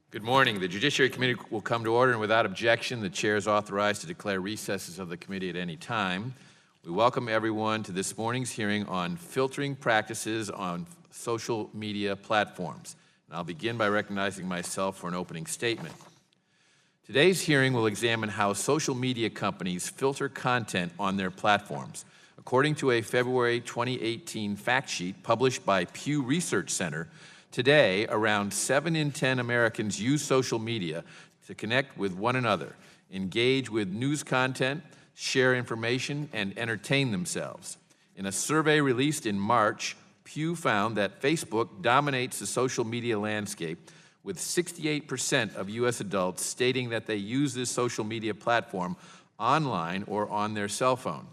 Good morning. The Judiciary Committee will come to order, and without objection, the chair is authorized to declare recesses of the committee at any time. We welcome everyone to this morning's hearing on filtering practices on social media platforms. And I'll begin by recognizing myself for an opening statement. Today's hearing will examine how social media companies filter content on their platforms. According to a February 2018 fact sheet published by Pew Research Center, today, around 7 in 10 Americans use social media to connect with one another, engage with news content, share information, and entertain themselves. In a survey released in March, Pew found that Facebook dominates the social media landscape, with 68% of U.S. adults stating that they use this social media platform online or on their cell phone.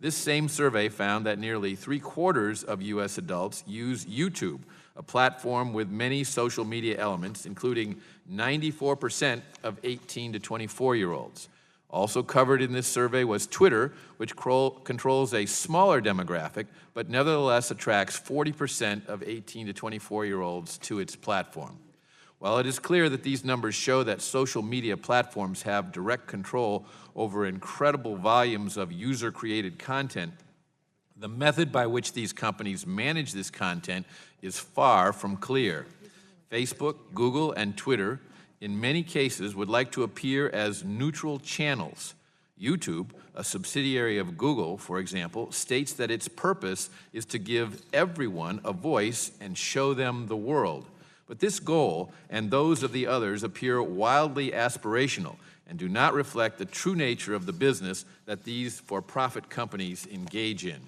This same survey found that nearly 3/4 of U.S. adults use YouTube, a platform with many social media elements, including 94% of 18 to 24-year-olds. Also covered in this survey was Twitter, which controls a smaller demographic, but nevertheless attracts 40% of 18 to 24-year-olds to its platform. While it is clear that these numbers show that social media platforms have direct control over incredible volumes of user-created content, the method by which these companies manage this content is far from clear. Facebook, Google, and Twitter, in many cases, would like to appear as neutral channels. YouTube, a subsidiary of Google, for example, states that its purpose is to give everyone a voice and show them the world. But this goal and those of the others appear wildly aspirational and do not reflect the true nature of the business that these for-profit companies engage in.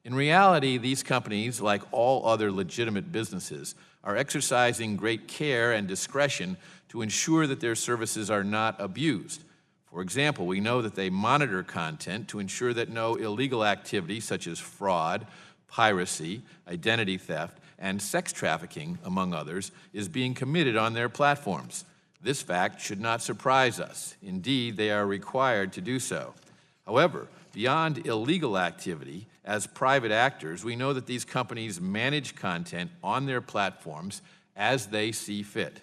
In reality, these companies, like all other legitimate businesses, are exercising great care and discretion to ensure that their services are not abused. For example, we know that they monitor content to ensure that no illegal activity such as fraud, piracy, identity theft, and sex trafficking, among others, is being committed on their platforms. This fact should not surprise us. Indeed, they are required to do so. However, beyond illegal activity, as private actors, we know that these companies manage content on their platforms as they see fit.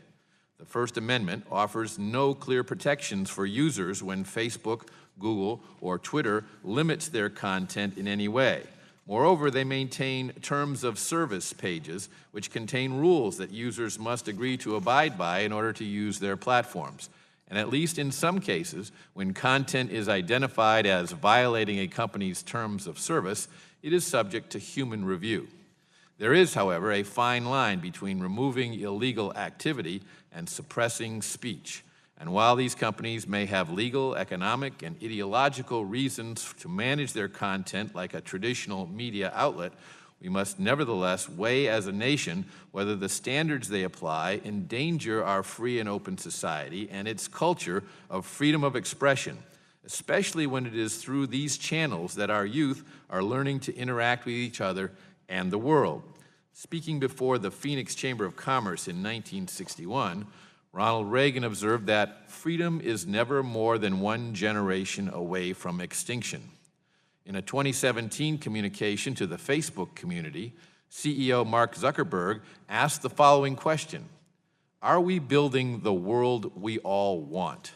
The First Amendment offers no clear protections for users when Facebook, Google, or Twitter limits their content in any way. Moreover, they maintain terms of service pages which contain rules that users must agree to abide by in order to use their platforms. And at least in some cases, when content is identified as violating a company's terms of service, it is subject to human review. There is, however, a fine line between removing illegal activity and suppressing speech. And while these companies may have legal, economic, and ideological reasons to manage their content like a traditional media outlet, we must nevertheless weigh as a nation whether the standards they apply endanger our free and open society and its culture of freedom of expression, especially when it is through these channels that our youth are learning to interact with each other and the world. Speaking before the Phoenix Chamber of Commerce in 1961, Ronald Reagan observed that freedom is never more than one generation away from extinction. In a 2017 communication to the Facebook community, CEO Mark Zuckerberg asked the following question: "Are we building the world we all want?"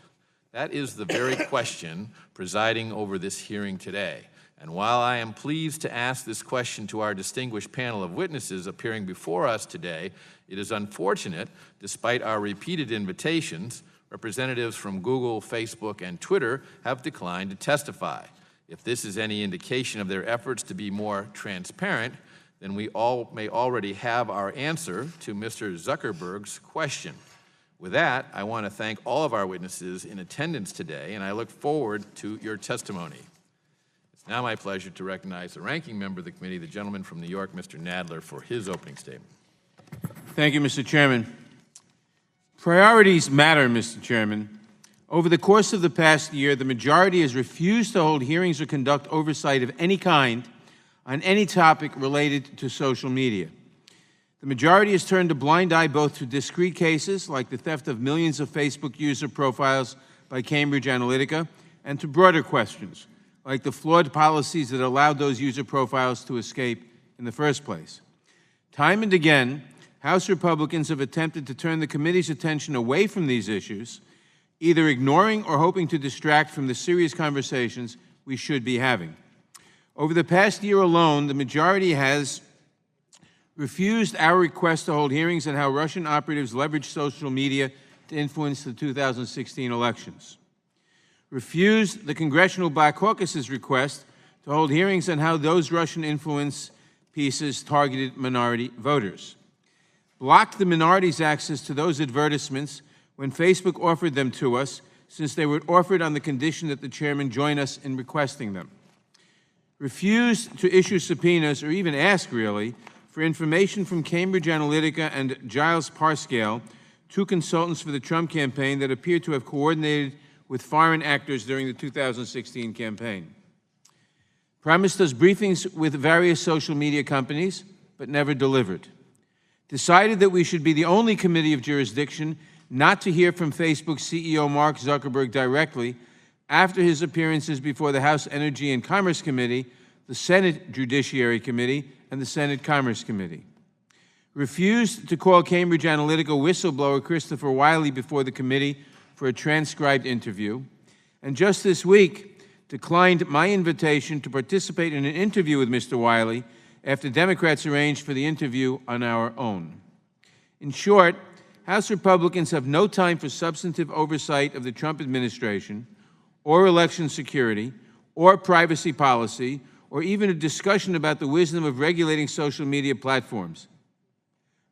That is the very question presiding over this hearing today. And while I am pleased to ask this question to our distinguished panel of witnesses appearing before us today, it is unfortunate, despite our repeated invitations, representatives from Google, Facebook, and Twitter have declined to testify. If this is any indication of their efforts to be more transparent, then we all may already have our answer to Mr. Zuckerberg's question. With that, I want to thank all of our witnesses in attendance today, and I look forward to your testimony. It's now my pleasure to recognize the ranking member of the committee, the gentleman from New York, Mr. Nadler, for his opening statement. Thank you, Mr. Chairman. Priorities matter, Mr. Chairman. Over the course of the past year, the majority has refused to hold hearings or conduct oversight of any kind on any topic related to social media. The majority has turned a blind eye both to discrete cases, like the theft of millions of Facebook user profiles by Cambridge Analytica, and to broader questions, like the flawed policies that allowed those user profiles to escape in the first place. Time and again, House Republicans have attempted to turn the committee's attention away from these issues, either ignoring or hoping to distract from the serious conversations we should be having. Over the past year alone, the majority has refused our request to hold hearings on how Russian operatives leveraged social media to influence the 2016 elections, refused the Congressional Black Caucus's request to hold hearings on how those Russian influence pieces targeted minority voters, blocked the minority's access to those advertisements when Facebook offered them to us, since they were offered on the condition that the chairman join us in requesting them, refused to issue subpoenas or even ask, really, for information from Cambridge Analytica and Giles Parscale, two consultants for the Trump campaign that appeared to have coordinated with foreign actors during the 2016 campaign, promised us briefings with various social media companies, but never delivered, decided that we should be the only committee of jurisdiction not to hear from Facebook CEO Mark Zuckerberg directly after his appearances before the House Energy and Commerce Committee, the Senate Judiciary Committee, and the Senate Commerce Committee, refused to call Cambridge Analytica whistleblower Christopher Wiley before the committee for a transcribed interview, and just this week declined my invitation to participate in an interview with Mr. Wiley after Democrats arranged for the interview on our own. In short, House Republicans have no time for substantive oversight of the Trump administration, or election security, or privacy policy, or even a discussion about the wisdom of regulating social media platforms.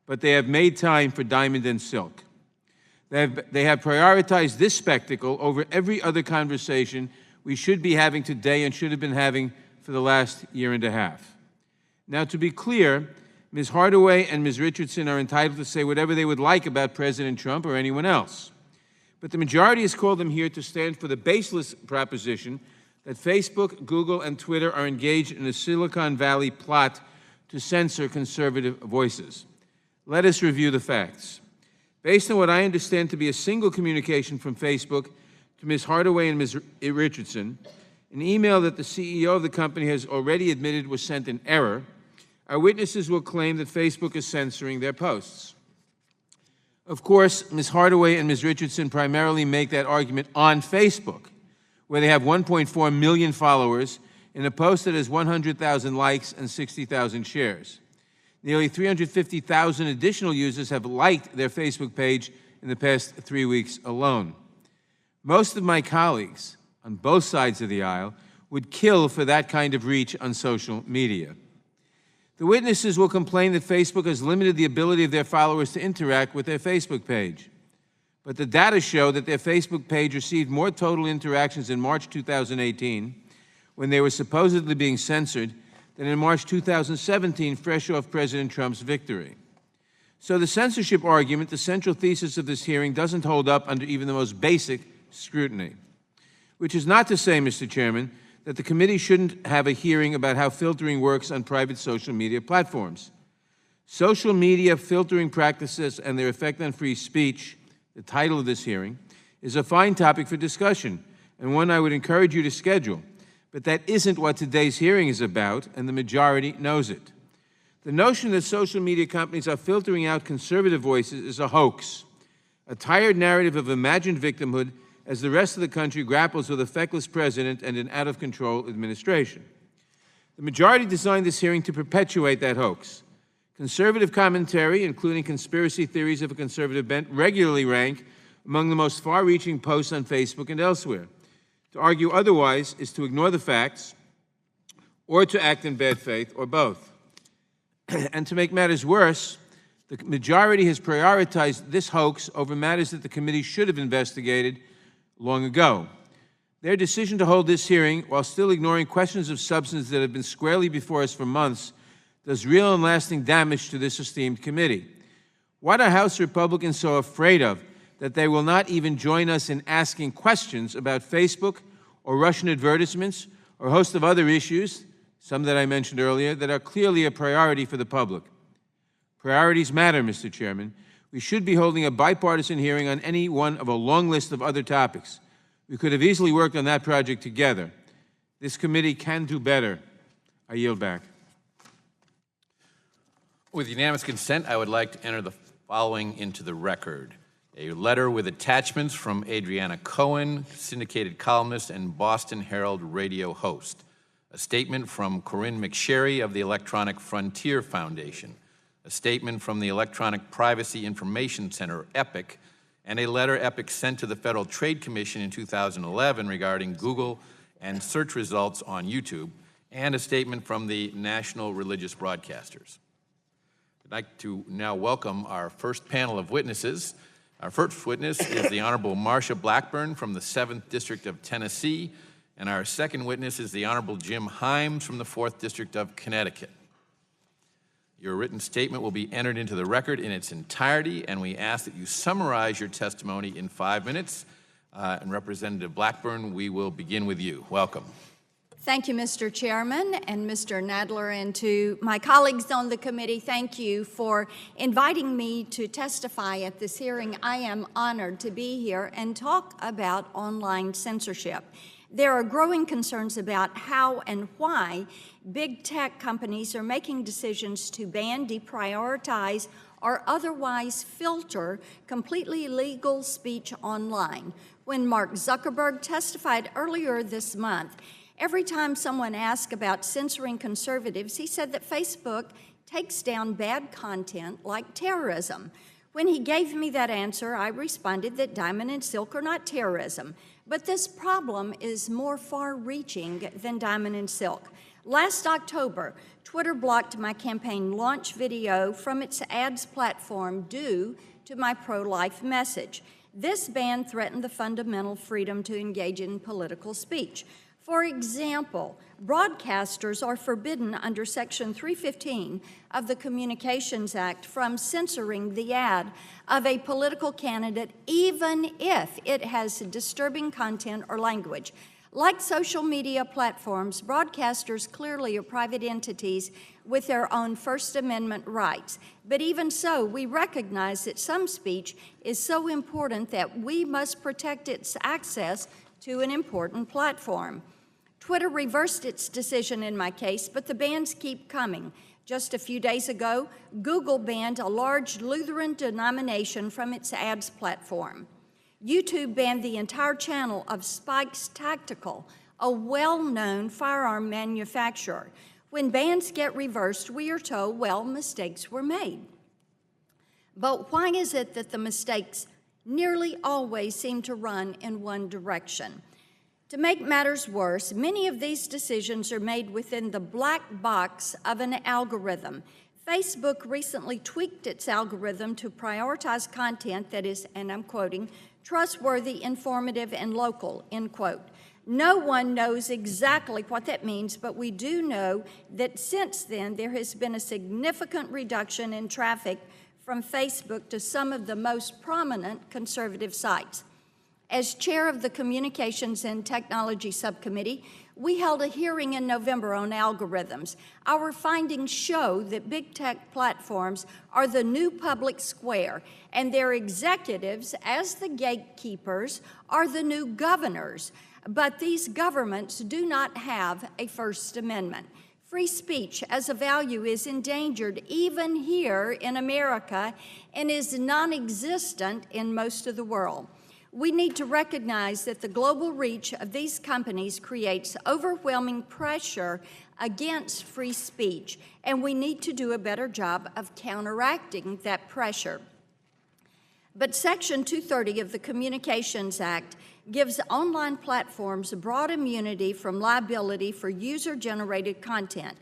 But they have made time for diamond and silk. They have prioritized this spectacle over every other conversation we should be having today and should have been having for the last year and a half. Now, to be clear, Ms. Hardaway and Ms. Richardson are entitled to say whatever they would like about President Trump or anyone else. But the majority has called them here to stand for the baseless proposition that Facebook, Google, and Twitter are engaged in a Silicon Valley plot to censor conservative voices. Let us review the facts. Based on what I understand to be a single communication from Facebook to Ms. Hardaway and Ms. Richardson, an email that the CEO of the company has already admitted was sent in error, our witnesses will claim that Facebook is censoring their posts. Of course, Ms. Hardaway and Ms. Richardson primarily make that argument on Facebook, where they have 1.4 million followers in a post that has 100,000 likes and 60,000 shares. Nearly 350,000 additional users have liked their Facebook page in the past 3 weeks alone. Most of my colleagues on both sides of the aisle would kill for that kind of reach on social media. The witnesses will complain that Facebook has limited the ability of their followers to interact with their Facebook page. But the data show that their Facebook page received more total interactions in March 2018, when they were supposedly being censored, than in March 2017, fresh off President Trump's victory. So the censorship argument, the central thesis of this hearing, doesn't hold up under even the most basic scrutiny. Which is not to say, Mr. Chairman, that the committee shouldn't have a hearing about how filtering works on private social media platforms. Social media filtering practices and their effect on free speech, the title of this hearing, is a fine topic for discussion, and one I would encourage you to schedule. But that isn't what today's hearing is about, and the majority knows it. The notion that social media companies are filtering out conservative voices is a hoax, a tired narrative of imagined victimhood as the rest of the country grapples with a feckless president and an out-of-control administration. The majority designed this hearing to perpetuate that hoax. Conservative commentary, including conspiracy theories of a conservative bent, regularly rank among the most far-reaching posts on Facebook and elsewhere. To argue otherwise is to ignore the facts or to act in bad faith, or both. And to make matters worse, the majority has prioritized this hoax over matters that the committee should have investigated long ago. Their decision to hold this hearing, while still ignoring questions of substance that have been squarely before us for months, does real and lasting damage to this esteemed committee. What are House Republicans so afraid of that they will not even join us in asking questions about Facebook or Russian advertisements or a host of other issues, some that I mentioned earlier, that are clearly a priority for the public? Priorities matter, Mr. Chairman. We should be holding a bipartisan hearing on any one of a long list of other topics. We could have easily worked on that project together. This committee can do better. I yield back. With unanimous consent, I would like to enter the following into the record. A letter with attachments from Adriana Cohen, syndicated columnist and Boston Herald radio host. A statement from Corinne McSherry of the Electronic Frontier Foundation. A statement from the Electronic Privacy Information Center, EPIC, and a letter EPIC sent to the Federal Trade Commission in 2011 regarding Google and search results on YouTube, and a statement from the National Religious Broadcasters. I'd like to now welcome our first panel of witnesses. Our first witness is the Honorable Marsha Blackburn from the 7th District of Tennessee, and our second witness is the Honorable Jim Himes from the 4th District of Connecticut. Your written statement will be entered into the record in its entirety, and we ask that you summarize your testimony in 5 minutes. And Representative Blackburn, we will begin with you. Welcome. Thank you, Mr. Chairman and Mr. Nadler, and to my colleagues on the committee, thank you for inviting me to testify at this hearing. I am honored to be here and talk about online censorship. There are growing concerns about how and why big tech companies are making decisions to ban, deprioritize, or otherwise filter completely illegal speech online. When Mark Zuckerberg testified earlier this month, every time someone asked about censoring conservatives, he said that Facebook takes down bad content like terrorism. When he gave me that answer, I responded that diamond and silk are not terrorism. But this problem is more far-reaching than diamond and silk. Last October, Twitter blocked my campaign launch video from its ads platform due to my pro-life message. This ban threatened the fundamental freedom to engage in political speech. For example, broadcasters are forbidden under Section 315 of the Communications Act from censoring the ad of a political candidate, even if it has disturbing content or language. Like social media platforms, broadcasters clearly are private entities with their own First Amendment rights. But even so, we recognize that some speech is so important that we must protect its access to an important platform. Twitter reversed its decision in my case, but the bans keep coming. Just a few days ago, Google banned a large Lutheran denomination from its ads platform. YouTube banned the entire channel of Spikes Tactical, a well-known firearm manufacturer. When bans get reversed, we are told, well, mistakes were made. But why is it that the mistakes nearly always seem to run in one direction? To make matters worse, many of these decisions are made within the black box of an algorithm. Facebook recently tweaked its algorithm to prioritize content that is, and I'm quoting, trustworthy, informative, and local, end quote. No one knows exactly what that means, but we do know that since then there has been a significant reduction in traffic from Facebook to some of the most prominent conservative sites. As chair of the Communications and Technology Subcommittee, we held a hearing in November on algorithms. Our findings show that big tech platforms are the new public square, and their executives, as the gatekeepers, are the new governors. But these governments do not have a First Amendment. Free speech as a value is endangered even here in America and is non-existent in most of the world. We need to recognize that the global reach of these companies creates overwhelming pressure against free speech, and we need to do a better job of counteracting that pressure. But Section 230 of the Communications Act gives online platforms broad immunity from liability for user-generated content,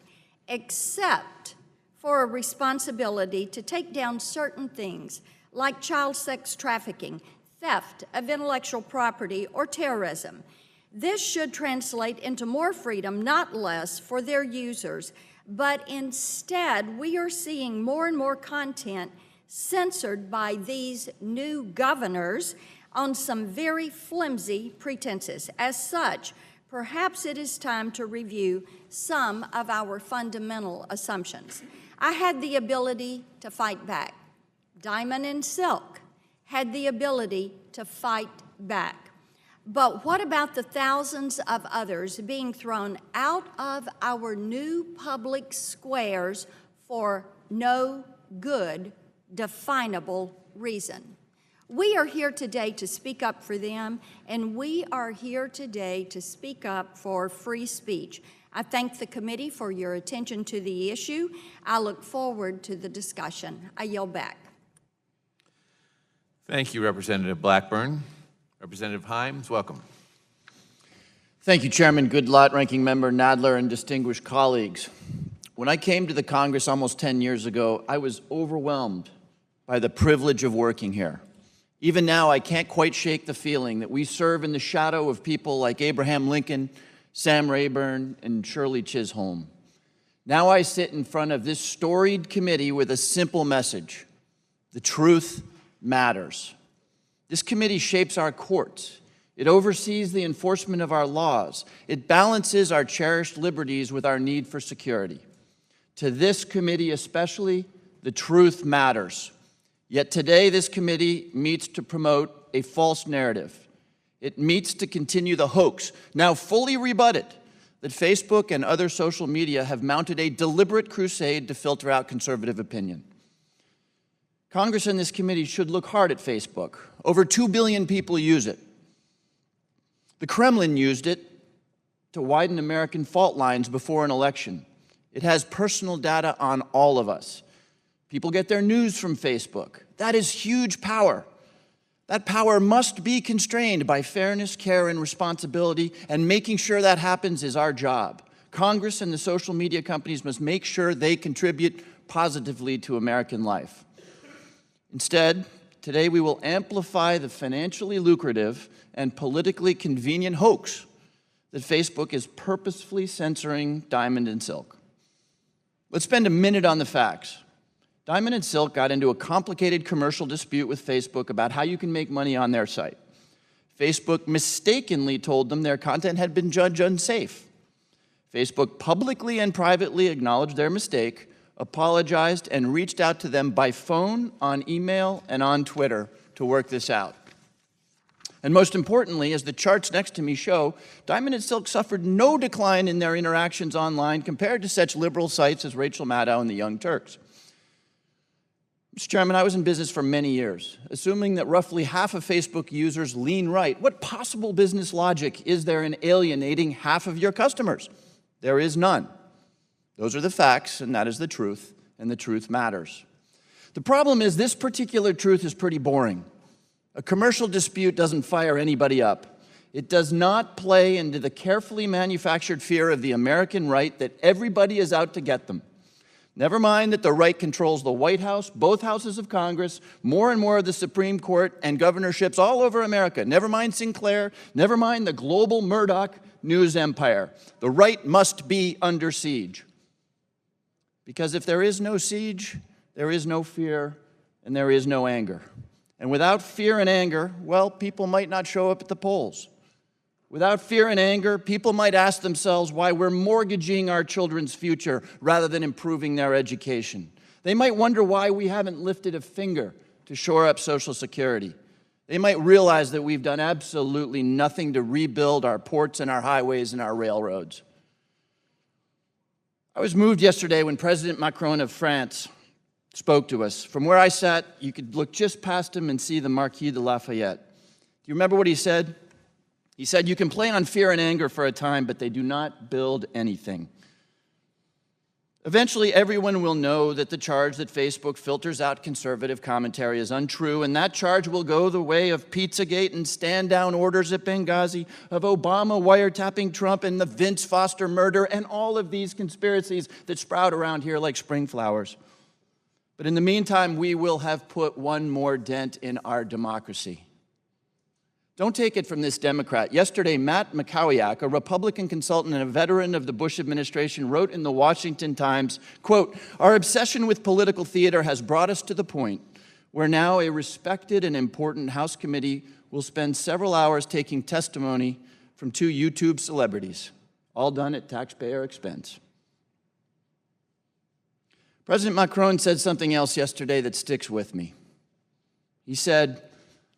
except for a responsibility to take down certain things like child sex trafficking, theft of intellectual property, or terrorism. This should translate into more freedom, not less, for their users, but instead we are seeing more and more content censored by these new governors on some very flimsy pretenses. As such, perhaps it is time to review some of our fundamental assumptions. I had the ability to fight back. Diamond and Silk had the ability to fight back. But what about the thousands of others being thrown out of our new public squares for no good, definable reason? We are here today to speak up for them, and we are here today to speak up for free speech. I thank the committee for your attention to the issue. I look forward to the discussion. I yield back. Thank you, Representative Blackburn. Representative Himes, welcome. Thank you, Chairman Goodlatte, Ranking Member Nadler, and distinguished colleagues. When I came to the Congress almost 10 years ago, I was overwhelmed by the privilege of working here. Even now, I can't quite shake the feeling that we serve in the shadow of people like Abraham Lincoln, Sam Rayburn, and Shirley Chisholm. Now I sit in front of this storied committee with a simple message: the truth matters. This committee shapes our courts. It oversees the enforcement of our laws. It balances our cherished liberties with our need for security. To this committee especially, the truth matters. Yet today, this committee meets to promote a false narrative. It meets to continue the hoax, now fully rebutted, that Facebook and other social media have mounted a deliberate crusade to filter out conservative opinion. Congress and this committee should look hard at Facebook. Over 2 billion people use it. The Kremlin used it to widen American fault lines before an election. It has personal data on all of us. People get their news from Facebook. That is huge power. That power must be constrained by fairness, care, and responsibility, and making sure that happens is our job. Congress and the social media companies must make sure they contribute positively to American life. Instead, today we will amplify the financially lucrative and politically convenient hoax that Facebook is purposefully censoring Diamond and Silk. Let's spend a minute on the facts. Diamond and Silk got into a complicated commercial dispute with Facebook about how you can make money on their site. Facebook mistakenly told them their content had been judged unsafe. Facebook publicly and privately acknowledged their mistake, apologized, and reached out to them by phone, on email, and on Twitter to work this out. And most importantly, as the charts next to me show, Diamond and Silk suffered no decline in their interactions online compared to such liberal sites as Rachel Maddow and the Young Turks. Mr. Chairman, I was in business for many years. Assuming that roughly half of Facebook users lean right, what possible business logic is there in alienating half of your customers? There is none. Those are the facts, and that is the truth, and the truth matters. The problem is this particular truth is pretty boring. A commercial dispute doesn't fire anybody up. It does not play into the carefully manufactured fear of the American right that everybody is out to get them. Never mind that the right controls the White House, both houses of Congress, more and more of the Supreme Court, and governorships all over America. Never mind Sinclair. Never mind the global Murdoch news empire. The right must be under siege. Because if there is no siege, there is no fear, and there is no anger. And without fear and anger, well, people might not show up at the polls. Without fear and anger, people might ask themselves why we're mortgaging our children's future rather than improving their education. They might wonder why we haven't lifted a finger to shore up Social Security. They might realize that we've done absolutely nothing to rebuild our ports and our highways and our railroads. I was moved yesterday when President Macron of France spoke to us. From where I sat, you could look just past him and see the Marquis de Lafayette. Do you remember what he said? He said, "You can play on fear and anger for a time, but they do not build anything." Eventually, everyone will know that the charge that Facebook filters out conservative commentary is untrue, and that charge will go the way of Pizzagate and stand-down orders at Benghazi, of Obama wiretapping Trump and the Vince Foster murder, and all of these conspiracies that sprout around here like spring flowers. But in the meantime, we will have put one more dent in our democracy. Don't take it from this Democrat. Yesterday, Matt Mikowiak, a Republican consultant and a veteran of the Bush administration, wrote in the Washington Times, quote, "Our obsession with political theater has brought us to the point where now a respected and important House committee will spend several hours taking testimony from two YouTube celebrities, all done at taxpayer expense." President Macron said something else yesterday that sticks with me. He said,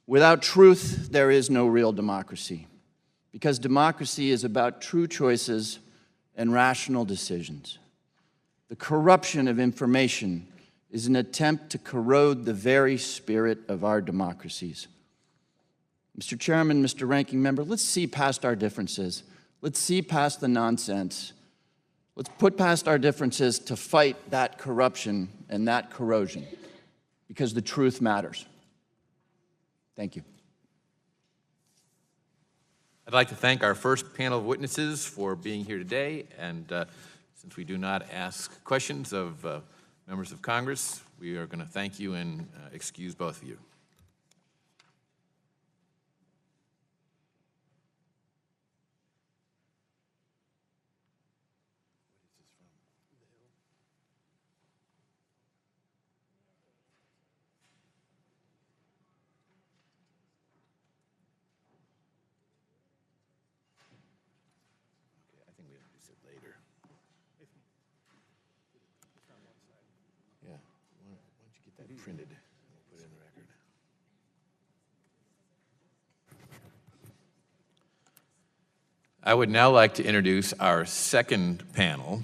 "Without truth, there is no real democracy." because democracy is about true choices and rational decisions. The corruption of information is an attempt to corrode the very spirit of our democracies. Mr. Chairman, Mr. Ranking Member, let's see past our differences. Let's see past the nonsense. Let's put past our differences to fight that corruption and that corrosion, because the truth matters. Thank you. I'd like to thank our first panel of witnesses for being here today, and since we do not ask questions of members of Congress, we are going to thank you and excuse both of you. I think we have to visit later. Yeah, why don't you get that printed? We'll put it in the record. I would now like to introduce our second panel.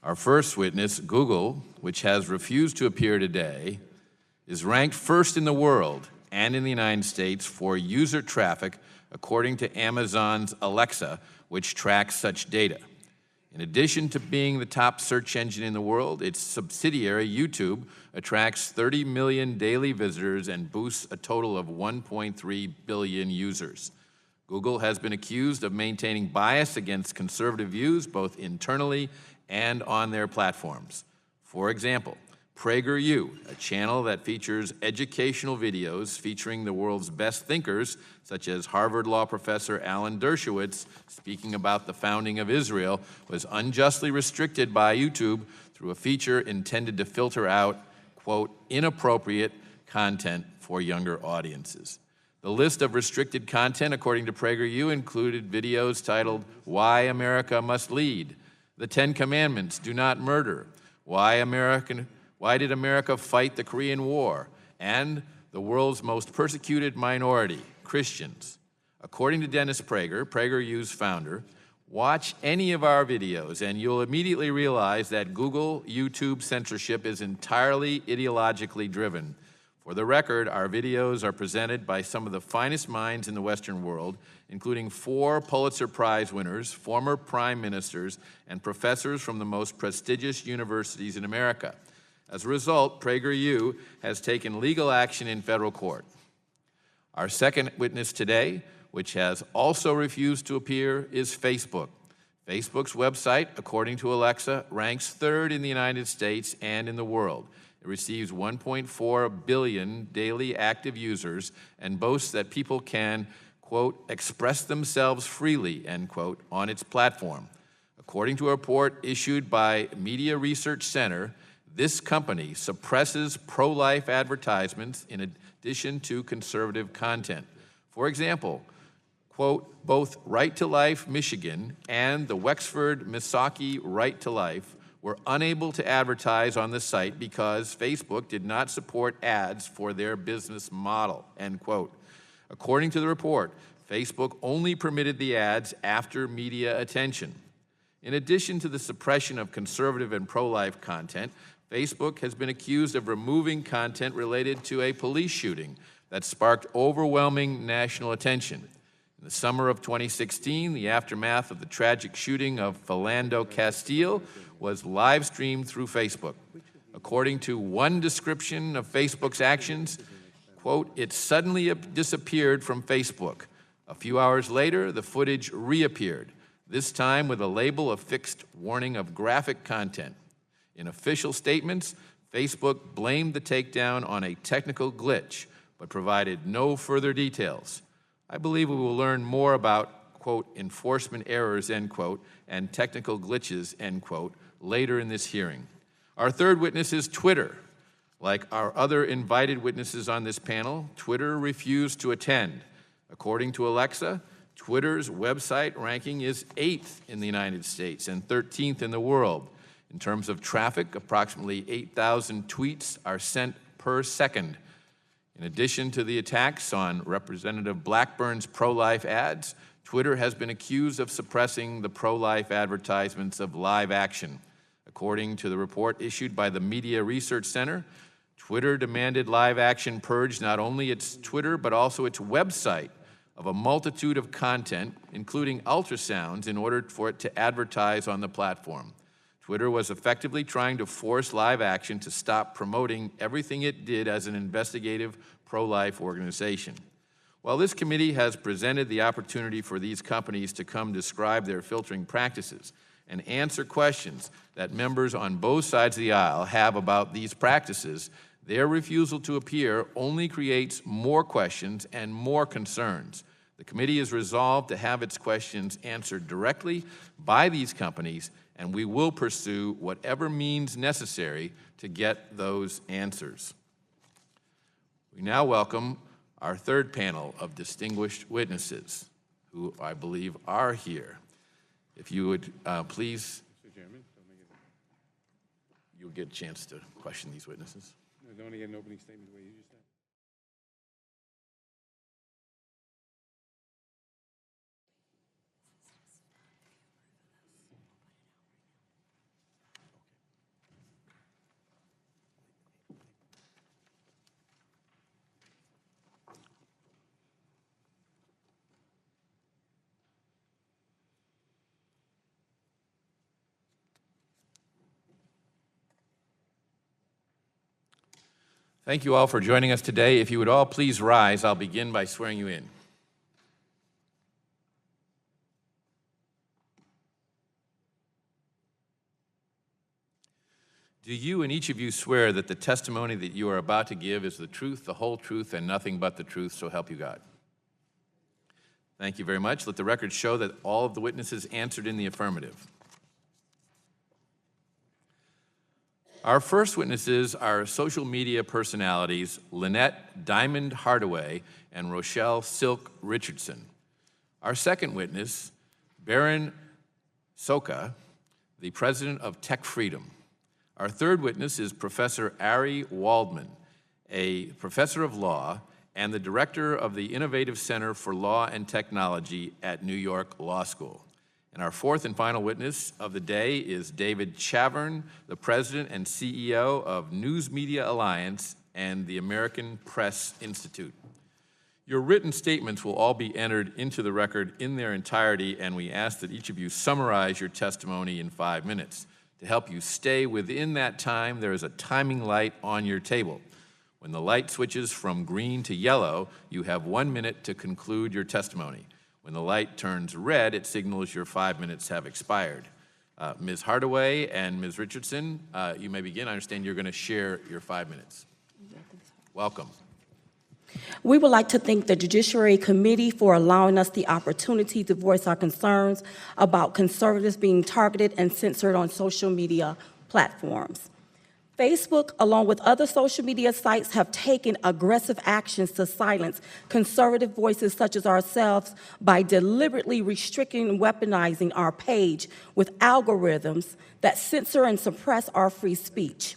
Our first witness, Google, which has refused to appear today, is ranked first in the world and in the United States for user traffic according to Amazon's Alexa, which tracks such data. In addition to being the top search engine in the world, its subsidiary, YouTube, attracts 30 million daily visitors and boasts a total of 1.3 billion users. Google has been accused of maintaining bias against conservative views, both internally and on their platforms. For example, PragerU, a channel that features educational videos featuring the world's best thinkers, such as Harvard law professor Alan Dershowitz speaking about the founding of Israel, was unjustly restricted by YouTube through a feature intended to filter out, quote, inappropriate content for younger audiences. The list of restricted content, according to PragerU, included videos titled, Why America Must Lead, The 10 Commandments, Do Not Murder, Why Did America Fight the Korean War, and The World's Most Persecuted Minority, Christians. According to Dennis Prager, PragerU's founder, watch any of our videos and you'll immediately realize that Google YouTube censorship is entirely ideologically driven. For the record, our videos are presented by some of the finest minds in the Western world, including 4 Pulitzer Prize winners, former prime ministers, and professors from the most prestigious universities in America. As a result, PragerU has taken legal action in federal court. Our second witness today, which has also refused to appear, is Facebook. Facebook's website, according to Alexa, ranks 3rd in the United States and in the world. It receives 1.4 billion daily active users and boasts that people can, quote, express themselves freely, end quote, on its platform. According to a report issued by Media Research Center, this company suppresses pro-life advertisements in addition to conservative content. For example, quote, both Right to Life Michigan and the Wexford Misaki Right to Life were unable to advertise on the site because Facebook did not support ads for their business model, end quote. According to the report, Facebook only permitted the ads after media attention. In addition to the suppression of conservative and pro-life content, Facebook has been accused of removing content related to a police shooting that sparked overwhelming national attention. In the summer of 2016, the aftermath of the tragic shooting of Philando Castile was live streamed through Facebook. According to one description of Facebook's actions, quote, it suddenly disappeared from Facebook. A few hours later, the footage reappeared, this time with a label affixed warning of graphic content. In official statements, Facebook blamed the takedown on a technical glitch, but provided no further details. I believe we will learn more about, quote, enforcement errors, end quote, and technical glitches, end quote, later in this hearing. Our third witness is Twitter. Like our other invited witnesses on this panel, Twitter refused to attend. According to Alexa, Twitter's website ranking is 8th in the United States and 13th in the world. In terms of traffic, approximately 8,000 tweets are sent per second. In addition to the attacks on Representative Blackburn's pro-life ads, Twitter has been accused of suppressing the pro-life advertisements of Live Action. According to the report issued by the Media Research Center, Twitter demanded Live Action purge not only its Twitter, but also its website of a multitude of content, including ultrasounds, in order for it to advertise on the platform. Twitter was effectively trying to force Live Action to stop promoting everything it did as an investigative pro-life organization. While this committee has presented the opportunity for these companies to come describe their filtering practices and answer questions that members on both sides of the aisle have about these practices, their refusal to appear only creates more questions and more concerns. The committee is resolved to have its questions answered directly by these companies, and we will pursue whatever means necessary to get those answers. We now welcome our third panel of distinguished witnesses, who I believe are here. If you would please, Mr. Chairman, you'll get a chance to question these witnesses. don't want to get an opening statement the way you just said. Thank you all for joining us today. If you would all please rise, I'll begin by swearing you in. Do you and each of you swear that the testimony that you are about to give is the truth, the whole truth, and nothing but the truth, so help you God? Thank you very much. Let the record show that all of the witnesses answered in the affirmative. Our first witnesses are social media personalities Lynette Diamond Hardaway and Rochelle Silk Richardson. Our second witness, Baron Soka, the president of Tech Freedom. Our third witness is Professor Ari Waldman, a professor of law and the director of the Innovative Center for Law and Technology at New York Law School. And our fourth and final witness of the day is David Chavern, the president and CEO of News Media Alliance and the American Press Institute. Your written statements will all be entered into the record in their entirety, and we ask that each of you summarize your testimony in 5 minutes. To help you stay within that time, there is a timing light on your table. When the light switches from green to yellow, you have 1 minute to conclude your testimony. When the light turns red, it signals your 5 minutes have expired. Ms. Hardaway and Ms. Richardson, you may begin. I understand you're going to share your 5 minutes. Welcome. We would like to thank the Judiciary Committee for allowing us the opportunity to voice our concerns about conservatives being targeted and censored on social media platforms. Facebook, along with other social media sites, have taken aggressive actions to silence conservative voices such as ourselves by deliberately restricting and weaponizing our page with algorithms that censor and suppress our free speech.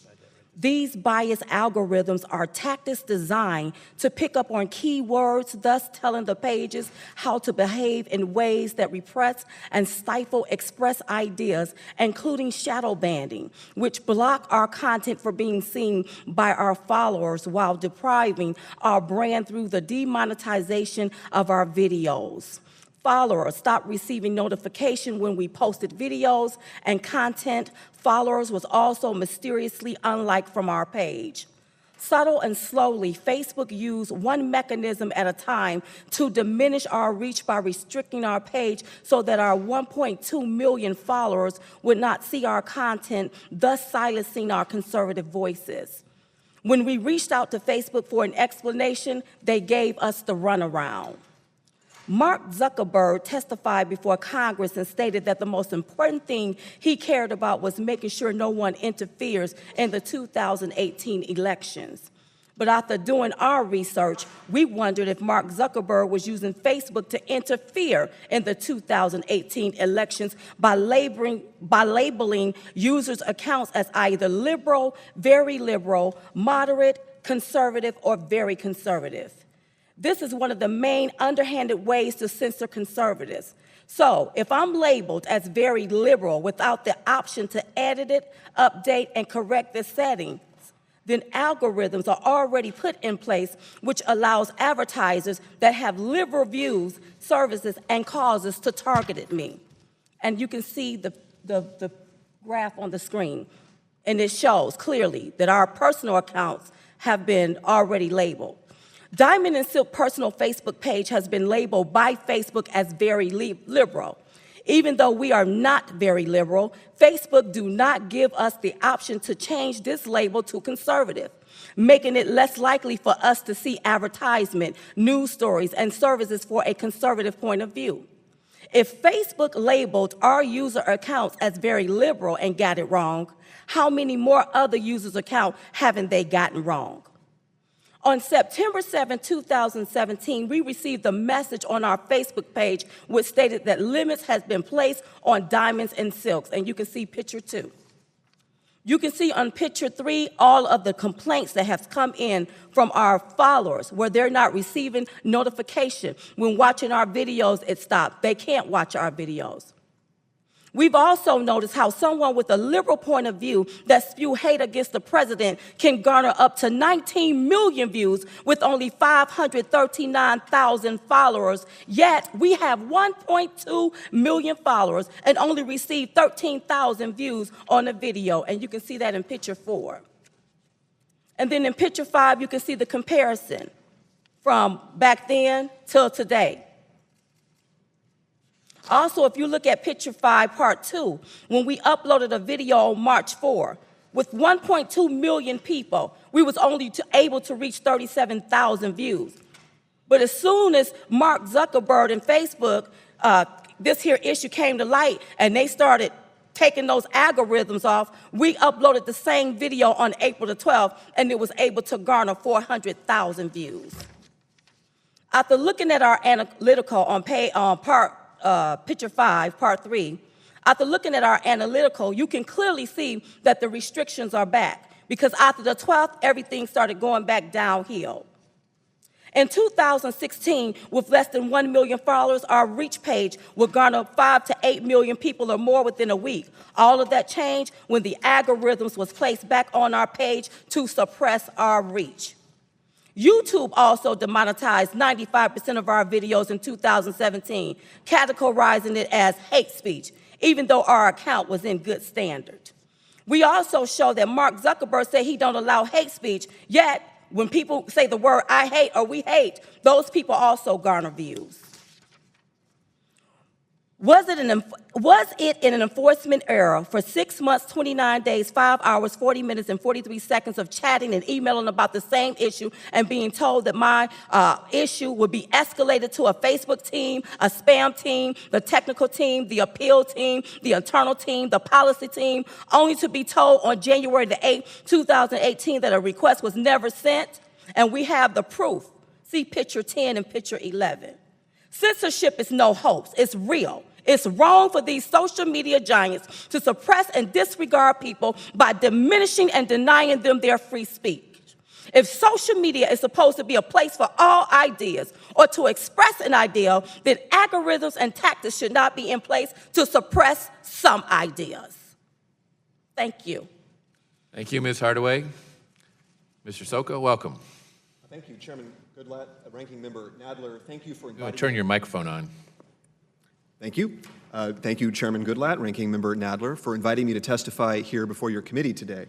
These biased algorithms are tactics designed to pick up on keywords, thus telling the pages how to behave in ways that repress and stifle express ideas, including shadow banning, which block our content from being seen by our followers while depriving our brand through the demonetization of our videos. Followers stopped receiving notification when we posted videos and content. Followers was also mysteriously unliked from our page. Subtle and slowly, Facebook used one mechanism at a time to diminish our reach by restricting our page so that our 1.2 million followers would not see our content, thus silencing our conservative voices. When we reached out to Facebook for an explanation, they gave us the runaround. Mark Zuckerberg testified before Congress and stated that the most important thing he cared about was making sure no one interferes in the 2018 elections. But after doing our research, we wondered if Mark Zuckerberg was using Facebook to interfere in the 2018 elections by labeling users' accounts as either liberal, very liberal, moderate, conservative, or very conservative. This is one of the main underhanded ways to censor conservatives. So if I'm labeled as very liberal without the option to edit it, update, and correct the settings, then algorithms are already put in place which allows advertisers that have liberal views, services, and causes to target me. And you can see the graph on the screen, and it shows clearly that our personal accounts have been already labeled. Diamond and Silk personal Facebook page has been labeled by Facebook as very liberal. Even though we are not very liberal, Facebook do not give us the option to change this label to conservative, making it less likely for us to see advertisement, news stories, and services for a conservative point of view. If Facebook labeled our user accounts as very liberal and got it wrong, how many more other users' accounts haven't they gotten wrong? On September 7, 2017, we received a message on our Facebook page which stated that limits has been placed on diamonds and silks, and you can see picture 2. You can see on picture 3 all of the complaints that have come in from our followers where they're not receiving notification. When watching our videos, it stopped. They can't watch our videos. We've also noticed how someone with a liberal point of view that spew hate against the president can garner up to 19 million views with only 539,000 followers, yet we have 1.2 million followers and only received 13,000 views on a video, and you can see that in picture 4. And then in picture 5, you can see the comparison from back then till today. Also, if you look at picture 5, part 2, when we uploaded a video on March 4, with 1.2 million people, we was only able to reach 37,000 views. But as soon as Mark Zuckerberg and Facebook, this here issue came to light and they started taking those algorithms off, we uploaded the same video on April the 12th and it was able to garner 400,000 views. After looking at our analytical on picture 5, part 3, after looking at our analytical, you can clearly see that the restrictions are back because after the 12th, everything started going back downhill. In 2016, with less than 1 million followers, our reach page would garner 5 to 8 million people or more within a week. All of that changed when the algorithms was placed back on our page to suppress our reach. YouTube also demonetized 95% of our videos in 2017, categorizing it as hate speech, even though our account was in good standard. We also show that Mark Zuckerberg said he don't allow hate speech, yet when people say the word I hate or we hate, those people also garner views. Was it in an enforcement error for 6 months, 29 days, 5 hours, 40 minutes, and 43 seconds of chatting and emailing about the same issue and being told that my issue would be escalated to a Facebook team, a spam team, the technical team, the appeal team, the internal team, the policy team, only to be told on January the 8th, 2018 that a request was never sent? And we have the proof. See picture 10 and picture 11. Censorship is no hoax, it's real. It's wrong for these social media giants to suppress and disregard people by diminishing and denying them their free speech. If social media is supposed to be a place for all ideas or to express an idea, then algorithms and tactics should not be in place to suppress some ideas. Thank you. Thank you, Ms. Hardaway. Mr. Soka, welcome. Thank you, Chairman Goodlatte, Ranking Member Nadler. Thank you for inviting Turn your microphone on. Thank you. Thank you, Chairman Goodlatte, Ranking Member Nadler, for inviting me to testify here before your committee today.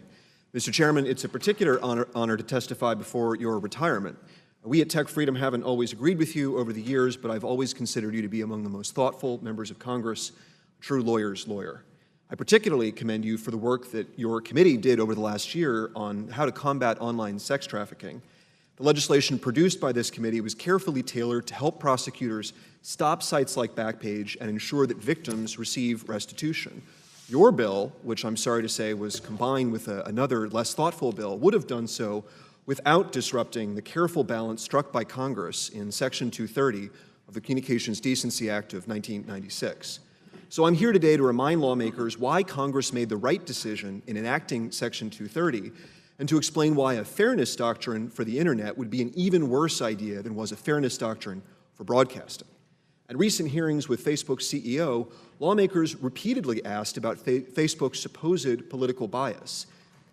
Mr. Chairman, it's a particular honor to testify before your retirement. We at Tech Freedom haven't always agreed with you over the years, but I've always considered you to be among the most thoughtful members of Congress, a true lawyer's lawyer. I particularly commend you for the work that your committee did over the last year on how to combat online sex trafficking. The legislation produced by this committee was carefully tailored to help prosecutors stop sites like Backpage and ensure that victims receive restitution. Your bill, which I'm sorry to say was combined with another less thoughtful bill, would have done so without disrupting the careful balance struck by Congress in Section 230 of the Communications Decency Act of 1996. So I'm here today to remind lawmakers why Congress made the right decision in enacting Section 230 and to explain why a fairness doctrine for the internet would be an even worse idea than was a fairness doctrine for broadcasting. At recent hearings with Facebook's CEO, lawmakers repeatedly asked about Facebook's supposed political bias.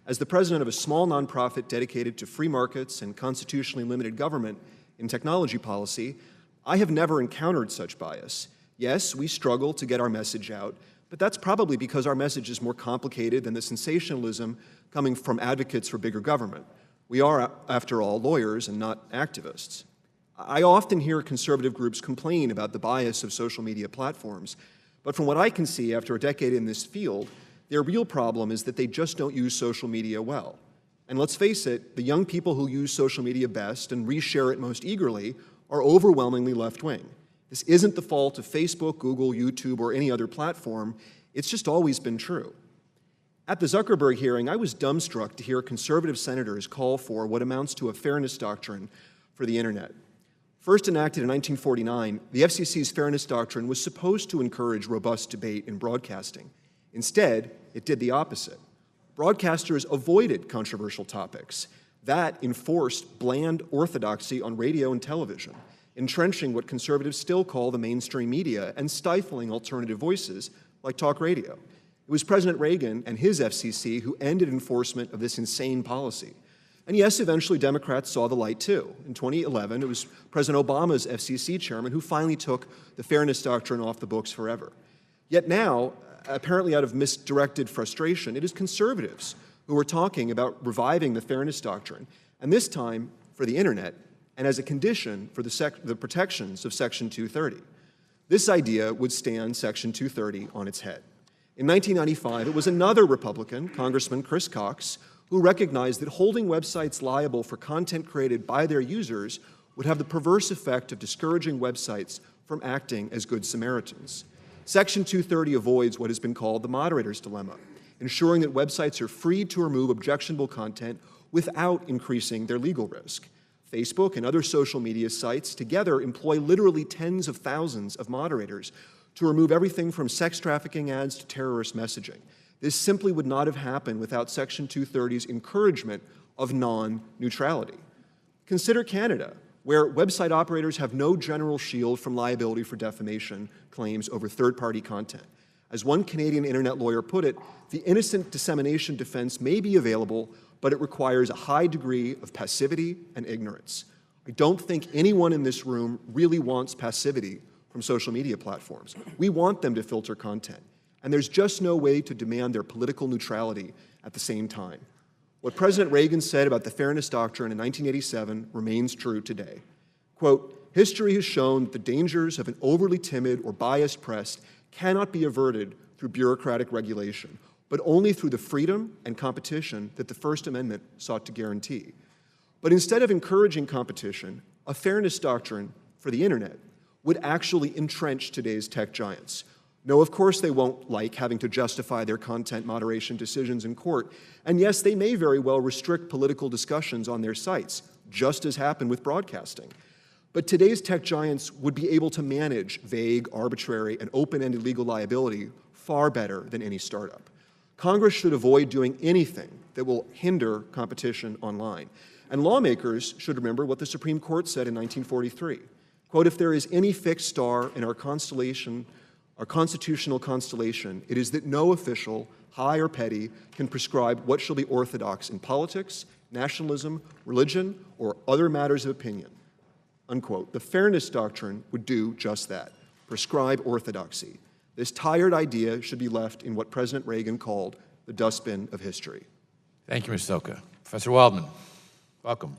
As the president of a small nonprofit dedicated to free markets and constitutionally limited government in technology policy, I have never encountered such bias. Yes, we struggle to get our message out, but that's probably because our message is more complicated than the sensationalism coming from advocates for bigger government. We are, after all, lawyers and not activists. I often hear conservative groups complain about the bias of social media platforms, but from what I can see after a decade in this field, their real problem is that they just don't use social media well. And let's face it, the young people who use social media best and reshare it most eagerly are overwhelmingly left-wing. This isn't the fault of Facebook, Google, YouTube, or any other platform. It's just always been true. At the Zuckerberg hearing, I was dumbstruck to hear conservative senators call for what amounts to a fairness doctrine for the internet. First enacted in 1949, the FCC's fairness doctrine was supposed to encourage robust debate in broadcasting. Instead, it did the opposite. Broadcasters avoided controversial topics. That enforced bland orthodoxy on radio and television, entrenching what conservatives still call the mainstream media and stifling alternative voices like talk radio. It was President Reagan and his FCC who ended enforcement of this insane policy. And yes, eventually Democrats saw the light too. In 2011, it was President Obama's FCC chairman who finally took the fairness doctrine off the books forever. Yet now, apparently out of misdirected frustration, it is conservatives who are talking about reviving the fairness doctrine, and this time for the internet, and as a condition for the protections of Section 230. This idea would stand Section 230 on its head. In 1995, it was another Republican, Congressman Chris Cox, who recognized that holding websites liable for content created by their users would have the perverse effect of discouraging websites from acting as good Samaritans. Section 230 avoids what has been called the moderator's dilemma, ensuring that websites are free to remove objectionable content without increasing their legal risk. Facebook and other social media sites together employ literally tens of thousands of moderators to remove everything from sex trafficking ads to terrorist messaging. This simply would not have happened without Section 230's encouragement of non-neutrality. Consider Canada, where website operators have no general shield from liability for defamation claims over third-party content. As one Canadian internet lawyer put it, the innocent dissemination defense may be available, but it requires a high degree of passivity and ignorance. I don't think anyone in this room really wants passivity from social media platforms. We want them to filter content, and there's just no way to demand their political neutrality at the same time. What President Reagan said about the fairness doctrine in 1987 remains true today. Quote, "History has shown that the dangers of an overly timid or biased press cannot be averted through bureaucratic regulation, but only through the freedom and competition that the First Amendment sought to guarantee. But instead of encouraging competition, a fairness doctrine for the internet would actually entrench today's tech giants. No, of course they won't like having to justify their content moderation decisions in court. And yes, they may very well restrict political discussions on their sites, just as happened with broadcasting. But today's tech giants would be able to manage vague, arbitrary, and open-ended legal liability far better than any startup. Congress should avoid doing anything that will hinder competition online. And lawmakers should remember what the Supreme Court said in 1943. Quote, "If there is any fixed star in our constitutional constellation, it is that no official, high or petty, can prescribe what shall be orthodox in politics, nationalism, religion, or other matters of opinion." Unquote. The fairness doctrine would do just that, prescribe orthodoxy. This tired idea should be left in what President Reagan called the dustbin of history. Thank you, Mr. Soka. Professor Waldman, welcome.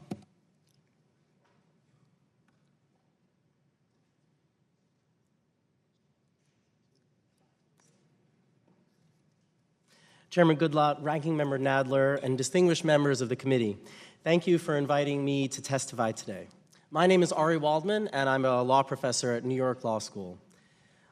Chairman Goodlatte, Ranking Member Nadler, and distinguished members of the committee, thank you for inviting me to testify today. My name is Ari Waldman, and I'm a law professor at New York Law School.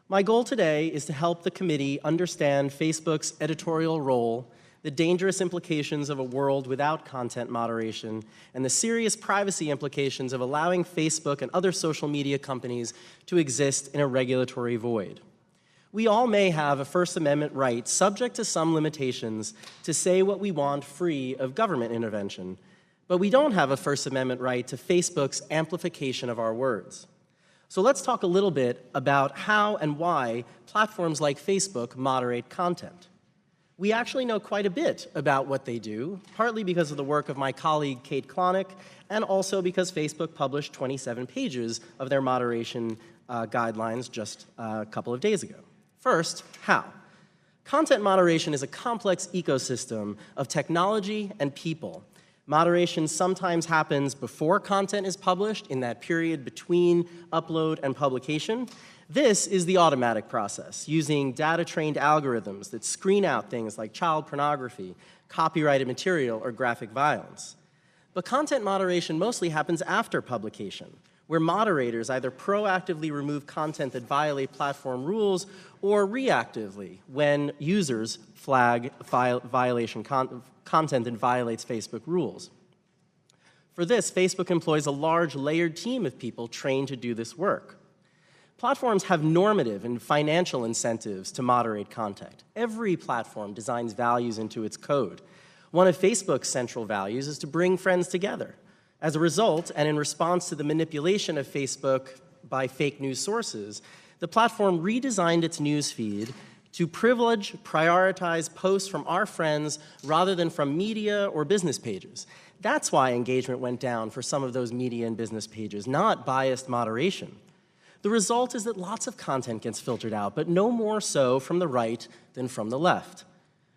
My goal today is to help the committee understand Facebook's editorial role, the dangerous implications of a world without content moderation, and the serious privacy implications of allowing Facebook and other social media companies to exist in a regulatory void. We all may have a First Amendment right, subject to some limitations, to say what we want free of government intervention. But we don't have a First Amendment right to Facebook's amplification of our words. So let's talk a little bit about how and why platforms like Facebook moderate content. We actually know quite a bit about what they do, partly because of the work of my colleague Kate Klonick, and also because Facebook published 27 pages of their moderation guidelines just a couple of days ago. First, how? Content moderation is a complex ecosystem of technology and people. Moderation sometimes happens before content is published, in that period between upload and publication. This is the automatic process, using data-trained algorithms that screen out things like child pornography, copyrighted material, or graphic violence. But content moderation mostly happens after publication, where moderators either proactively remove content that violate platform rules or reactively when users flag content that violates Facebook rules. For this, Facebook employs a large layered team of people trained to do this work. Platforms have normative and financial incentives to moderate content. Every platform designs values into its code. One of Facebook's central values is to bring friends together. As a result, and in response to the manipulation of Facebook by fake news sources, the platform redesigned its news feed to prioritize posts from our friends rather than from media or business pages. That's why engagement went down for some of those media and business pages, not biased moderation. The result is that lots of content gets filtered out, but no more so from the right than from the left.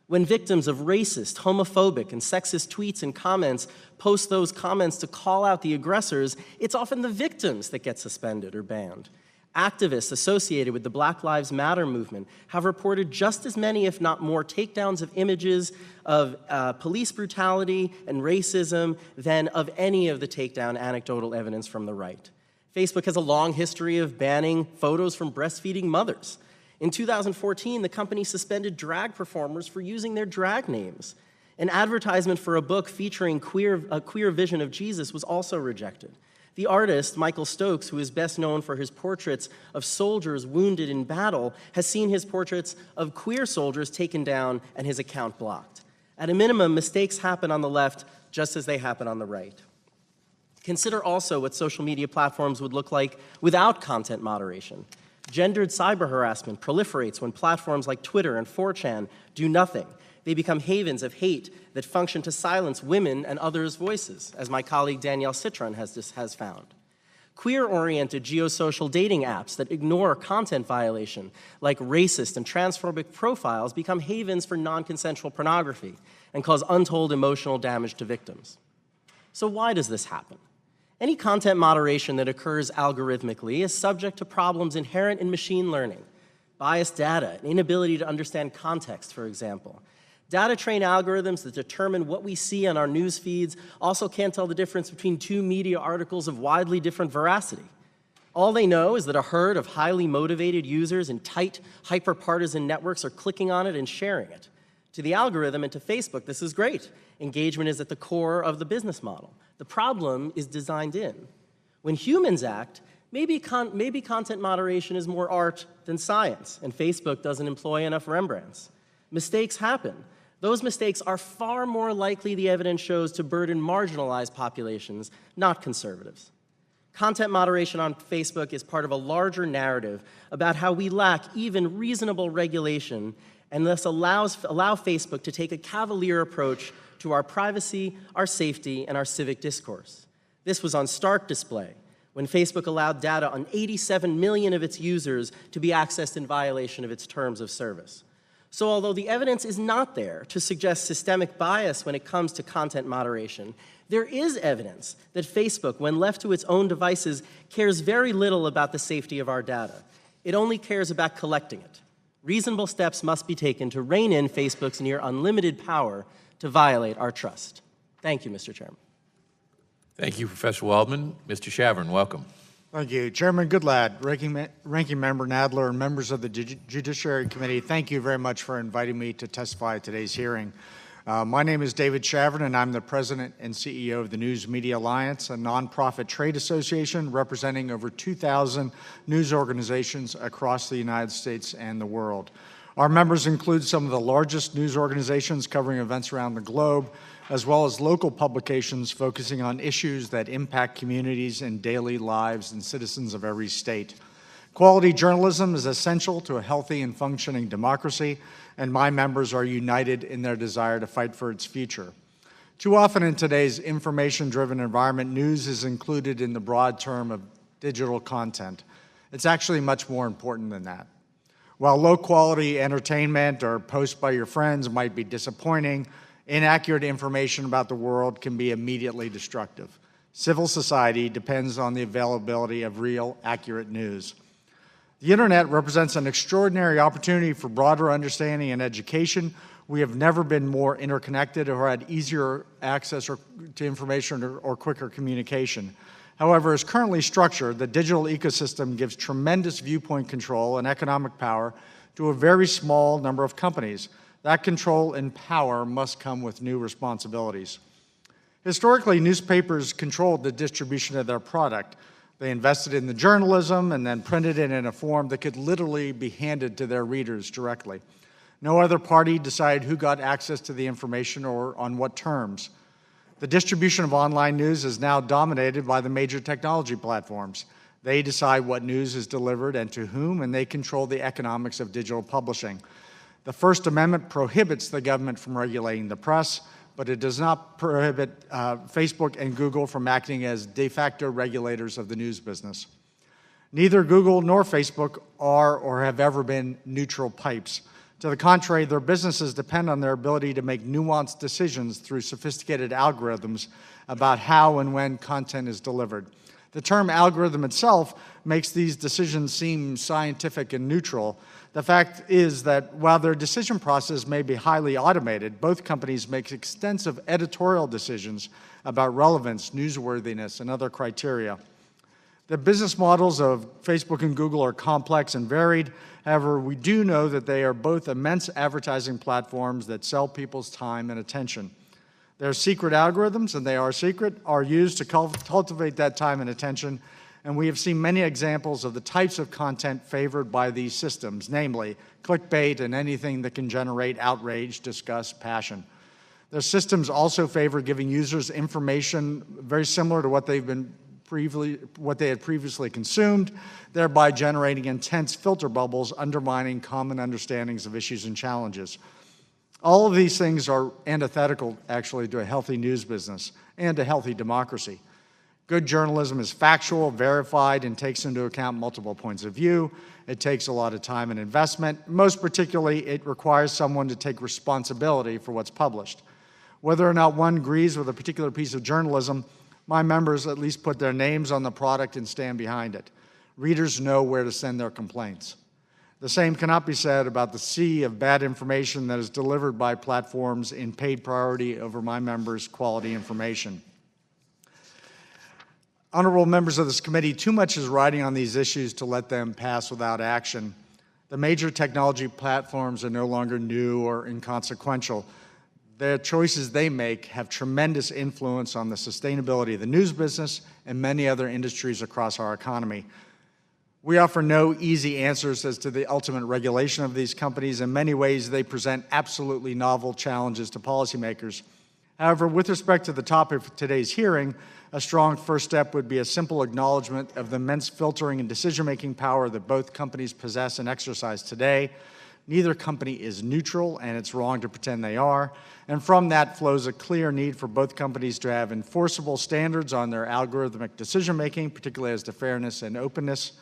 When victims of racist, homophobic, and sexist tweets and comments post those comments to call out the aggressors, it's often the victims that get suspended or banned. Activists associated with the Black Lives Matter movement have reported just as many, if not more, takedowns of images of police brutality and racism than of any of the takedown anecdotal evidence from the right. Facebook has a long history of banning photos from breastfeeding mothers. In 2014, the company suspended drag performers for using their drag names. An advertisement for a book featuring a queer vision of Jesus was also rejected. The artist, Michael Stokes, who is best known for his portraits of soldiers wounded in battle, has seen his portraits of queer soldiers taken down and his account blocked. At a minimum, mistakes happen on the left just as they happen on the right. Consider also what social media platforms would look like without content moderation. Gendered cyber harassment proliferates when platforms like Twitter and 4chan do nothing. They become havens of hate that function to silence women and others' voices, as my colleague Danielle Citron has found. Queer-oriented geosocial dating apps that ignore content violation, like racist and transphobic profiles, become havens for non-consensual pornography and cause untold emotional damage to victims. So why does this happen? Any content moderation that occurs algorithmically is subject to problems inherent in machine learning. Biased data, an inability to understand context, for example. Data-trained algorithms that determine what we see on our news feeds also can't tell the difference between two media articles of widely different veracity. All they know is that a herd of highly motivated users in tight, hyper-partisan networks are clicking on it and sharing it. To the algorithm and to Facebook, this is great. Engagement is at the core of the business model. The problem is designed in. When humans act, maybe content moderation is more art than science, and Facebook doesn't employ enough Rembrandts. Mistakes happen. Those mistakes are far more likely, the evidence shows, to burden marginalized populations, not conservatives. Content moderation on Facebook is part of a larger narrative about how we lack even reasonable regulation and thus allow Facebook to take a cavalier approach to our privacy, our safety, and our civic discourse. This was on stark display when Facebook allowed data on 87 million of its users to be accessed in violation of its terms of service. So although the evidence is not there to suggest systemic bias when it comes to content moderation, there is evidence that Facebook, when left to its own devices, cares very little about the safety of our data. It only cares about collecting it. Reasonable steps must be taken to rein in Facebook's near unlimited power to violate our trust. Thank you, Mr. Chairman. Thank you, Professor Waldman. Mr. Shavern, welcome. Thank you. Chairman Goodlatte, Ranking Member Nadler, and members of the Judiciary Committee, thank you very much for inviting me to testify at today's hearing. My name is David Shavrin, and I'm the President and CEO of the News Media Alliance, a nonprofit trade association representing over 2,000 news organizations across the United States and the world. Our members include some of the largest news organizations covering events around the globe, as well as local publications focusing on issues that impact communities and daily lives and citizens of every state. Quality journalism is essential to a healthy and functioning democracy, and my members are united in their desire to fight for its future. Too often in today's information-driven environment, news is included in the broad term of digital content. It's actually much more important than that. While low-quality entertainment or posts by your friends might be disappointing, inaccurate information about the world can be immediately destructive. Civil society depends on the availability of real, accurate news. The internet represents an extraordinary opportunity for broader understanding and education. We have never been more interconnected or had easier access to information or quicker communication. However, as currently structured, the digital ecosystem gives tremendous viewpoint control and economic power to a very small number of companies. That control and power must come with new responsibilities. Historically, newspapers controlled the distribution of their product. They invested in the journalism and then printed it in a form that could literally be handed to their readers directly. No other party decided who got access to the information or on what terms. The distribution of online news is now dominated by the major technology platforms. They decide what news is delivered and to whom, and they control the economics of digital publishing. The First Amendment prohibits the government from regulating the press, but it does not prohibit Facebook and Google from acting as de facto regulators of the news business. Neither Google nor Facebook are or have ever been neutral pipes. To the contrary, their businesses depend on their ability to make nuanced decisions through sophisticated algorithms about how and when content is delivered. The term algorithm itself makes these decisions seem scientific and neutral. The fact is that while their decision process may be highly automated, both companies make extensive editorial decisions about relevance, newsworthiness, and other criteria. The business models of Facebook and Google are complex and varied. However, we do know that they are both immense advertising platforms that sell people's time and attention. Their secret algorithms, and they are secret, are used to cultivate that time and attention, and we have seen many examples of the types of content favored by these systems, namely clickbait and anything that can generate outrage, disgust, passion. Their systems also favor giving users information very similar to what they had previously consumed, thereby generating intense filter bubbles, undermining common understandings of issues and challenges. All of these things are antithetical, actually, to a healthy news business and a healthy democracy. Good journalism is factual, verified, and takes into account multiple points of view. It takes a lot of time and investment. Most particularly, it requires someone to take responsibility for what's published. Whether or not one agrees with a particular piece of journalism, my members at least put their names on the product and stand behind it. Readers know where to send their complaints. The same cannot be said about the sea of bad information that is delivered by platforms in paid priority over my members' quality information. Honorable members of this committee, too much is riding on these issues to let them pass without action. The major technology platforms are no longer new or inconsequential. The choices they make have tremendous influence on the sustainability of the news business and many other industries across our economy. We offer no easy answers as to the ultimate regulation of these companies. In many ways, they present absolutely novel challenges to policymakers. However, with respect to the topic of today's hearing, a strong first step would be a simple acknowledgement of the immense filtering and decision-making power that both companies possess and exercise today. Neither company is neutral, and it's wrong to pretend they are. And from that flows a clear need for both companies to have enforceable standards on their algorithmic decision-making, particularly as to fairness and openness,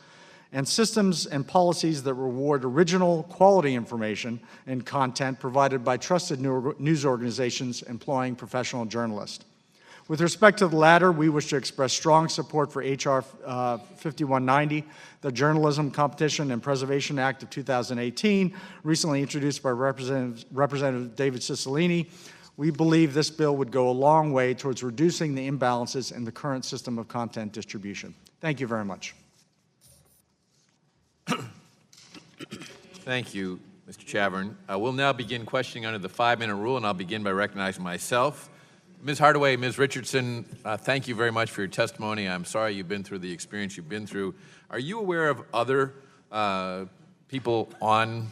and systems and policies that reward original quality information and content provided by trusted news organizations employing professional journalists. With respect to the latter, we wish to express strong support for H.R. 5190, the Journalism Competition and Preservation Act of 2018, recently introduced by Representative David Cicilline. We believe this bill would go a long way towards reducing the imbalances in the current system of content distribution. Thank you very much. Thank you, Mr. Chavern. We'll now begin questioning under the 5-minute rule, and I'll begin by recognizing myself. Ms. Hardaway, Ms. Richardson, thank you very much for your testimony. I'm sorry you've been through the experience you've been through. Are you aware of other people on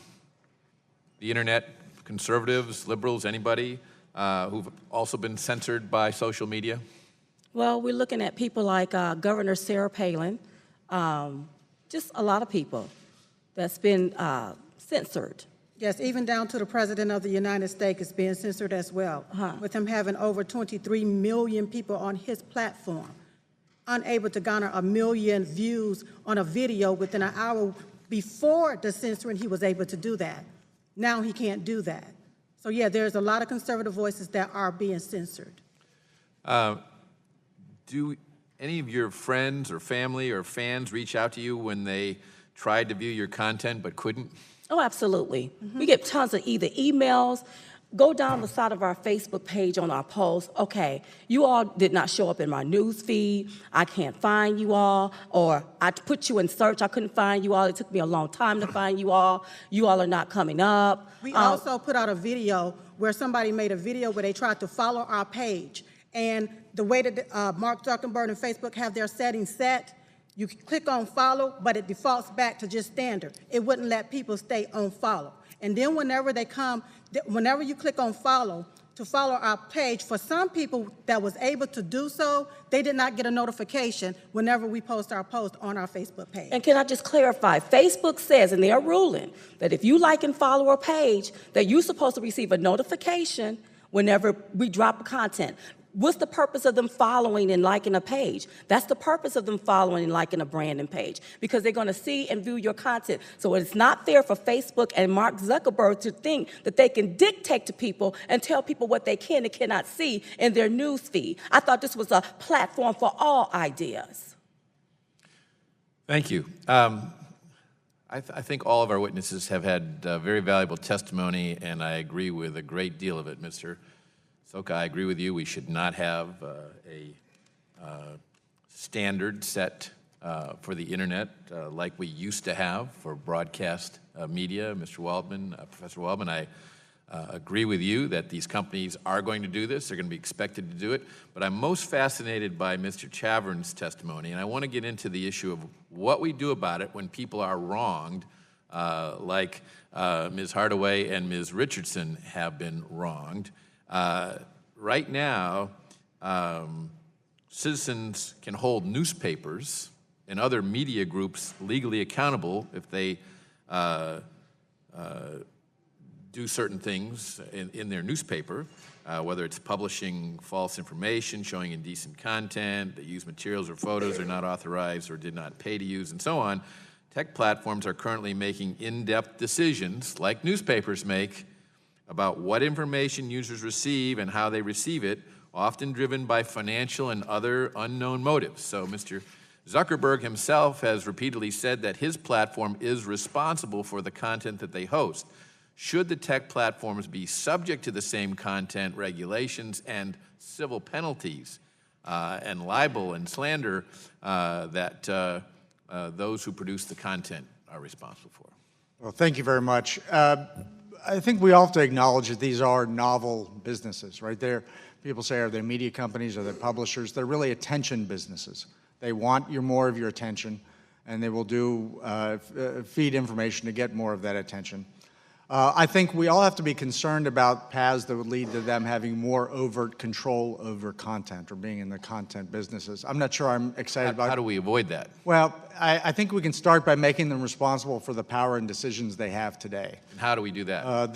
the internet, conservatives, liberals, anybody, who've also been censored by social media? Well, we're looking at people like Governor Sarah Palin, just a lot of people that's been censored. Yes, even down to the President of the United States is being censored as well, with him having over 23 million people on his platform, unable to garner 1 million views on a video within an hour. Before the censoring, he was able to do that. Now he can't do that. So yeah, there's a lot of conservative voices that are being censored. Do any of your friends or family or fans reach out to you when they tried to view your content but couldn't? Oh, absolutely. We get tons of either emails. Go down the side of our Facebook page on our post. Okay, you all did not show up in my news feed. I can't find you all. Or I put you in search. I couldn't find you all. It took me a long time to find you all. You all are not coming up. We also put out a video where somebody made a video where they tried to follow our page. And the way that Mark Zuckerberg and Facebook have their settings set, you click on follow, but it defaults back to just standard. It wouldn't let people stay on follow. And then whenever you click on follow, to follow our page, for some people that was able to do so, they did not get a notification whenever we post our post on our Facebook page. And can I just clarify, Facebook says in their ruling that if you like and follow a page, that you're supposed to receive a notification whenever we drop content. What's the purpose of them following and liking a page? That's the purpose of them following and liking a branding page, because they're going to see and view your content. So it's not fair for Facebook and Mark Zuckerberg to think that they can dictate to people and tell people what they can and cannot see in their news feed. I thought this was a platform for all ideas. Thank you. I think all of our witnesses have had very valuable testimony, and I agree with a great deal of it, Mr. Soka. I agree with you. We should not have a standard set for the internet like we used to have for broadcast media. Mr. Waldman, Professor Waldman, I agree with you that these companies are going to do this. They're going to be expected to do it. But I'm most fascinated by Mr. Chavern's testimony, and I want to get into the issue of what we do about it when people are wronged, like Ms. Hardaway and Ms. Richardson have been wronged. Right now, citizens can hold newspapers and other media groups legally accountable if they do certain things in their newspaper, whether it's publishing false information, showing indecent content, they use materials or photos they're not authorized or did not pay to use, and so on. Tech platforms are currently making in-depth decisions, like newspapers make, about what information users receive and how they receive it, often driven by financial and other unknown motives. So Mr. Zuckerberg himself has repeatedly said that his platform is responsible for the content that they host. Should the tech platforms be subject to the same content regulations and civil penalties and libel and slander that those who produce the content are responsible for? Well, thank you very much. I think we all have to acknowledge that these are novel businesses, right? People say, are they media companies, are they publishers? They're really attention businesses. They want more of your attention, and they will feed information to get more of that attention. I think we all have to be concerned about paths that would lead to them having more overt control over content or being in the content businesses. I'm not sure I'm excited about. How do we avoid that? Well, I think we can start by making them responsible for the power and decisions they have today. And how do we do that?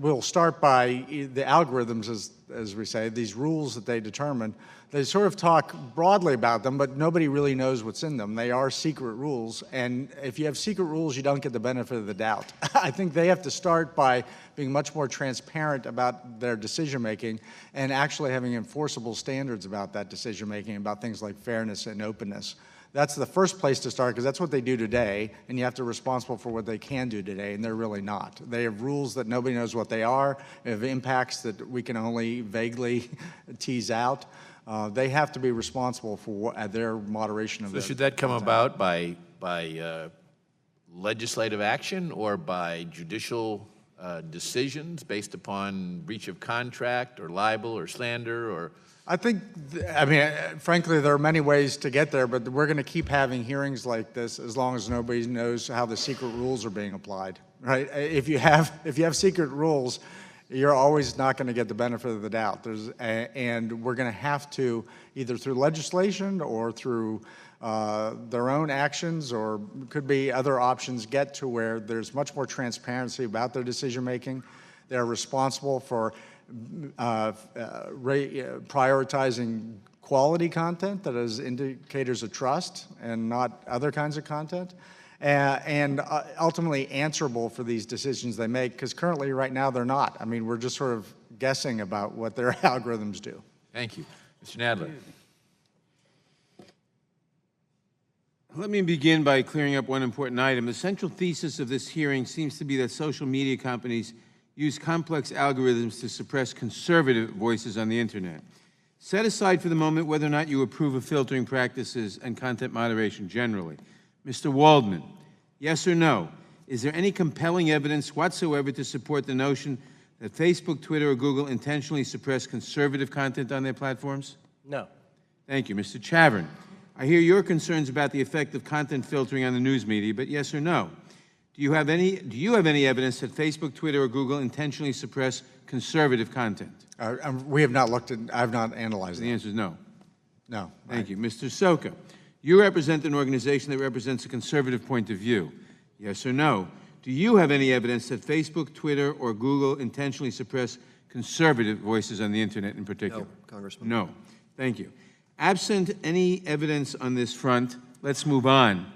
We'll start by the algorithms, as we say, these rules that they determine. They sort of talk broadly about them, but nobody really knows what's in them. They are secret rules, and if you have secret rules, you don't get the benefit of the doubt. I think they have to start by being much more transparent about their decision-making and actually having enforceable standards about that decision-making, about things like fairness and openness. That's the first place to start, because that's what they do today, and you have to be responsible for what they can do today, and they're really not. They have rules that nobody knows what they are. They have impacts that we can only vaguely tease out. They have to be responsible for their moderation of So should that come about by legislative action or by judicial decisions based upon breach of contract or libel or slander or? I think, frankly, there are many ways to get there, but we're going to keep having hearings like this as long as nobody knows how the secret rules are being applied, right? If you have secret rules, you're always not going to get the benefit of the doubt. And we're going to have to, either through legislation or through their own actions, or could be other options, get to where there's much more transparency about their decision-making. They're responsible for prioritizing quality content that is indicators of trust and not other kinds of content, and ultimately answerable for these decisions they make, because currently, right now, they're not. I mean, we're just sort of guessing about what their algorithms do. Thank you. Mr. Nadler. Let me begin by clearing up one important item. The central thesis of this hearing seems to be that social media companies use complex algorithms to suppress conservative voices on the internet. Set aside for the moment whether or not you approve of filtering practices and content moderation generally. Mr. Waldman, yes or no? Is there any compelling evidence whatsoever to support the notion that Facebook, Twitter, or Google intentionally suppress conservative content on their platforms? No. Thank you. Mr. Chavern, I hear your concerns about the effect of content filtering on the news media, but yes or no? Do you have any evidence that Facebook, Twitter, or Google intentionally suppress conservative content? We have not looked at, I have not analyzed The that. answer is no. No. Thank you. Mr. Soka, you represent an organization that represents a conservative point of view. Yes or no? Do you have any evidence that Facebook, Twitter, or Google intentionally suppress conservative voices on the internet in particular? No, Congressman. No. Thank you. Absent any evidence on this front, let's move on.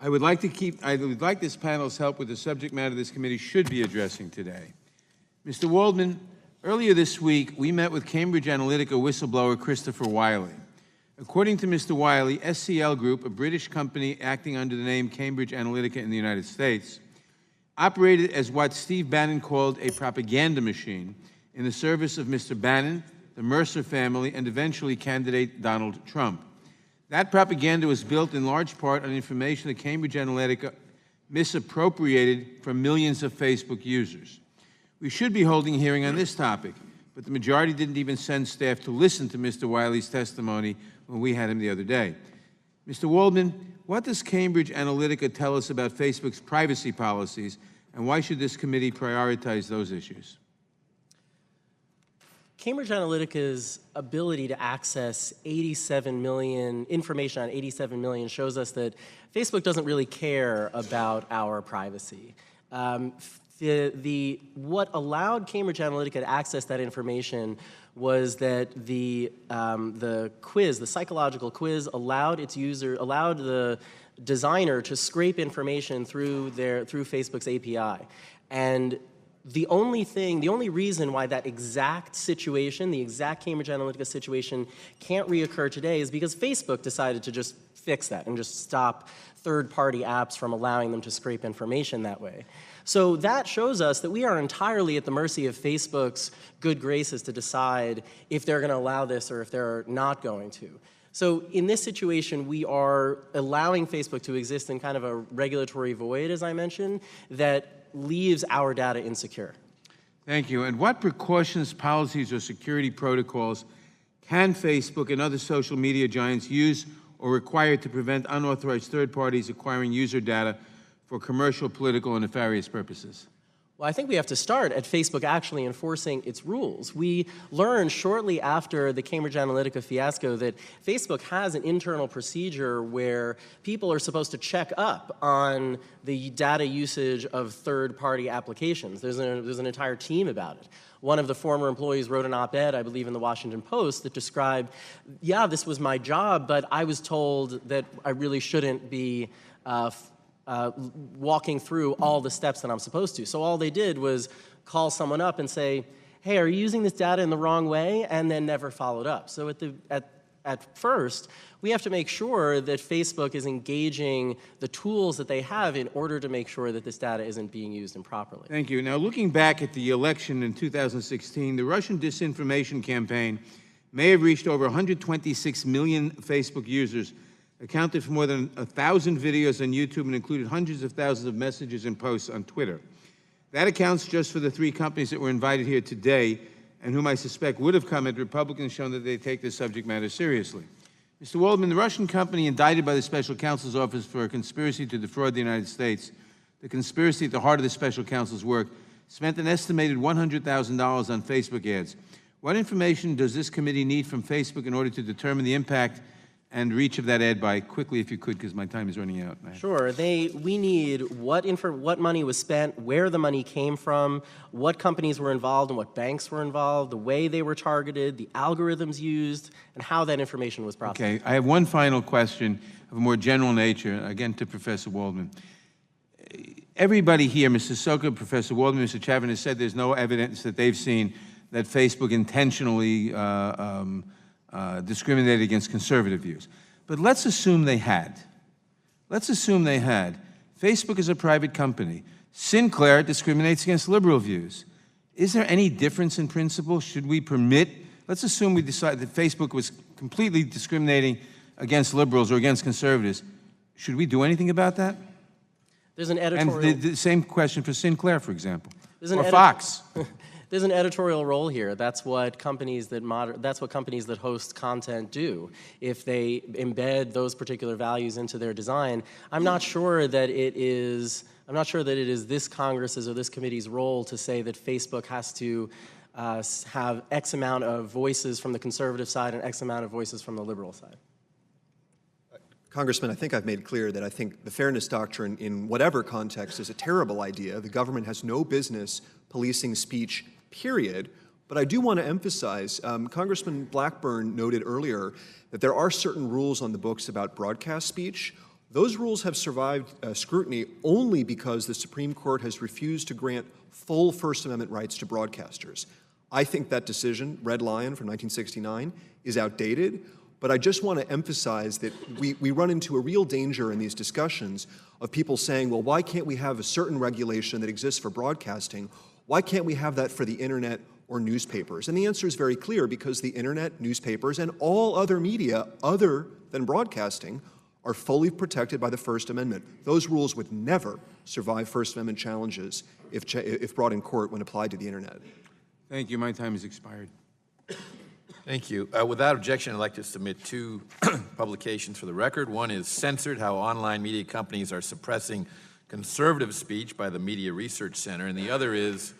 I would like this panel's help with the subject matter this committee should be addressing today. Mr. Waldman, earlier this week, we met with Cambridge Analytica whistleblower Christopher Wiley. According to Mr. Wiley, SCL Group, a British company acting under the name Cambridge Analytica in the United States, operated as what Steve Bannon called a propaganda machine in the service of Mr. Bannon, the Mercer family, and eventually candidate Donald Trump. That propaganda was built in large part on information that Cambridge Analytica misappropriated from millions of Facebook users. We should be holding a hearing on this topic, but the majority didn't even send staff to listen to Mr. Wiley's testimony when we had him the other day. Mr. Waldman, what does Cambridge Analytica tell us about Facebook's privacy policies, and why should this committee prioritize those issues? Cambridge Analytica's ability to access 87 million, information on 87 million shows us that Facebook doesn't really care about our privacy. What allowed Cambridge Analytica to access that information was that the quiz, the psychological quiz, allowed the designer to scrape information through Facebook's API. And the only reason why that exact situation, the exact Cambridge Analytica situation, can't reoccur today is because Facebook decided to just fix that and just stop third-party apps from allowing them to scrape information that way. So that shows us that we are entirely at the mercy of Facebook's good graces to decide if they're going to allow this or if they're not going to. So in this situation, we are allowing Facebook to exist in kind of a regulatory void, as I mentioned, that leaves our data insecure. Thank you. And what precautions, policies, or security protocols can Facebook and other social media giants use or require to prevent unauthorized third parties acquiring user data for commercial, political, and nefarious purposes? Well, I think we have to start at Facebook actually enforcing its rules. We learned shortly after the Cambridge Analytica fiasco that Facebook has an internal procedure where people are supposed to check up on the data usage of third-party applications. There's an entire team about it. One of the former employees wrote an op-ed, I believe, in the Washington Post that described, yeah, this was my job, but I was told that I really shouldn't be walking through all the steps that I'm supposed to. So all they did was call someone up and say, hey, are you using this data in the wrong way? And then never followed up. So at first, we have to make sure that Facebook is engaging the tools that they have in order to make sure that this data isn't being used improperly. Thank you. Now, looking back at the election in 2016, the Russian disinformation campaign may have reached over 126 million Facebook users, accounted for more than 1,000 videos on YouTube and included hundreds of thousands of messages and posts on Twitter. That accounts just for the 3 companies that were invited here today and whom I suspect would have come had Republicans shown that they take this subject matter seriously. Mr. Waldman, the Russian company indicted by the Special Counsel's Office for a conspiracy to defraud the United States, the conspiracy at the heart of the Special Counsel's work, spent an estimated $100,000 on Facebook ads. What information does this committee need from Facebook in order to determine the impact and reach of that ad by? Quickly, if you could, because my time is running out. Sure. We need what money was spent, where the money came from, what companies were involved and what banks were involved, the way they were targeted, the algorithms used, and how that information was processed. Okay. I have one final question of a more general nature, again to Professor Waldman. Everybody here, Mr. Soka, Professor Waldman, Mr. Chavin, has said there's no evidence that they've seen that Facebook intentionally discriminated against conservative views. But let's assume they had. Let's assume they had. Facebook is a private company. Sinclair discriminates against liberal views. Is there any difference in principle? Should we permit? Let's assume we decide that Facebook was completely discriminating against liberals or against conservatives. Should we do anything about that? There's an editorial... And the same question for Sinclair, for example, or Fox. Fox. There's an editorial role here. That's what companies that host content do. If they embed those particular values into their design, I'm not sure that it is this Congress's or this committee's role to say that Facebook has to have X amount of voices from the conservative side and X amount of voices from the liberal side. Congressman, I think I've made clear that I think the fairness doctrine in whatever context is a terrible idea. The government has no business policing speech, period. But I do want to emphasize, Congressman Blackburn noted earlier that there are certain rules on the books about broadcast speech. Those rules have survived scrutiny only because the Supreme Court has refused to grant full First Amendment rights to broadcasters. I think that decision, Red Lion from 1969, is outdated. But I just want to emphasize that we run into a real danger in these discussions of people saying, well, why can't we have a certain regulation that exists for broadcasting? Why can't we have that for the internet or newspapers? And the answer is very clear, because the internet, newspapers, and all other media other than broadcasting are fully protected by the First Amendment. Those rules would never survive First Amendment challenges if brought in court when applied to the internet. Thank you. My time has expired. Thank you. Without objection, I'd like to submit 2 publications for the record. One is Censored: How Online Media Companies Are Suppressing Conservative Speech by the Media Research Center, and the other is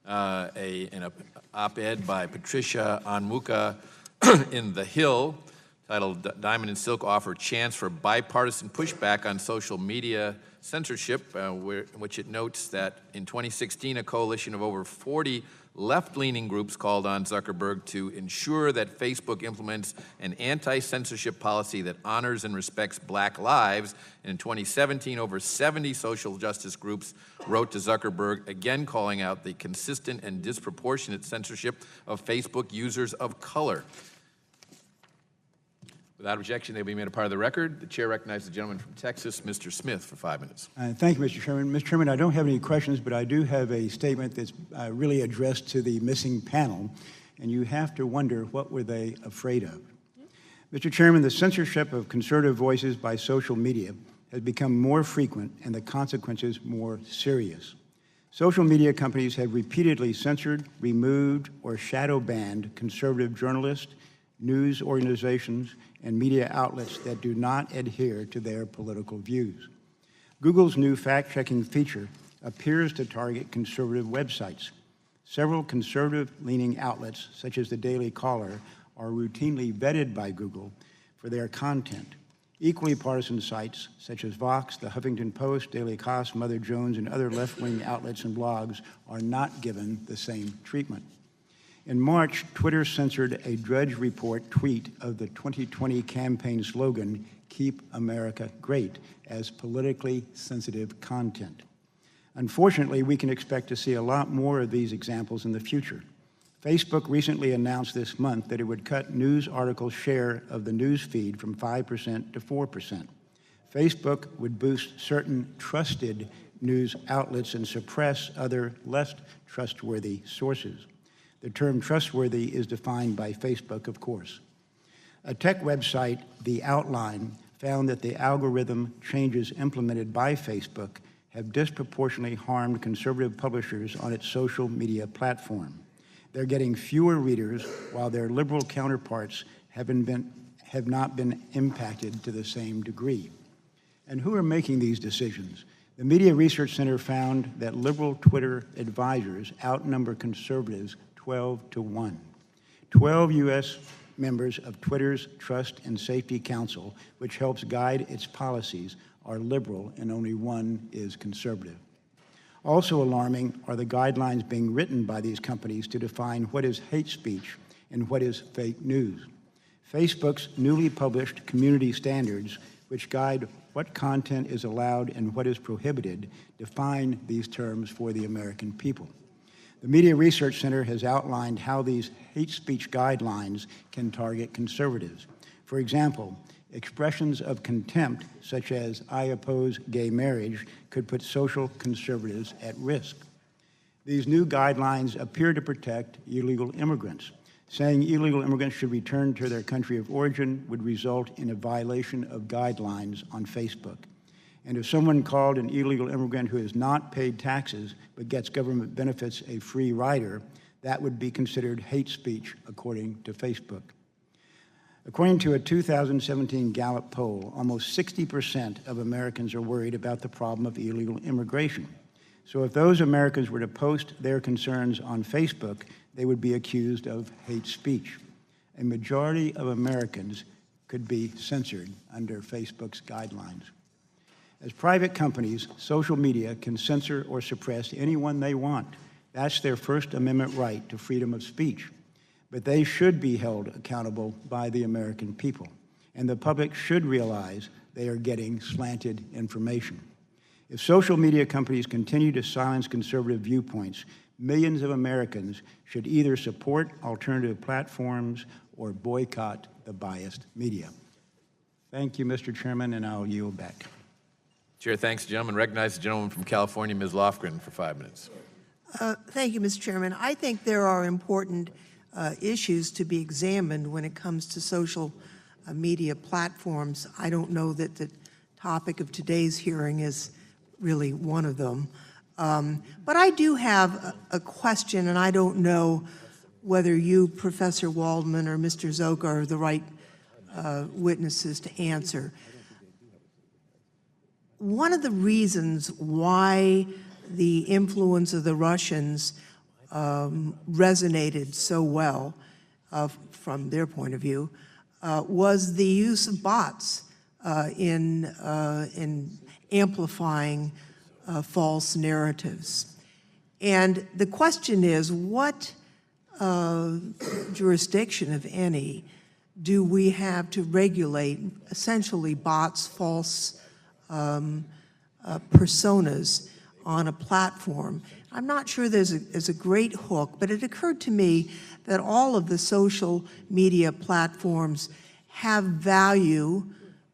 an op-ed by Patricia Onwuka in The Hill, titled Diamond and Silk Offer Chance for Bipartisan Pushback on Social Media Censorship, in which it notes that in 2016, a coalition of over 40 left-leaning groups called on Zuckerberg to ensure that Facebook implements an anti-censorship policy that honors and respects Black lives. And in 2017, over 70 social justice groups wrote to Zuckerberg, again calling out the consistent and disproportionate censorship of Facebook users of color. Without objection, they'll be made a part of the record. The chair recognizes the gentleman from Texas, Mr. Smith, for 5 minutes. Thank you, Mr. Chairman. Mr. Chairman, I don't have any questions, but I do have a statement that's really addressed to the missing panel, and you have to wonder, what were they afraid of? Mr. Chairman, the censorship of conservative voices by social media has become more frequent and the consequences more serious. Social media companies have repeatedly censored, removed, or shadow banned conservative journalists, news organizations, and media outlets that do not adhere to their political views. Google's new fact-checking feature appears to target conservative websites. Several conservative-leaning outlets, such as the Daily Caller, are routinely vetted by Google for their content. Equally partisan sites, such as Vox, the Huffington Post, Daily Kos, Mother Jones, and other left-wing outlets and blogs, are not given the same treatment. In March, Twitter censored a Drudge Report tweet of the 2020 campaign slogan, "Keep America Great," as politically sensitive content. Unfortunately, we can expect to see a lot more of these examples in the future. Facebook recently announced this month that it would cut news articles' share of the news feed from 5% to 4%. Facebook would boost certain trusted news outlets and suppress other less trustworthy sources. The term trustworthy is defined by Facebook, of course. A tech website, The Outline, found that the algorithm changes implemented by Facebook have disproportionately harmed conservative publishers on its social media platform. They're getting fewer readers, while their liberal counterparts have not been impacted to the same degree. And who are making these decisions? The Media Research Center found that liberal Twitter advisors outnumber conservatives 12-1. 12 U.S. members of Twitter's Trust and Safety Council, which helps guide its policies, are liberal and only one is conservative. Also alarming are the guidelines being written by these companies to define what is hate speech and what is fake news. Facebook's newly published community standards, which guide what content is allowed and what is prohibited, define these terms for the American people. The Media Research Center has outlined how these hate speech guidelines can target conservatives. For example, expressions of contempt, such as "I oppose gay marriage," could put social conservatives at risk. These new guidelines appear to protect illegal immigrants. Saying illegal immigrants should return to their country of origin would result in a violation of guidelines on Facebook. And if someone called an illegal immigrant who has not paid taxes but gets government benefits a free rider, that would be considered hate speech, according to Facebook. According to a 2017 Gallup poll, almost 60% of Americans are worried about the problem of illegal immigration. So if those Americans were to post their concerns on Facebook, they would be accused of hate speech. A majority of Americans could be censored under Facebook's guidelines. As private companies, social media can censor or suppress anyone they want. That's their First Amendment right to freedom of speech. But they should be held accountable by the American people. And the public should realize they are getting slanted information. If social media companies continue to silence conservative viewpoints, millions of Americans should either support alternative platforms or boycott the biased media. Thank you, Mr. Chairman, and I'll yield back. Chair thanks the gentleman. Recognize the gentleman from California, Ms. Lofgren, for 5 minutes. Thank you, Mr. Chairman. I think there are important issues to be examined when it comes to social media platforms. I don't know that the topic of today's hearing is really one of them. But I do have a question, and I don't know whether you, Professor Waldman, or Mr. Zoka are the right witnesses to answer. One of the reasons why the influence of the Russians resonated so well from their point of view was the use of bots in amplifying false narratives. And the question is, what jurisdiction, if any, do we have to regulate essentially bots, false personas on a platform? I'm not sure there's a great hook, but it occurred to me that all of the social media platforms have value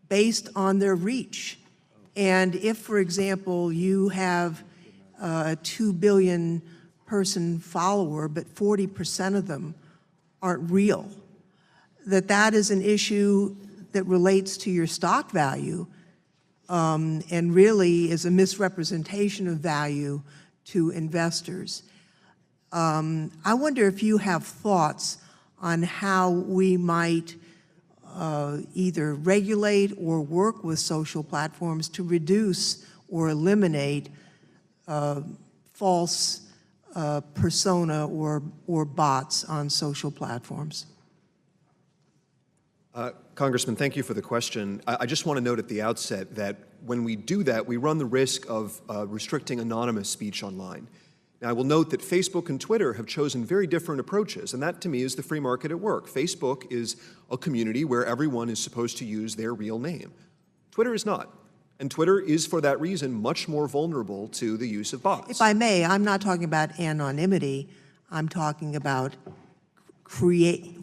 based on their reach. And if, for example, you have a 2 billion person follower, but 40% of them aren't real, that is an issue that relates to your stock value and really is a misrepresentation of value to investors. I wonder if you have thoughts on how we might either regulate or work with social platforms to reduce or eliminate false persona or bots on social platforms. Congressman, thank you for the question. I just want to note at the outset that when we do that, we run the risk of restricting anonymous speech online. Now, I will note that Facebook and Twitter have chosen very different approaches, and that, to me, is the free market at work. Facebook is a community where everyone is supposed to use their real name. Twitter is not. And Twitter is, for that reason, much more vulnerable to the use of bots. If I may, I'm not talking about anonymity. I'm talking about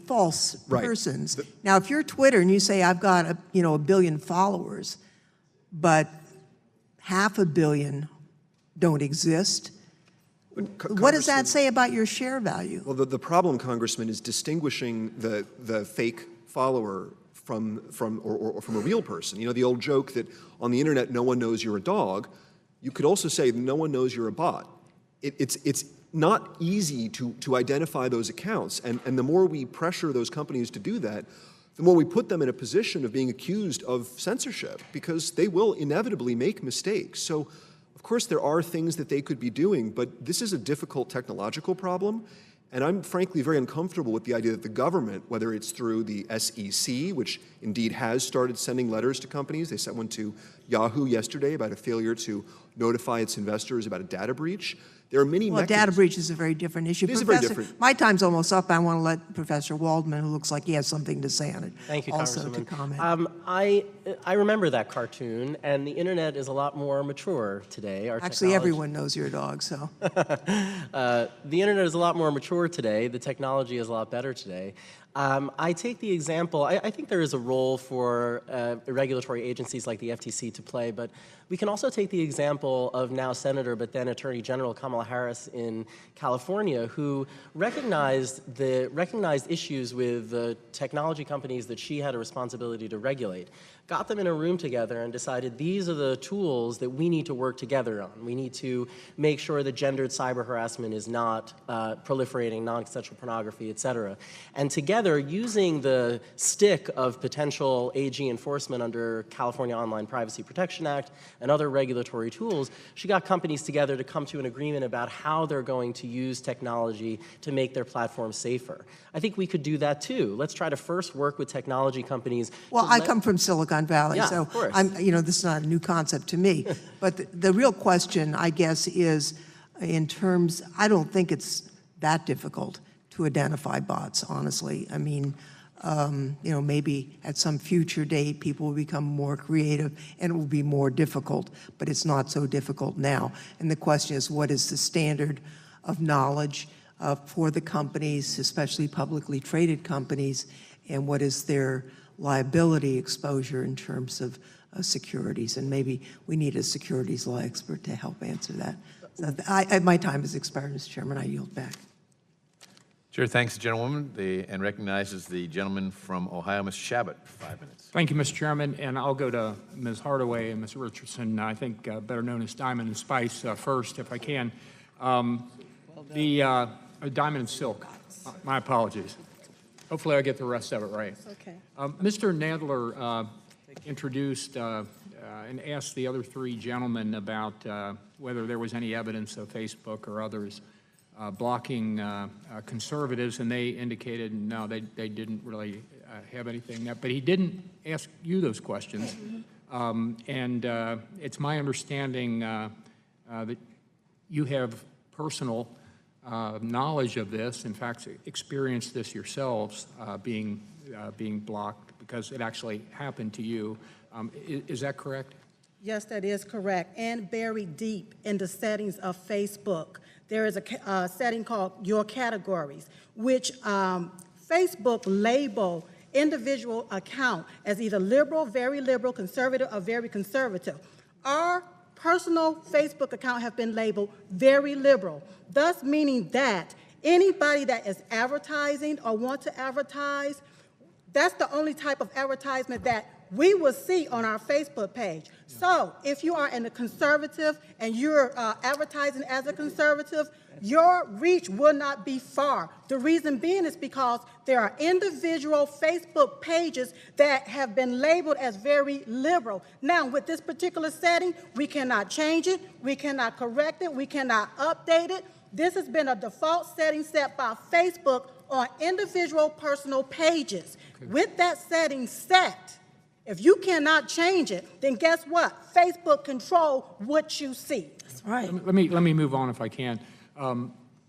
false persons. Now, if you're Twitter and you say, I've got a billion followers, but 500 million don't exist, what does that say about your share value? Well, the problem, Congressman, is distinguishing the fake follower from a real person. You know, the old joke that on the internet no one knows you're a dog. You could also say no one knows you're a bot. It's not easy to identify those accounts, and the more we pressure those companies to do that, the more we put them in a position of being accused of censorship, because they will inevitably make mistakes. So, of course, there are things that they could be doing, but this is a difficult technological problem, and I'm frankly very uncomfortable with the idea that the government, whether it's through the SEC, which indeed has started sending letters to companies, they sent one to Yahoo yesterday about a failure to notify its investors about a data breach. There are many Well, data breach is a very different issue. It is very different. My time's almost up. I want to let Professor Waldman, who looks like he has something to say on it, Thank you, also Congresswoman. to comment. I remember that cartoon, and the internet is a lot more mature today. Actually, everyone knows you're a dog, so. The internet is a lot more mature today. The technology is a lot better today. I take the example, I think there is a role for regulatory agencies like the FTC to play, but we can also take the example of now Senator but then Attorney General Kamala Harris in California, who recognized issues with the technology companies that she had a responsibility to regulate, got them in a room together and decided these are the tools that we need to work together on. We need to make sure that gendered cyber harassment is not proliferating, non-consensual pornography, et cetera. And together, using the stick of potential AG enforcement under California Online Privacy Protection Act and other regulatory tools, she got companies together to come to an agreement about how they're going to use technology to make their platforms safer. I think we could do that too. Let's try to first work with technology companies. Well, I come from Silicon Valley, Yeah, so of course. this is not a new concept to me. But the real question, I guess, is in terms, I don't think it's that difficult to identify bots, honestly. I mean, maybe at some future date, people will become more creative and it will be more difficult, but it's not so difficult now. And the question is, what is the standard of knowledge for the companies, especially publicly traded companies, and what is their liability exposure in terms of securities? And maybe we need a securities law expert to help answer that. So my time has expired, Mr. Chairman. I yield back. Sure, thanks, gentlewoman, and recognizes the gentleman from Ohio, Mr. Shabbat, for 5 minutes. Thank you, Mr. Chairman, and I'll go to Ms. Hardaway and Ms. Richardson, I think better known as Diamond and Spice, first, if I can. Diamond and Silk, my apologies. Hopefully I get the rest of it right. Okay. Mr. Nadler introduced and asked the other three gentlemen about whether there was any evidence of Facebook or others blocking conservatives, and they indicated no, they didn't really have anything. But he didn't ask you those questions, and it's my understanding that you have personal knowledge of this, in fact, experienced this yourselves, being blocked because it actually happened to you. Is that correct? Yes, that is correct. And buried deep in the settings of Facebook, there is a setting called Your Categories, which Facebook label individual account as either liberal, very liberal, conservative, or very conservative. Our personal Facebook account have been labeled very liberal, thus meaning that anybody that is advertising or want to advertise, that's the only type of advertisement that we will see on our Facebook page. So if you are in a conservative and you're advertising as a conservative, your reach will not be far. The reason being is because there are individual Facebook pages that have been labeled as very liberal. Now, with this particular setting, we cannot change it, we cannot correct it, we cannot update it. This has been a default setting set by Facebook on individual personal pages. Okay. With that setting set, if you cannot change it, then guess what? Facebook control what you see. That's right. Let me move on if I can.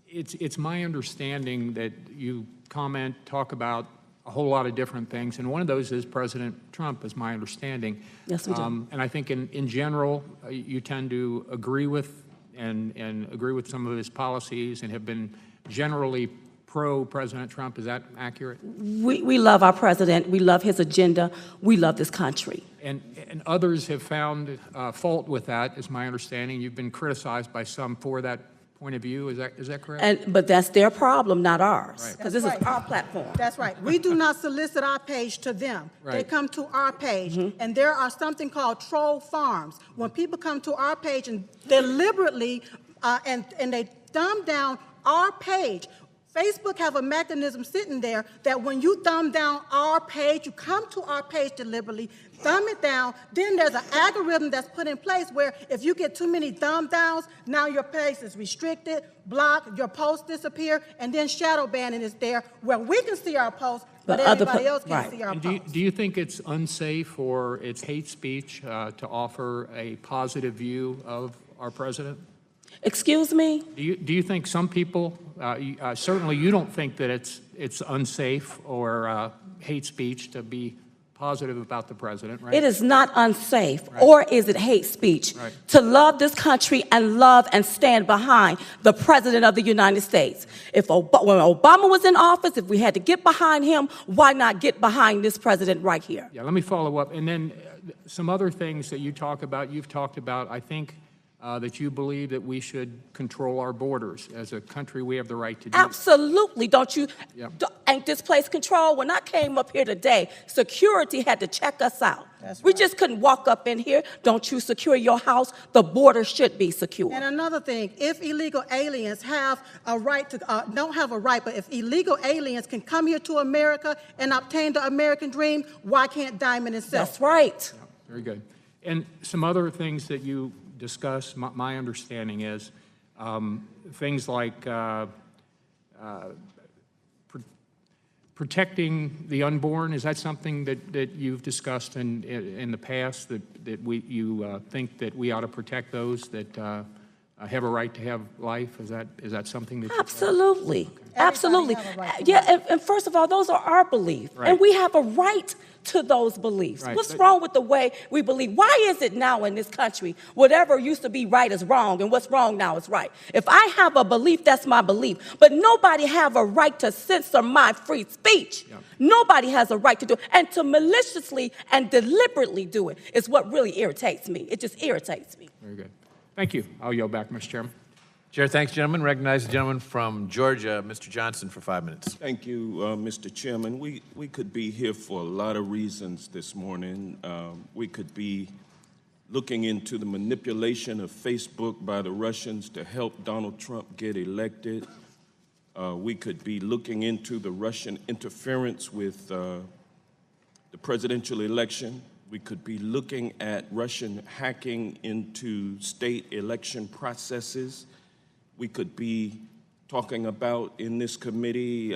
It's my understanding that you talk about a whole lot of different things, and one of those is President Trump, is my understanding. Yes, we do. And I think in general, you tend to agree with and agree with some of his policies and have been generally pro-President Trump. Is that accurate? We love our president. We love his agenda. We love this country. And others have found fault with that, is my understanding. You've been criticized by some for that point of view. Is that correct? But that's their problem, not ours, Right. because this is That's right. our platform. That's right. We do not solicit our page to them. They Right. come to our page, and there are something called troll farms. When people come to our page and deliberately, and they thumb down our page, Facebook have a mechanism sitting there that when you thumb down our page, you come to our page deliberately, thumb it down, then there's an algorithm that's put in place where if you get too many thumb downs, now your page is restricted, blocked, your posts disappear, and then shadow banning is there where we can see our posts, but everybody else can't see our And posts. do you think it's unsafe or it's hate speech to offer a positive view of our president? Excuse me? Do you think some people, certainly you don't think that it's unsafe or hate speech to be positive about the president, right? It is not unsafe, or is it hate speech, Right. to love this country and love and stand behind the President of the United States. When Obama was in office, if we had to get behind him, why not get behind this president right here? Yeah, let me follow up. And then some other things that you've talked about, I think that you believe that we should control our borders. As a country, we have the right to do that. Absolutely. Don't you? Yep. Ain't this place controlled? When I came up here today, security had to check us out. We just couldn't walk up in here. Don't you secure your house? The border should be secure. And another thing, if illegal aliens have a right to, don't have a right, but if illegal aliens can come here to America and obtain the American dream, why can't Diamond and Silk? That's right. Very good. And some other things that you discuss, my understanding is things like protecting the unborn. Is that something that you've discussed in the past, that you think that we ought to protect those that have a right to have life? Is that something that Absolutely. Absolutely. have a right to Yeah, and first of all, those are our beliefs. Right. And we have a right to those beliefs. Right. What's wrong with the way we believe? Why is it now in this country, whatever used to be right is wrong, and what's wrong now is right? If I have a belief, that's my belief. But nobody have a right to censor my free speech. Yeah. Nobody has a right to do it. And to maliciously and deliberately do it is what really irritates me. It just irritates me. Very good. Thank you. I'll yield back, Mr. Chairman. Chair, thanks, gentlemen. Recognize the gentleman from Georgia, Mr. Johnson, for 5 minutes. Thank you, Mr. Chairman. We could be here for a lot of reasons this morning. We could be looking into the manipulation of Facebook by the Russians to help Donald Trump get elected. We could be looking into the Russian interference with the presidential election. We could be looking at Russian hacking into state election processes. We could be talking about in this committee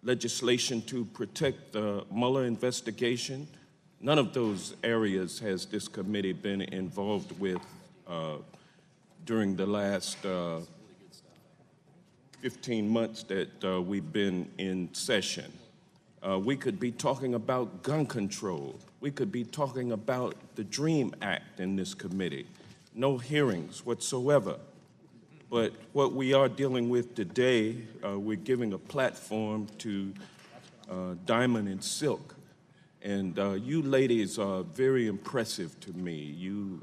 legislation to protect the Mueller investigation. None of those areas has this committee been involved with during the last 15 months that we've been in session. We could be talking about gun control. We could be talking about the DREAM Act in this committee. No hearings whatsoever. But what we are dealing with today, we're giving a platform to Diamond and Silk. And you ladies are very impressive to me. You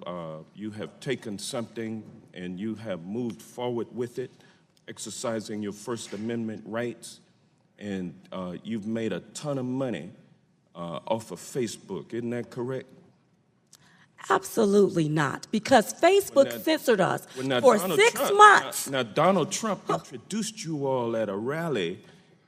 have taken something and you have moved forward with it, exercising your First Amendment rights. And you've made a ton of money off of Facebook. Isn't that correct? Absolutely not, because Facebook censored us for Donald 6 Trump, months. Now, Donald Trump introduced you all at a rally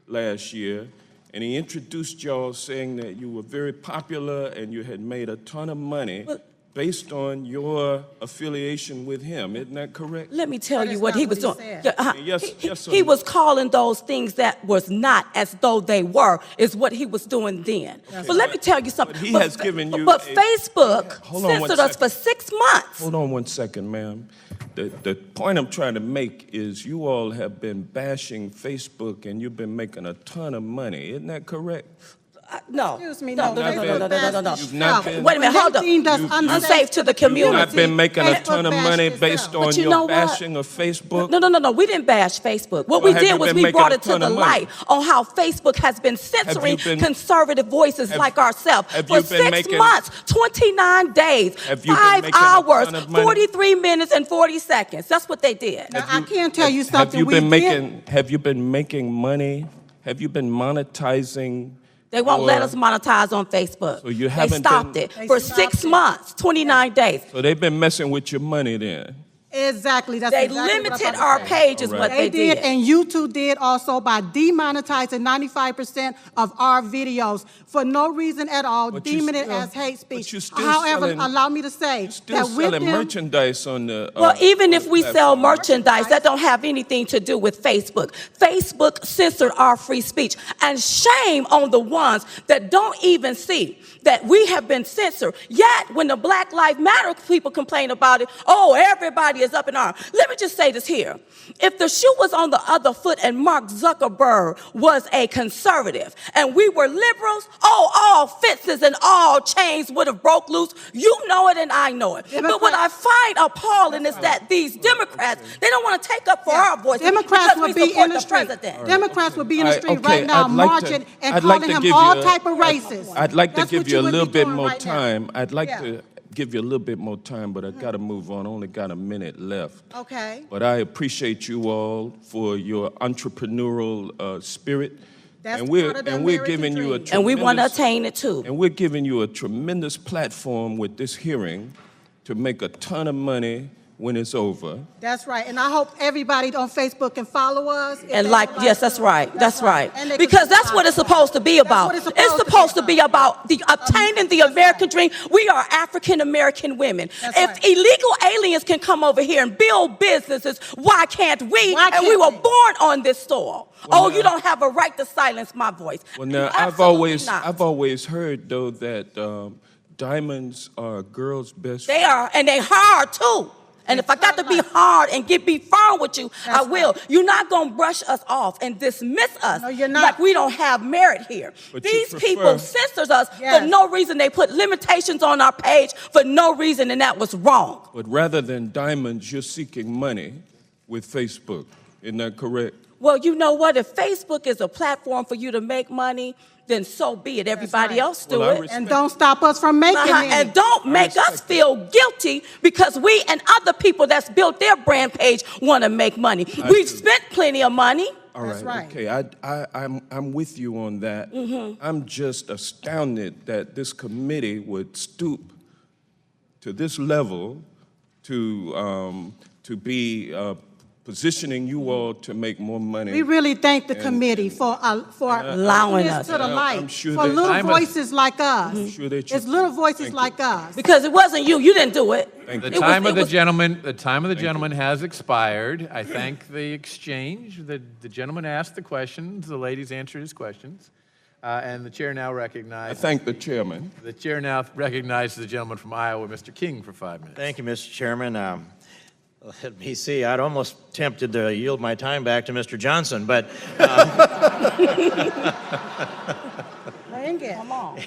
last year, and he introduced y'all saying that you were very popular and you had made a ton of money based on your affiliation with him. Isn't that correct? Let me tell That you is what not he what was he doing. said. Yeah, Yes, he was calling those things that was not as though they were, is what he was doing then. But let me tell you something. But he has given you But a- Facebook Hold on one censored us for second. 6 months. Hold on one second, ma'am. The point I'm trying to make is you all have been bashing Facebook and you've been making a ton of money. Isn't that correct? No. Excuse me, No. You've not been- Wait a minute, hold up. Unsafe to the You've community. not been making a ton of Facebook money bashed based itself. on But you know your what? bashing of Facebook? No. We didn't bash Facebook. What Well, we have did you was been we making brought a it to ton the of money? light on how Facebook has been censoring been- conservative voices have- like ourselves have for you been 6 making- months, 29 days, Have you been 5 making a hours, ton of money? 43 minutes, and 40 seconds. That's what they did. Now, I can tell you Have something. you been we did. making? Have you been making money? Have you been monetizing? They won't let your- us monetize on Facebook. So you They haven't stopped been- it They for stopped 6 it. months, 29 days. So they've been messing with your money then. Exactly. That's They exactly what I'm limited about to our say. page is All what right. They did, and YouTube did also by demonetizing 95% of our videos for no reason at all, But you deeming it still- as hate but speech. you're still However, selling- allow me to say Still that with selling them, merchandise on the. Well, even if we platform. sell merchandise, that don't have anything to do with Facebook. Facebook censored our free speech. And shame on the ones that don't even see that we have been censored. Yet, when the Black Lives Matter people complain about it, oh, everybody is up in arms. Let me just say this here. If the shoe was on the other foot and Mark Zuckerberg was a conservative and we were liberals, oh, all fences and all chains would have broke loose. You know it and I know it. But what I find appalling is that these Democrats, they don't want to take up for our voices. Democrats because would we be support in the street. president. Democrats would be in the street Okay, right now I'd like to- marching and I'd like calling to him give all you a- type of racist. I'd like to That's give what you a would be little bit doing more right now. time. I'd like Yeah. to give you a little bit more time, but I got to move on. I only got a minute left. Okay. But I appreciate you all for your entrepreneurial spirit. That's and part we're of the and we're American giving you a dream. And we want to tremendous- attain it too. And we're giving you a tremendous platform with this hearing to make a ton of money when it's over. That's right. And I hope everybody on Facebook can follow us. if And they like, would yes, to. that's right. That's right. And they can Because that's subscribe. what it's supposed to be about. what it's It's supposed to be supposed to be about the obtaining the that's American right. dream. We are African American women. That's If right. illegal aliens can come over here and build businesses, why can't we? Why And can't we were we? born on this soil. Well, Oh, now- you don't have a right to silence my voice. Well, now Absolutely not. I've always heard though that diamonds are a girl's best. They are, and they hard too. And if I got to be hard and be firm with you, I That's will. right. You're not going to brush us off and dismiss us No, you're not. like we don't have merit here. But you These prefer- people censored us Yes. for no reason. They put limitations on our page for no reason, and that was wrong. But rather than diamonds, you're seeking money with Facebook. Isn't that correct? Well, you know what? If Facebook is a platform for you to make money, then so be it. Everybody right. else do Well, I it. respect- And don't stop us from making any. And don't make us feel guilty because we and other people that's built their brand page want to make money. We've spent plenty of money. All That's right. Okay, I'm with you on that. Mm-hmm. I'm just astounded that this committee would stoop to this level to be positioning you all to make more money. We really thank the committee for Allowing this us. to the I'm light, sure for that- little I'm a- voices like us. I'm sure that you- It's little voices Thank you. like us. Because it wasn't you. You didn't do it. Thank The you. time of it the was- gentleman has expired. I thank the exchange. The gentleman asked the questions, the ladies answered his questions, and the chair now I recognizes. thank the chairman. The chair now recognizes the gentleman from Iowa, Mr. King, for 5 minutes. Thank you, Mr. Chairman. Let me see, I'd almost tempted to yield my time back to Mr. Johnson, but Bring it. Come on.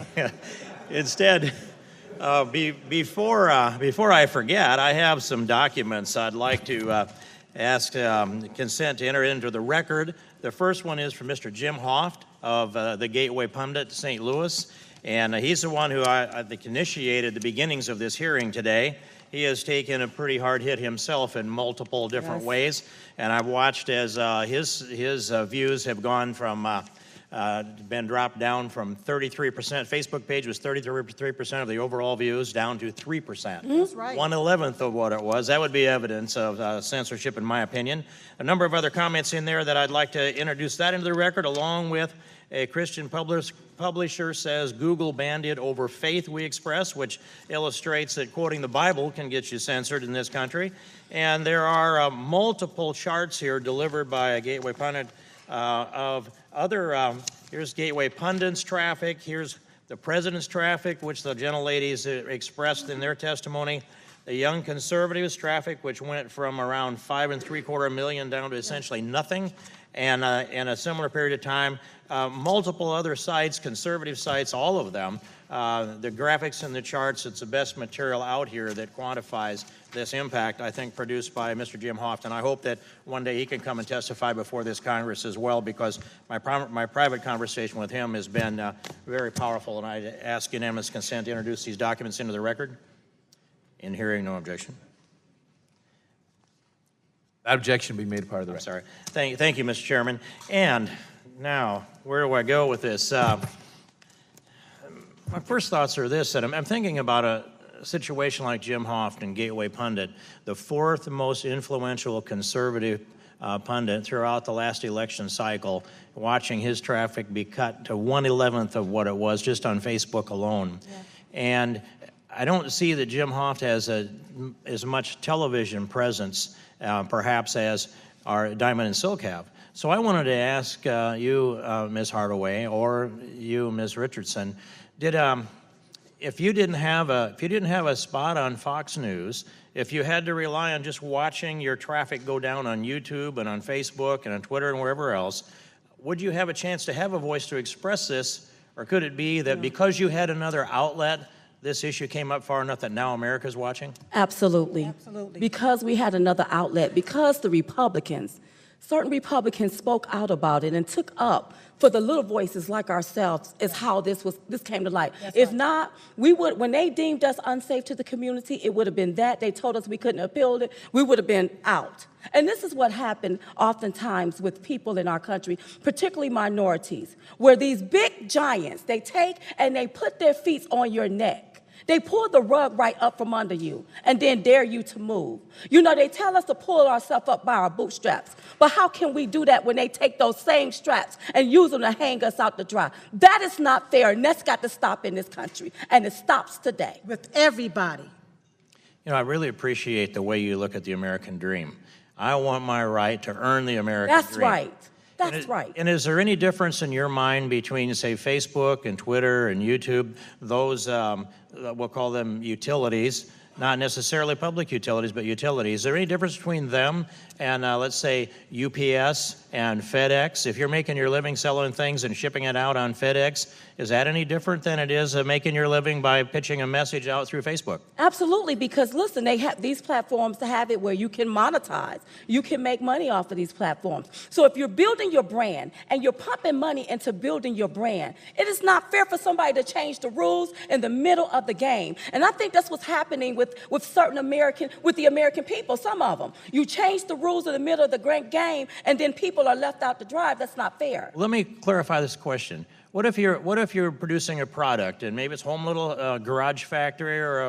instead, before I forget, I have some documents I'd like to ask consent to enter into the record. The first one is from Mr. Jim Hoft of the Gateway Pundit, St. Louis, and he's the one who I think initiated the beginnings of this hearing today. He has taken a pretty hard hit himself in multiple different ways, and I've watched as his views have gone from been dropped down from 33%. Facebook page was 33% of the overall views, down to 3%. That's right. 1/11 of what it was. That would be evidence of censorship, in my opinion. A number of other comments in there that I'd like to introduce that into the record, along with a Christian publisher says Google banned it over faith we express, which illustrates that quoting the Bible can get you censored in this country. And there are multiple charts here delivered by a Gateway Pundit of other, here's Gateway Pundit's traffic, here's the president's traffic, which the gentleladies expressed in their testimony. The Young Conservatives traffic, which went from around 5.75 million down to essentially nothing. And in a similar period of time, multiple other sites, conservative sites, all of them, the graphics and the charts, it's the best material out here that quantifies this impact, I think, produced by Mr. Jim Hoft. And I hope that one day he can come and testify before this Congress as well, because my private conversation with him has been very powerful, and I ask unanimous consent to introduce these documents into the record. In hearing no objection. That objection be made part of the record. Sorry. Thank you, Mr. Chairman. And now, where do I go with this? My first thoughts are this, that I'm thinking about a situation like Jim Hoft and Gateway Pundit, the fourth most influential conservative pundit throughout the last election cycle, watching his traffic be cut to 1/11 of what it was just on Facebook alone. Yeah. And I don't see that Jim Hoft has as much television presence, perhaps, as our Diamond and Silk have. So I wanted to ask you, Ms. Hardaway, or you, Ms. Richardson, if you didn't have a spot on Fox News, if you had to rely on just watching your traffic go down on YouTube and on Facebook and on Twitter and wherever else, would you have a chance to have a voice to express this, or could it be that because you had another outlet, this issue came up far enough that now America's watching? Absolutely. Absolutely. Because we had another outlet, because the Republicans, certain Republicans spoke out about it and took up for the little voices like ourselves is how this came to light. If not, we would, when they deemed us unsafe to the community, it would have been that. They told us we couldn't appeal it, we would have been out. And this is what happened oftentimes with people in our country, particularly minorities, where these big giants, they take and they put their feet on your neck. They pull the rug right up from under you and then dare you to move. You know, they tell us to pull ourselves up by our bootstraps. But how can we do that when they take those same straps and use them to hang us out to dry? That is not fair, and that's got to stop in this country. And it stops today. With everybody. You know, I really appreciate the way you look at the American dream. I want my right to earn the American dream. That's right. That's right. And is there any difference in your mind between, say, Facebook and Twitter and YouTube, those, we'll call them utilities, not necessarily public utilities, but utilities? Is there any difference between them and, let's say, UPS and FedEx? If you're making your living selling things and shipping it out on FedEx, is that any different than it is making your living by pitching a message out through Facebook? Absolutely, because listen, they have these platforms to have it where you can monetize. You can make money off of these platforms. So if you're building your brand and you're pumping money into building your brand, it is not fair for somebody to change the rules in the middle of the game. And I think that's what's happening with the American people, some of them. You change the rules in the middle of the game, and then people are left out to dry. That's not fair. Let me clarify this question. What if you're producing a product, and maybe it's home little garage factory or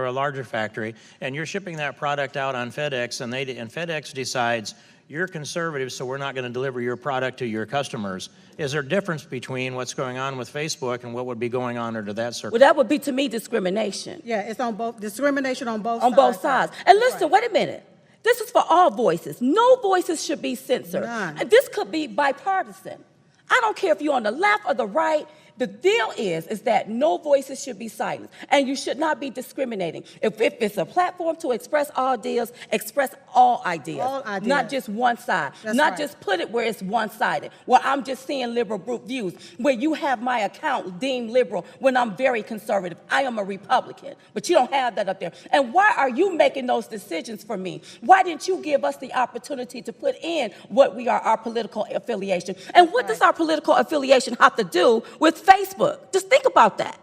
a larger factory, and you're shipping that product out on FedEx, and FedEx decides you're conservative, so we're not going to deliver your product to your customers. Is there a difference between what's going on with Facebook and what would be going on under that circumstance? Well, that would be, to me, discrimination. Yeah, it's on both, discrimination on both sides. On both sides. And listen, wait a minute. This is for all voices. No voices should be censored. None. And this could be bipartisan. I don't care if you're on the left or the right. The deal is that no voices should be silenced, and you should not be discriminating. If it's a platform to express all ideas, express all ideas. All ideas. Not just one side. That's not right. just put it where it's one-sided, where I'm just seeing liberal views, where you have my account deemed liberal when I'm very conservative. I am a Republican, but you don't have that up there. And why are you making those decisions for me? Why didn't you give us the opportunity to put in what we are, our political affiliation? And what does our political affiliation have to do with Facebook? Just think about that.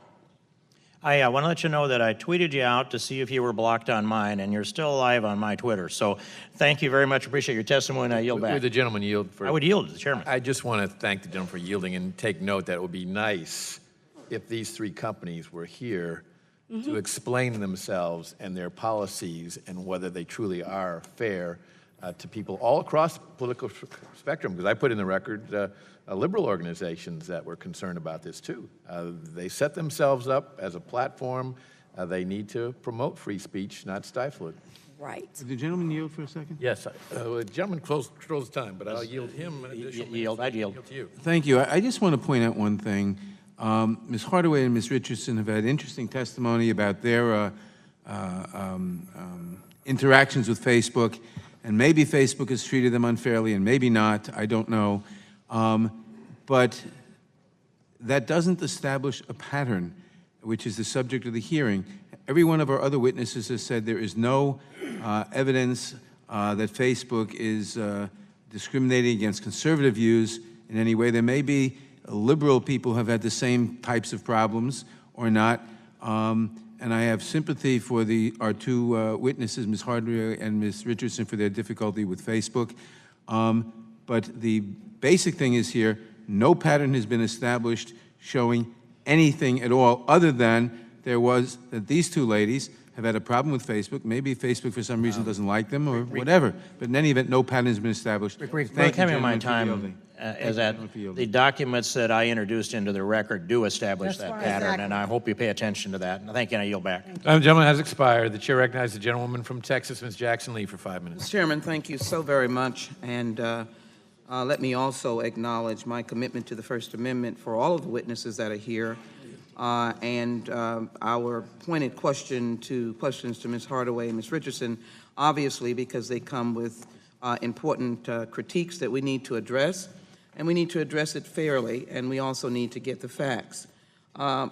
I want to let you know that I tweeted you out to see if you were blocked on mine, and you're still alive on my Twitter. So thank you very much. Appreciate your testimony, and I yield back. Would the gentleman yield? I would yield to the chairman. I just want to thank the gentleman for yielding and take note that it would be nice if these three companies were here to explain themselves and their policies and whether they truly are fair to people all across the political spectrum. Because I put in the record liberal organizations that were concerned about this too. They set themselves up as a platform. They need to promote free speech, not stifle it. Right. Did the gentleman yield for a second? Yes, the gentleman controls time, but I'll yield him an additional yield. I'd yield to you. Thank you. I just want to point out one thing. Ms. Hardaway and Ms. Richardson have had interesting testimony about their interactions with Facebook. and maybe Facebook has treated them unfairly, and maybe not, I don't know. But that doesn't establish a pattern, which is the subject of the hearing. Every one of our other witnesses has said there is no evidence that Facebook is discriminating against conservative views in any way. There may be liberal people who have had the same types of problems or not. And I have sympathy for our two witnesses, Ms. Hardaway and Ms. Richardson, for their difficulty with Facebook. But the basic thing is here, no pattern has been established showing anything at all other than that these two ladies have had a problem with Facebook. Maybe Facebook for some reason doesn't like them or whatever. But in any event, no pattern has been established. Thank you, my time is that the documents that I introduced into the record do establish that pattern, and I hope you pay attention to that. Thank you, and I yield back. The gentleman has expired. The chair recognizes the gentlewoman from Texas, Ms. Jackson Lee, for 5 minutes. Mr. Chairman, thank you so very much. And let me also acknowledge my commitment to the First Amendment for all of the witnesses that are here. And our pointed questions to Ms. Hardaway and Ms. Richardson, obviously because they come with important critiques that we need to address, and we need to address it fairly, and we also need to get the facts.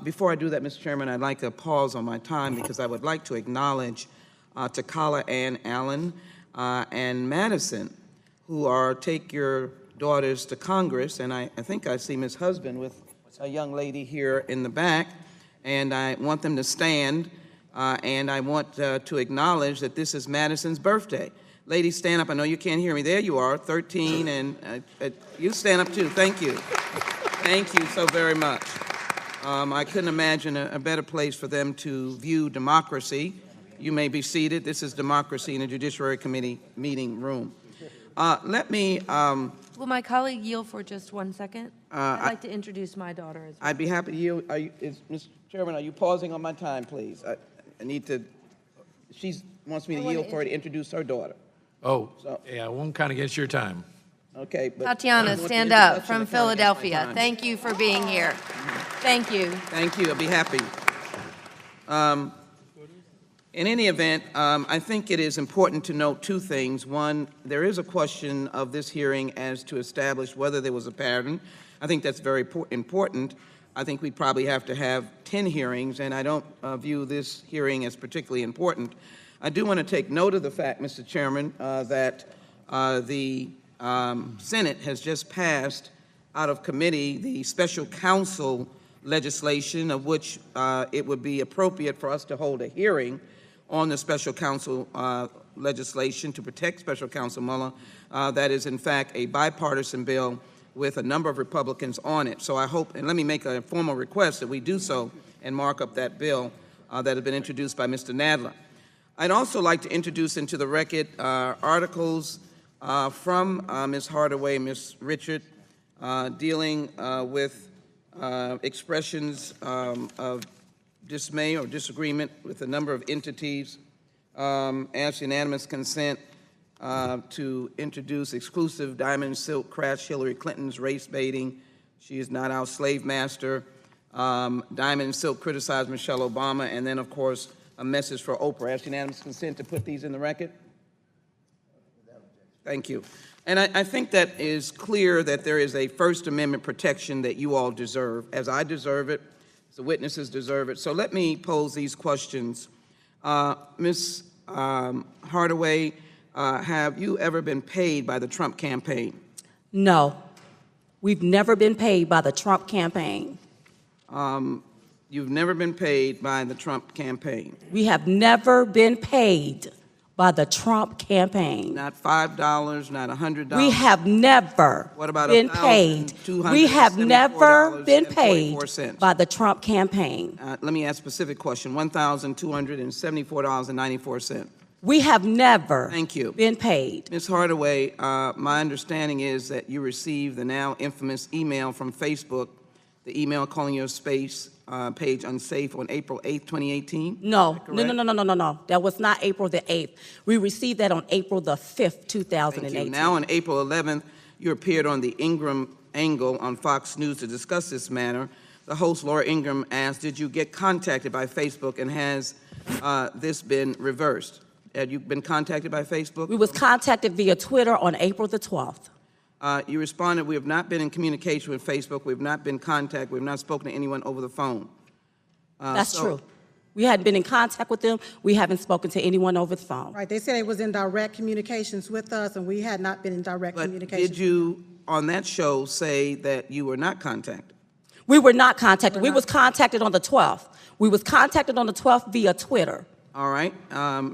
Before I do that, Mr. Chairman, I'd like to pause on my time because I would like to acknowledge Takala Ann Allen and Madison, who take your daughters to Congress, and I think I see Ms. Husband with a young lady here in the back, and I want them to stand, and I want to acknowledge that this is Madison's birthday. Ladies, stand up. I know you can't hear me. There you are, 13, and you stand up too. Thank you. Thank you so very much. I couldn't imagine a better place for them to view democracy. You may be seated. This is democracy in a Judiciary Committee meeting room. Let me... Will my colleague yield for just 1 second? I'd like to introduce my daughter as well. I'd be happy to yield. Mr. Chairman, are you pausing on my time, please? I need to... She wants me to yield for her to introduce her daughter. Oh, yeah, I won't count against your time. Okay, but... Tatiana, stand up, from Philadelphia. Thank you for being here. Thank you. Thank you. I'll be happy. In any event, I think it is important to note two things. One, there is a question of this hearing as to establish whether there was a pattern. I think that's very important. I think we probably have to have 10 hearings, and I don't view this hearing as particularly important. I do want to take note of the fact, Mr. Chairman, that the Senate has just passed out of committee the special counsel legislation, of which it would be appropriate for us to hold a hearing on the special counsel legislation to protect Special Counsel Mueller. That is, in fact, a bipartisan bill with a number of Republicans on it. So I hope, and let me make a formal request that we do so and mark up that bill that has been introduced by Mr. Nadler. I'd also like to introduce into the record articles from Ms. Hardaway, Ms. Richard, dealing with expressions of dismay or disagreement with a number of entities. Ask unanimous consent to introduce exclusive diamond silk crash Hillary Clinton's race baiting. She is not our slave master. Diamond silk criticized Michelle Obama, and then, of course, a message for Oprah. Ask unanimous consent to put these in the record. Thank you. And I think that is clear that there is a First Amendment protection that you all deserve, as I deserve it, as the witnesses deserve it. So let me pose these questions. Ms. Hardaway, have you ever been paid by the Trump campaign? No. We've never been paid by the Trump campaign. You've never been paid by the Trump campaign? We have never been paid by the Trump campaign. Not $5, not $100? We have never been paid. We have never been paid by the Trump campaign. Let me ask a specific question. $1,274.94. We have never been paid. Ms. Hardaway, my understanding is that you received the now infamous email from Facebook, the email calling your space page unsafe on April 8th, 2018? No. That was not April the 8th. We received that on April the 5th, 2018. Thank you. Now on April 11th, you appeared on the Ingram Angle on Fox News to discuss this matter. The host, Laura Ingram, asked, did you get contacted by Facebook, and has this been reversed? Had you been contacted by Facebook? We was contacted via Twitter on April the 12th. You responded, we have not been in communication with Facebook, we have not been contacted, we have not spoken to anyone over the phone. That's true. We hadn't been in contact with them. We haven't spoken to anyone over the phone. Right, they said it was in direct communications with us, and we had not been in direct But communication. did you, on that show, say that you were not contacted? We were not contacted. We was contacted on the 12th. We was contacted on the 12th via Twitter. All right,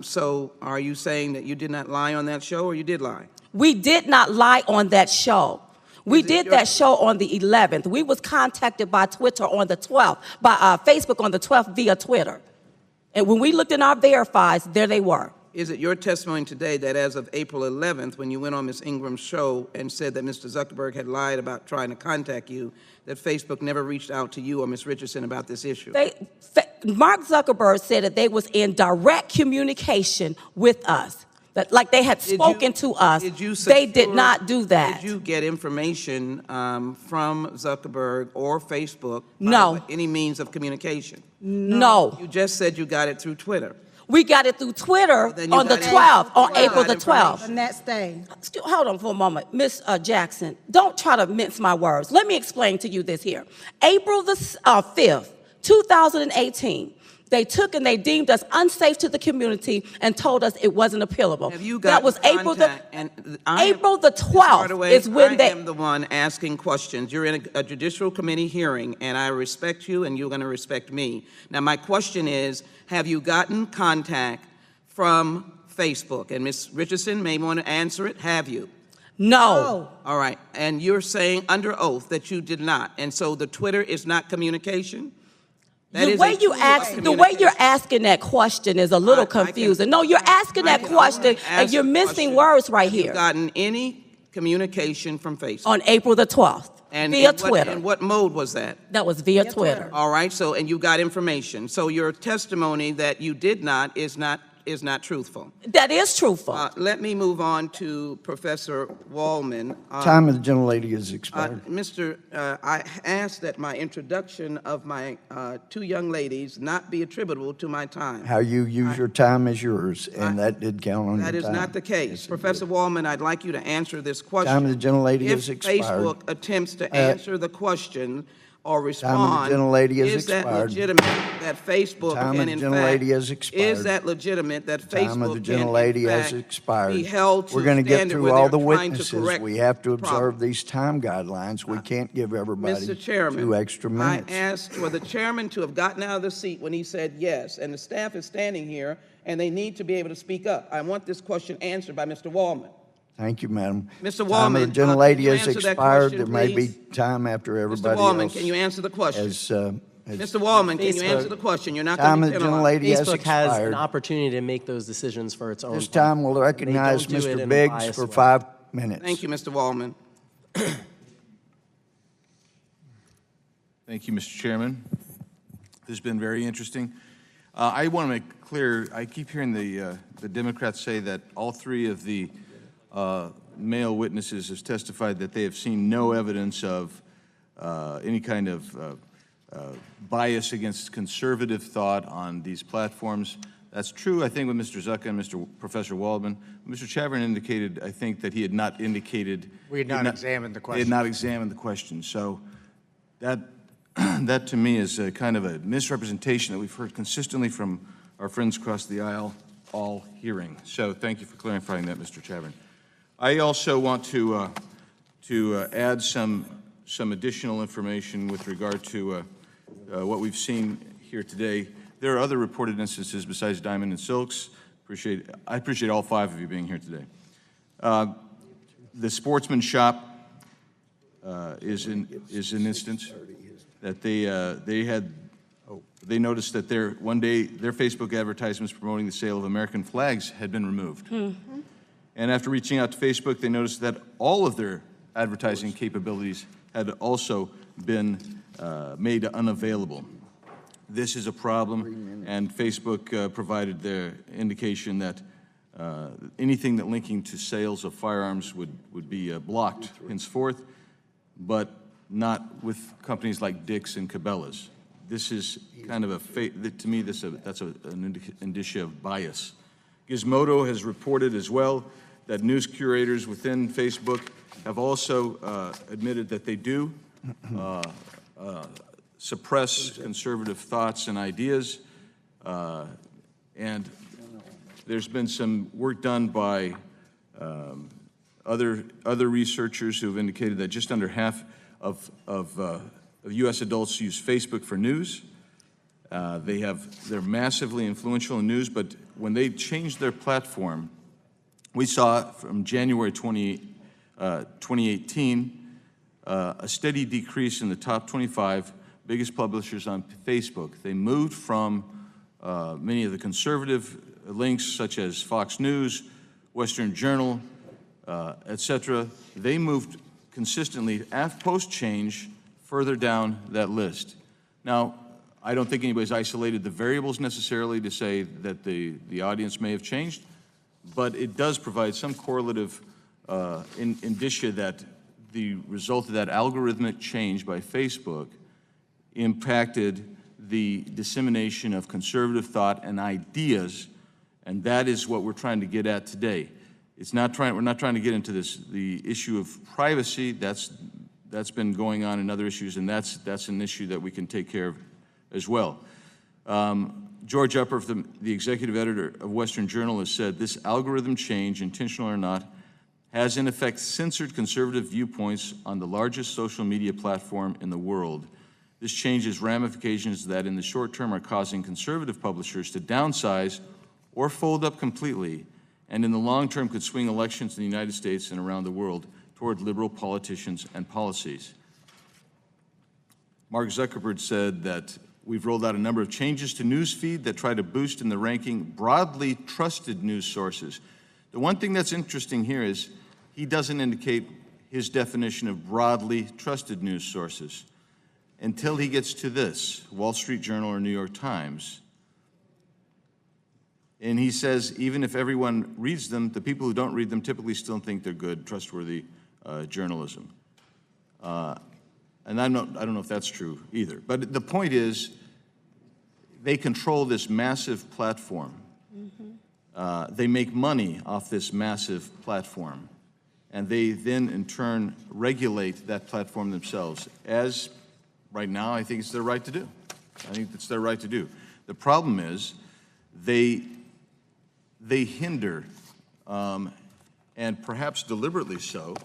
so are you saying that you did not lie on that show, or you did lie? We did not lie on that show. We did that show on the 11th. We was contacted by Twitter on the 12th, by Facebook on the 12th via Twitter. And when we looked in our verifies, there they were. Is it your testimony today that as of April 11th, when you went on Ms. Ingram's show and said that Mr. Zuckerberg had lied about trying to contact you, that Facebook never reached out to you or Ms. Richardson about this issue? Mark Zuckerberg said that they was in direct communication with us. That, like they had spoken to us. They did not do that. Did you get information from Zuckerberg or Facebook No. by any means of communication? No. You just said you got it through Twitter. We got it through Twitter Then you on the got it- 12th, on you April got the 12th. The next day. Hold on for a moment. Miss Jackson, don't try to mince my words. Let me explain to you this here. April the 5th, 2018, they took and they deemed us unsafe to the community and told us it wasn't appealable. Have you That got was April the contact? And I am- April the Ms. 12th Hardaway, is when I they. am the one asking questions. You're in a judicial committee hearing, and I respect you, and you're going to respect me. Now, my question is, have you gotten contact from Facebook? And Ms. Richardson may want to answer it. Have you? No. All right. And you're saying under oath that you did not. And so the Twitter is not communication? That The is way a you tool of ask, the way communication. you're asking that question is a little confusing. No, you're asking that question and you're missing words right Have you here. gotten any communication from Facebook? On April the 12th, via Twitter. And what mode was that? That was via Twitter. All right, so, and you got information. So your testimony that you did not is not truthful. That is truthful. Let me move on to Professor Waldman. Time of the gentlelady has expired. I asked that my introduction of my two young ladies not be attributable to my time. How you use your time is yours, and that did count on your time. That is not the case. Professor Waldman, I'd like you to answer this question. Time of the gentlelady has If expired. Facebook attempts to answer the question or respond, Time of the gentlelady has is that expired. legitimate that Facebook Time of can the in gentlelady fact, has expired. is that legitimate that Facebook Time of the can in gentlelady has fact expired. be held to We're going to get standard through where all they're the trying to witnesses. correct We have to the observe problem? these time guidelines. We can't give everybody Mr. Chairman, 2 extra minutes. I asked for the chairman to have gotten out of the seat when he said yes, and the staff is standing here, and they need to be able to speak up. I want this question answered by Mr. Waldman. Thank you, madam. Mr. Time Waldman, of the gentlelady can you has answer that expired. question, There may be please? time after everybody Mr. Waldman, else can you answer the question? has Mr. Waldman, can you Facebook- answer the question? You're not Time going of to the be penalized. gentlelady has Facebook has expired. an opportunity to make those decisions for its own. This time we'll platform, and they recognize don't do it Mr. in a Biggs biased for way. 5 minutes. Thank you, Mr. Waldman. Thank you, Mr. Chairman. This has been very interesting. I want to make clear, I keep hearing the Democrats say that all 3 of the male witnesses have testified that they have seen no evidence of any kind of bias against conservative thought on these platforms. That's true, I think, with Mr. Zucka and Professor Waldman. Mr. Chavrin indicated, I think, that he had not indicated... We had not examined the question. He had not examined the question. So that, that to me is a kind of a misrepresentation that we've heard consistently from our friends across the aisle all hearing. So thank you for clarifying that, Mr. Chavrin. I also want to add some additional information with regard to what we've seen here today. There are other reported instances besides Diamond and Silks. I appreciate all 5 of you being here today. The Sportsman Shop is an instance that they noticed that one day their Facebook advertisements promoting the sale of American flags had been removed. Mm-hmm. And after reaching out to Facebook, they noticed that all of their advertising capabilities had also been made unavailable. This is a problem, and Facebook provided their indication that anything that linking to sales of firearms would be blocked henceforth, but not with companies like Dick's and Cabela's. This is kind of to me, that's an indicia of bias Gizmodo has reported as well that news curators within Facebook have also admitted that they do suppress conservative thoughts and ideas. And there's been some work done by other researchers who have indicated that just under half of U.S. adults use Facebook for news. They're massively influential in news, but when they changed their platform, we saw from January 2018 a steady decrease in the top 25 biggest publishers on Facebook. They moved from many of the conservative links, such as Fox News, Western Journal, etc. They moved consistently, post-change, further down that list. Now, I don't think anybody's isolated the variables necessarily to say that the audience may have changed, but it does provide some correlative indicia that the result of that algorithmic change by Facebook impacted the dissemination of conservative thought and ideas, and that is what we're trying to get at today. We're not trying to get into the issue of privacy. That's been going on in other issues, and that's an issue that we can take care of as well. George Upper, the executive editor of Western Journal, has said this algorithm change, intentional or not, has in effect censored conservative viewpoints on the largest social media platform in the world. This change has ramifications that in the short term are causing conservative publishers to downsize or fold up completely, and in the long term could swing elections in the United States and around the world toward liberal politicians and policies. Mark Zuckerberg said that we've rolled out a number of changes to newsfeed that try to boost in the ranking broadly trusted news sources. The one thing that's interesting here is he doesn't indicate his definition of broadly trusted news sources until he gets to this, Wall Street Journal or New York Times. And he says even if everyone reads them, the people who don't read them typically still think they're good, trustworthy journalism. And I don't know if that's true either. But the point is, they control this massive platform. They make money off this massive platform. And they then, in turn, regulate that platform themselves, as right now I think it's their right to do. I think it's their right to do. The problem is they hinder, and perhaps deliberately so,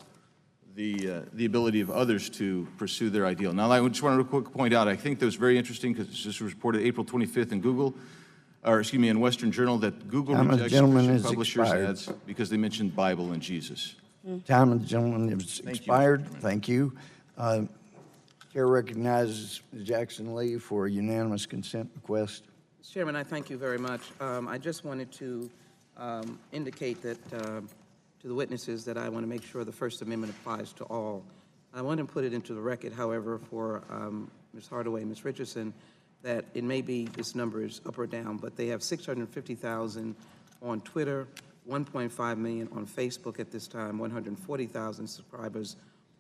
the ability of others to pursue their ideal. Now, I just want to quick point out, I think that was very interesting because this was reported April 25th in in Western Journal, that Google rejects Christian publishers' ads because they mentioned Bible and Jesus. Time of the gentleman is expired. Thank you. Chair recognizes Ms. Jackson Lee for a unanimous consent request. Mr. Chairman, I thank you very much. I just wanted to indicate that to the witnesses that I want to make sure the First Amendment applies to all. I want to put it into the record, however, for Ms. Hardaway and Ms. Richardson, that it may be this number is up or down, but they have 650,000 on Twitter, 1.5 million on Facebook at this time, 140,000 subscribers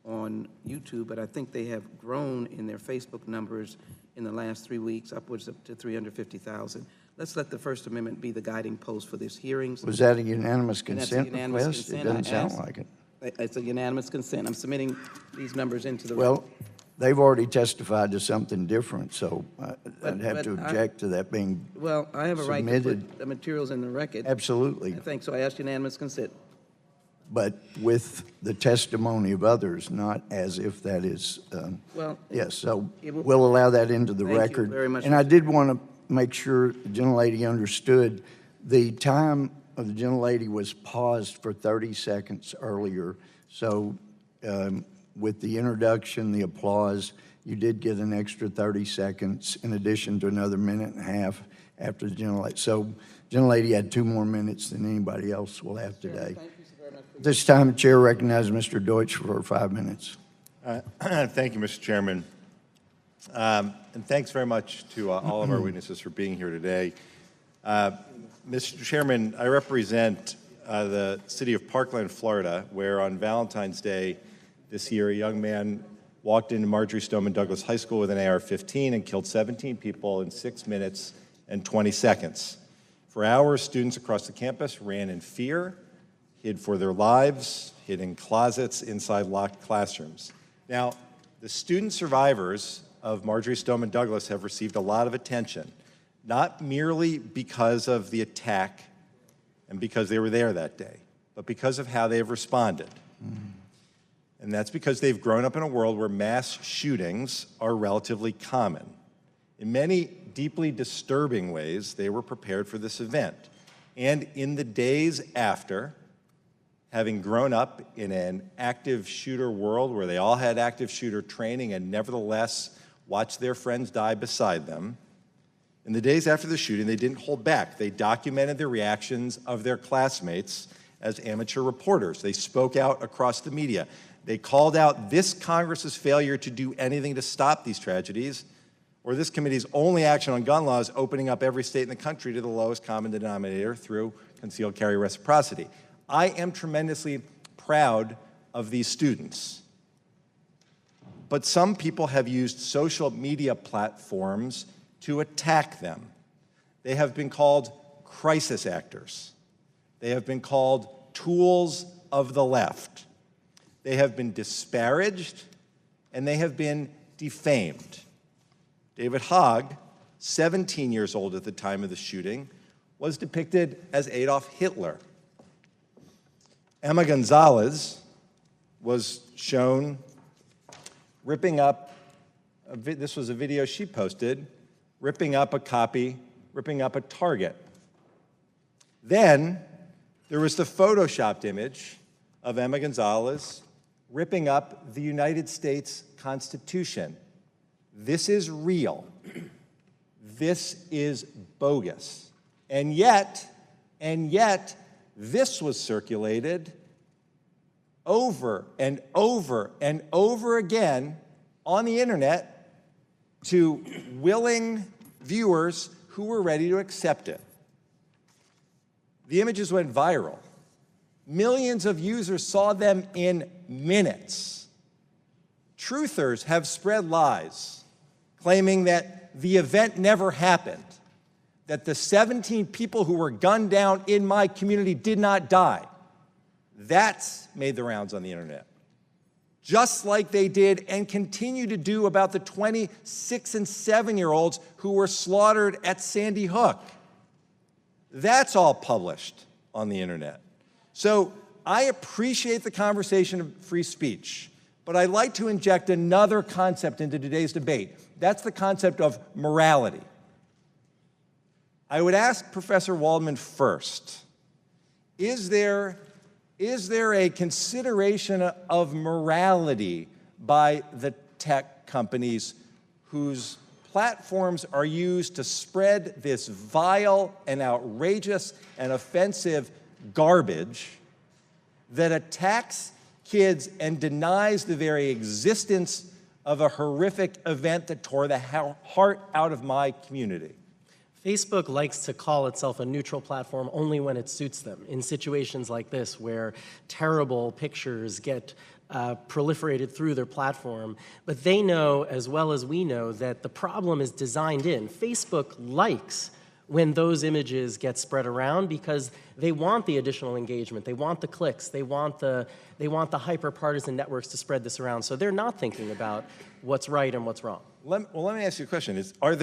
on YouTube, but I think they have grown in their Facebook numbers in the last 3 weeks, upwards up to 350,000. Let's let the First Amendment be the guiding post for this hearing. Was that a unanimous consent request? It doesn't sound like it. It's a unanimous consent. I'm submitting these numbers into the Well, they've already testified to something different, so I'd have to object to that being submitted. Well, I have a right to put the materials in the record. Absolutely. I think so. I ask unanimous consent. But with the testimony of others, not as if that is, Well, yes, so we'll allow that into the Thank record. you very much, And I Mr. did want to make sure the gentlelady understood the time of the gentlelady was paused for 30 seconds earlier. So with the introduction, the applause, you did get an extra 30 seconds in addition to another minute and a half after the gentlelady. So gentlelady had 2 more minutes than anybody else will have today. This time, the chair recognizes Mr. Deutsch for 5 minutes. Thank you, Mr. Chairman. And thanks very much to all of our witnesses for being here today. Mr. Chairman, I represent the city of Parkland, Florida, where on Valentine's Day this year, a young man walked into Marjorie Stoneman Douglas High School with an AR-15 and killed 17 people in 6 minutes and 20 seconds. For hours, students across the campus ran in fear, hid for their lives, hid in closets inside locked classrooms. Now, the student survivors of Marjory Stoneman Douglas have received a lot of attention, not merely because of the attack and because they were there that day, but because of how they have responded. And that's because they've grown up in a world where mass shootings are relatively common. In many deeply disturbing ways, they were prepared for this event. And in the days after, having grown up in an active shooter world where they all had active shooter training and nevertheless watched their friends die beside them, in the days after the shooting, they didn't hold back. They documented the reactions of their classmates as amateur reporters. They spoke out across the media. They called out this Congress's failure to do anything to stop these tragedies, or this committee's only action on gun laws opening up every state in the country to the lowest common denominator through concealed carry reciprocity. I am tremendously proud of these students. But some people have used social media platforms to attack them. They have been called crisis actors. They have been called tools of the left. They have been disparaged, and they have been defamed. David Hogg, 17 years old at the time of the shooting, was depicted as Adolf Hitler. Emma Gonzalez was shown ripping up, this was a video she posted, ripping up a Target. Then there was the photoshopped image of Emma Gonzalez ripping up the United States Constitution. This is real. This is bogus. And yet, this was circulated over and over and over again on the internet to willing viewers who were ready to accept it. The images went viral. Millions of users saw them in minutes. Truthers have spread lies, claiming that the event never happened, that the 17 people who were gunned down in my community did not die. That's made the rounds on the internet. Just like they did and continue to do about the 26 and 7-year-olds who were slaughtered at Sandy Hook. That's all published on the internet. So I appreciate the conversation of free speech, but I'd like to inject another concept into today's debate. That's the concept of morality. I would ask Professor Waldman first, is there a consideration of morality by the tech companies whose platforms are used to spread this vile and outrageous and offensive garbage that attacks kids and denies the very existence of a horrific event that tore the heart out of my community? Facebook likes to call itself a neutral platform only when it suits them. In situations like this, where terrible pictures get proliferated through their platform, but they know as well as we know that the problem is designed in. Facebook likes when those images get spread around because they want the additional engagement, they want the clicks, they want the hyper-partisan networks to spread this around. So they're not thinking about what's right and what's wrong. Let me ask you a question. Are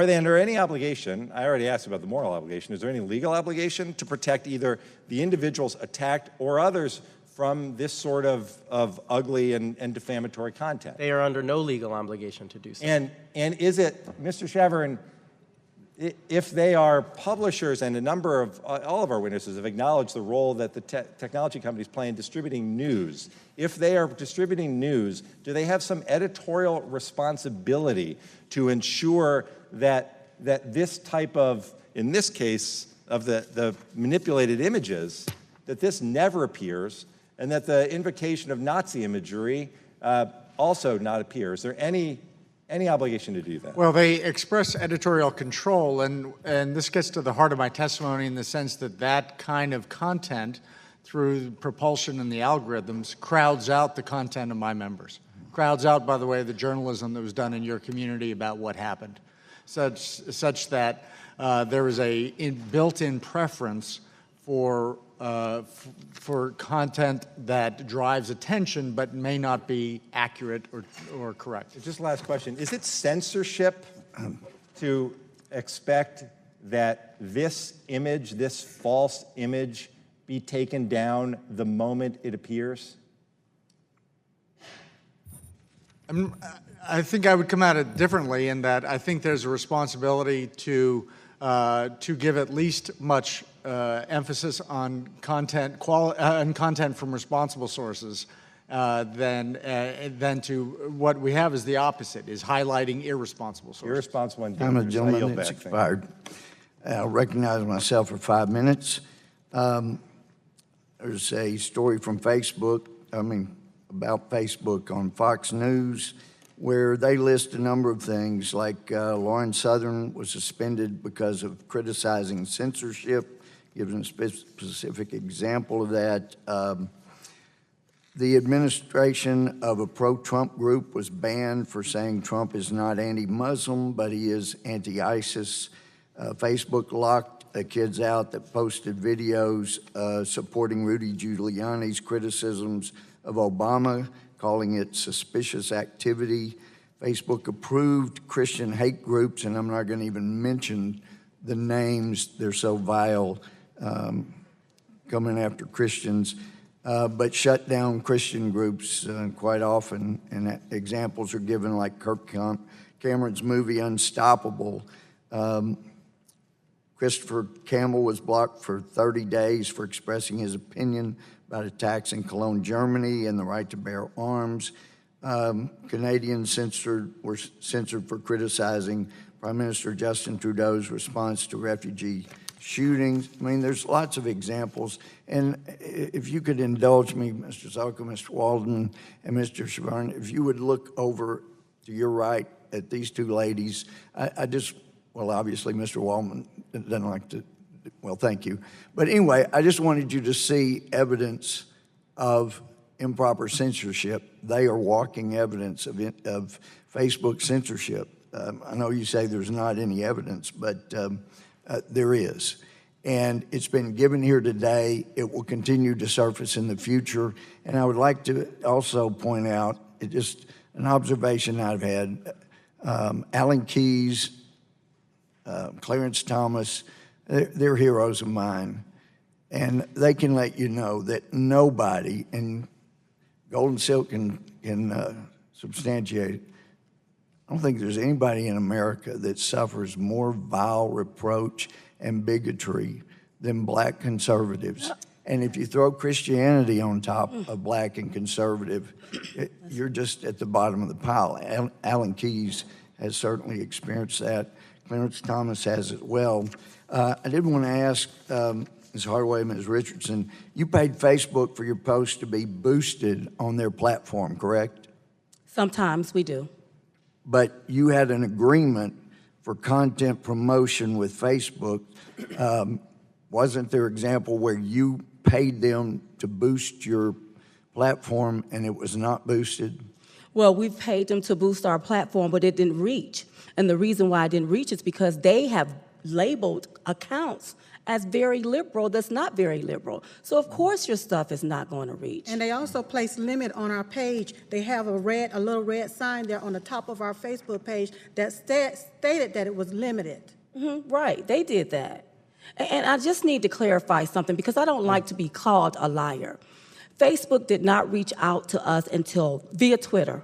they under any obligation, I already asked about the moral obligation, is there any legal obligation to protect either the individuals attacked or others from this sort of ugly and defamatory content? They are under no legal obligation to do so. And is it, Mr. Shavarin, if they are publishers, and a number of, all of our witnesses have acknowledged the role that the technology companies play in distributing news, if they are distributing news, do they have some editorial responsibility to ensure that this type of, in this case, of the manipulated images, that this never appears, and that the invocation of Nazi imagery also not appear? Is there any obligation to do that? Well, they express editorial control, and this gets to the heart of my testimony in the sense that that kind of content, through propulsion and the algorithms, crowds out the content of my members. Crowds out, by the way, the journalism that was done in your community about what happened. such that there is a built-in preference for content that drives attention but may not be accurate or correct. Just last question. Is it censorship to expect that this image, this false image, be taken down the moment it appears? I think I would come at it differently in that I think there's a responsibility to give at least much emphasis on content from responsible sources than to what we have is the opposite, is highlighting irresponsible sources. Irresponsible and I'm a dangerous. gentleman that's expired. I'll recognize myself for 5 minutes. There's a story from Facebook, about Facebook on Fox News, where they list a number of things, like Lauren Southern was suspended because of criticizing censorship, gives a specific example of that. The administration of a pro-Trump group was banned for saying Trump is not anti-Muslim, but he is anti-ISIS. Facebook locked kids out that posted videos supporting Rudy Giuliani's criticisms of Obama, calling it suspicious activity. Facebook approved Christian hate groups, and I'm not going to even mention the names. They're so vile, coming after Christians, but shut down Christian groups quite often, and examples are given like Kirk Cameron's movie Unstoppable. Christopher Campbell was blocked for 30 days for expressing his opinion about attacks in Cologne, Germany, and the right to bear arms. Canadians were censored for criticizing Prime Minister Justin Trudeau's response to refugee shootings. There's lots of examples. And if you could indulge me, Mr. Zucker, Mr. Waldman, and Mr. Shavern, if you would look over to your right at these two ladies, well, obviously, Mr. Waldman doesn't like to, well, thank you. But anyway, I just wanted you to see evidence of improper censorship. They are walking evidence of Facebook censorship. I know you say there's not any evidence, but there is. And it's been given here today. It will continue to surface in the future. And I would like to also point out, just an observation I've had, Alan Keyes, Clarence Thomas, they're heroes of mine. And they can let you know that nobody, and Golden Silk can substantiate it, I don't think there's anybody in America that suffers more vile reproach and bigotry than black conservatives. And if you throw Christianity on top of black and conservative, you're just at the bottom of the pile. Alan Keyes has certainly experienced that. Clarence Thomas has as well. I did want to ask Ms. Hardaway and Ms. Richardson, you paid Facebook for your post to be boosted on their platform, correct? Sometimes we do. But you had an agreement for content promotion with Facebook. Wasn't there an example where you paid them to boost your platform and it was not boosted? Well, we've paid them to boost our platform, but it didn't reach. And the reason why it didn't reach is because they have labeled accounts as very liberal that's not very liberal. So of course your stuff is not going to reach. And they also place limit on our page. They have a little red sign there on the top of our Facebook page that stated that it was limited. Right, they did that. And I just need to clarify something because I don't like to be called a liar. Facebook did not reach out to us until via Twitter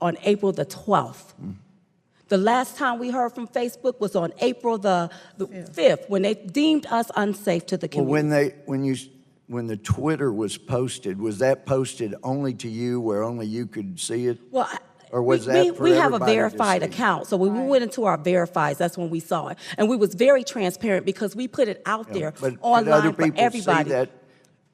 on April the 12th. The last time we heard from Facebook was on April the 5th, when they deemed us unsafe to the community. Well, when the Twitter was posted, was that posted only to you, where only you could see it? Well, or was that for we have a everybody to verified see? account, so when we went into our verifieds, that's when we saw it, and we was very transparent because we put it out there online for everybody. See that?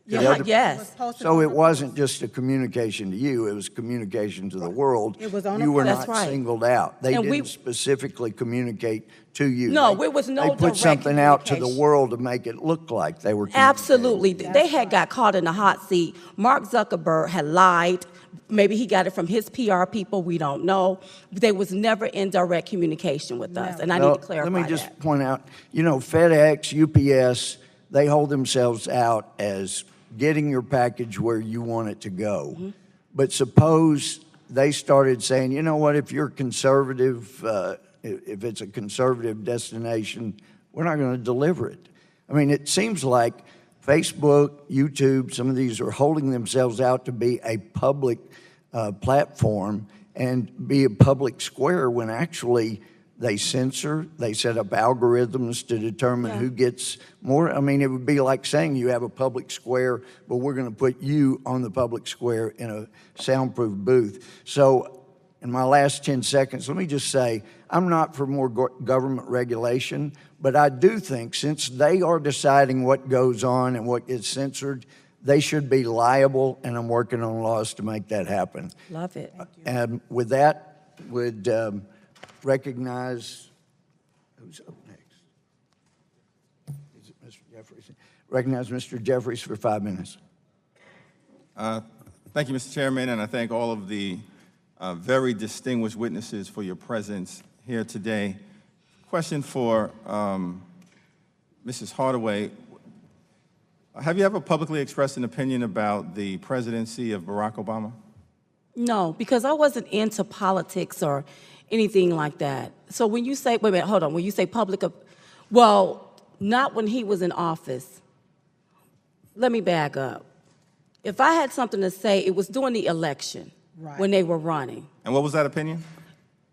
Yes. So it wasn't just a communication to you, it was communication to the world. It was on you were That's not right. singled out. They And didn't specifically communicate to you. No, it was no They put direct something out to the communication. world to make it look like they were Absolutely. They had got caught in the hot seat. Mark Zuckerberg had lied maybe he got it from his PR people, we don't know. There was never in direct communication with us, and I need to clarify Let me just that. point out, FedEx, UPS, they hold themselves out as getting your package where you want it to go. Mm-hmm. But suppose they started saying, you know what, if you're conservative, if it's a conservative destination, we're not going to deliver it. I mean, it seems like Facebook, YouTube, some of these are holding themselves out to be a public platform and be a public square when actually they censor, they set up algorithms to determine who gets more. I mean, it would be like saying you have a public square, but we're going to put you on the public square in a soundproof booth. So in my last 10 seconds, let me just say, I'm not for more government regulation, but I do think since they are deciding what goes on and what gets censored, they should be liable, and I'm working on laws to make that happen. Love it. And with that, would recognize, who's up next? Is it Mr. Jeffries? Recognize Mr. Jeffries for 5 minutes. Thank you, Mr. Chairman, and I thank all of the very distinguished witnesses for your presence here today. Question for Mrs. Hardaway. Have you ever publicly expressed an opinion about the presidency of Barack Obama? No, because I wasn't into politics or anything like that. So when you say, wait a minute, hold on, when you say public, well, not when he was in office. Let me back up. If I had something to say, it was during the election when they were running. And what was that opinion?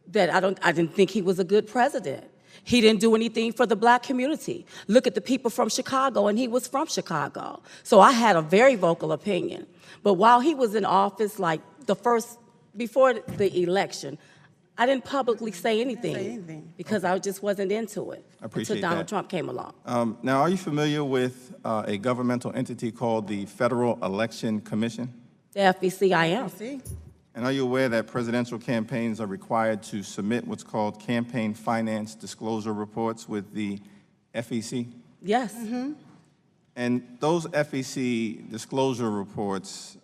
That I didn't think he was a good president. He didn't do anything for the black community. Look at the people from Chicago, and he was from Chicago. So I had a very vocal opinion. But while he was in office, like before the election, I didn't publicly say anything because I just wasn't into it I appreciate until Donald that. Trump came along. Now, are you familiar with a governmental entity called the Federal Election Commission? The FEC, I am. And are you aware that presidential campaigns are required to submit what's called campaign finance disclosure reports with the FEC? Yes. And those FEC disclosure reports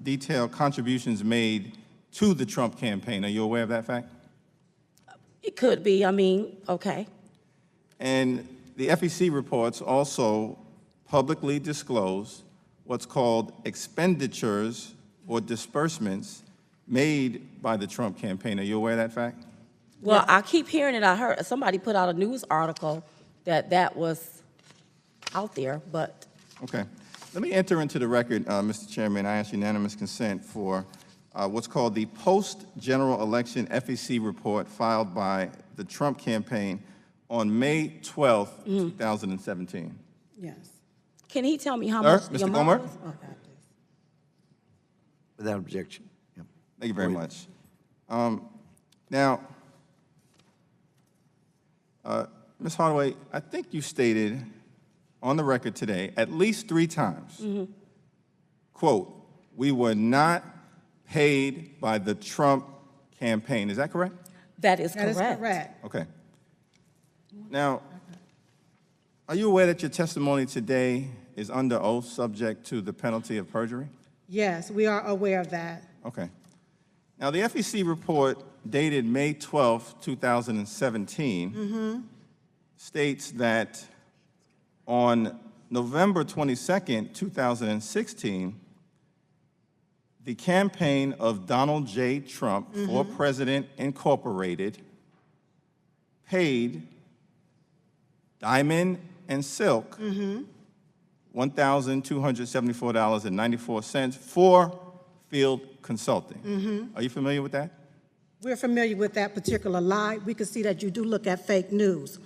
detail contributions made to the Trump campaign. Are you aware of that fact? It could be, okay. And the FEC reports also publicly disclose what's called expenditures or disbursements made by the Trump campaign. Are you aware of that fact? Well, I keep hearing it. I heard somebody put out a news article that was out there, but. Okay. Let me enter into the record, Mr. Chairman. I ask unanimous consent for what's called the post-general election FEC report filed by the Trump campaign on May 12th, 2017. Yes. Can he tell me how Sir, much Mr. the amount Gomer? was? Okay. Without objection. Yep. Thank you very much. Now, Ms. Hardaway, I think you stated on the record today at least 3 times, quote, "We were not paid by the Trump campaign." Is that correct? That is That correct. is correct. Okay. Now, are you aware that your testimony today is under oath subject to the penalty of perjury? Yes, we are aware of that. Okay. Now, the FEC report dated May 12th, 2017 states that on November 22nd, 2016, the campaign of Donald J. Trump for President Incorporated paid Diamond and Silk $1,274.94 for field consulting. Are you familiar with that? We're familiar with that particular lie. We can see that you do look at fake news.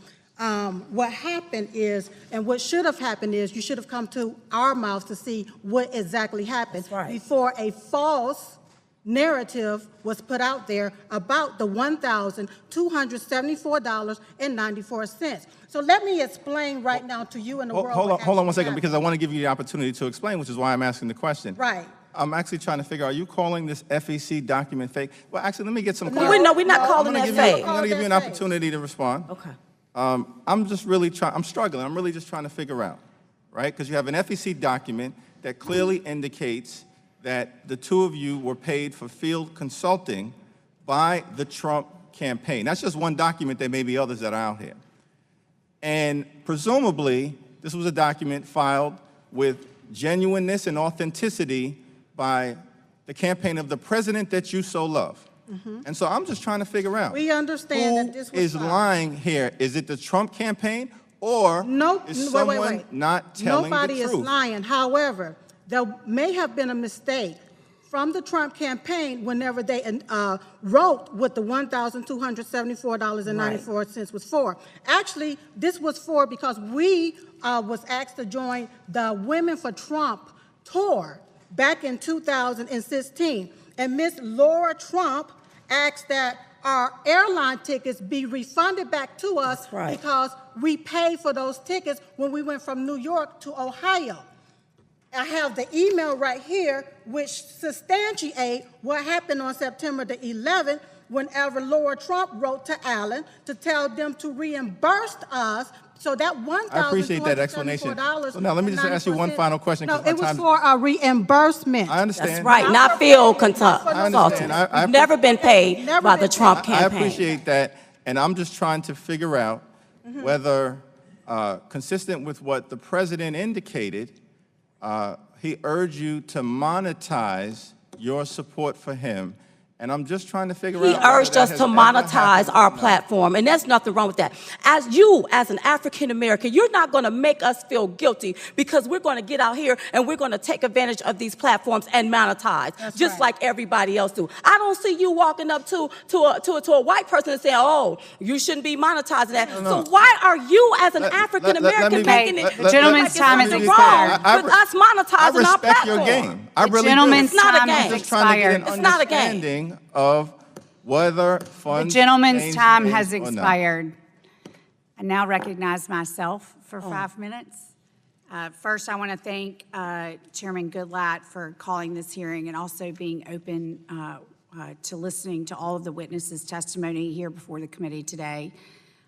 What happened is, and what should have happened is, you should have come to our mouths to see what exactly happened before a false narrative was put out there about the $1,274.94. So let me explain right now to you and the world. Hold on 1 second, because I want to give you the opportunity to explain, which is why I'm asking the question. Right. I'm actually trying to figure out, are you calling this FEC document fake? Well, actually, let me get some clarity. No, we're not calling that fake. I'm going to give you an opportunity to respond. Okay. I'm just really I'm struggling. I'm really just trying to figure out, right? Because you have an FEC document that clearly indicates that the two of you were paid for field consulting by the Trump campaign. That's just one document. There may be others that are out here. And presumably, this was a document filed with genuineness and authenticity by the campaign of the president that you so love. And so I'm just trying to figure out We understand who that this was is lying here. Is it the Trump campaign, or is someone not telling Nobody the is truth? lying. However, there may have been a mistake from the Trump campaign whenever they wrote what the $1,274.94 was for. Actually, this was for because we was asked to join the Women for Trump tour back in 2016. And Miss Laura Trump asked that our airline tickets be refunded back to us because we paid for those tickets when we went from New York to Ohio. I have the email right here which substantiate what happened on September the 11th whenever Laura Trump wrote to Allen to tell them to reimburse us. So that $1,274. I appreciate that explanation. So now let me just ask you one final question. No, it was for a reimbursement. I understand. That's right, not field consulting. I understand. We've never been paid by the Trump campaign. I appreciate that, and I'm just trying to figure out whether, consistent with what the president indicated, he urged you to monetize your support for him. And I'm just trying to figure out. He urged us to monetize our platform, and there's nothing wrong with that. As an African American, you're not going to make us feel guilty because we're going to get out here and we're going to take advantage of these platforms and monetize, like everybody else do. I don't see you walking up to a white person and saying, "Oh, you shouldn't be monetizing that." So why are you, as an African American, making it? The gentleman's time is expired. With us monetizing our platform. Your game. I really gentleman's do. time has expired. It's not a game. Of whether funds. The gentleman's time change has or not. expired. I now recognize myself for 5 minutes. First, I want to thank Chairman Goodlatte for calling this hearing and also being open to listening to all of the witnesses' testimony here before the committee today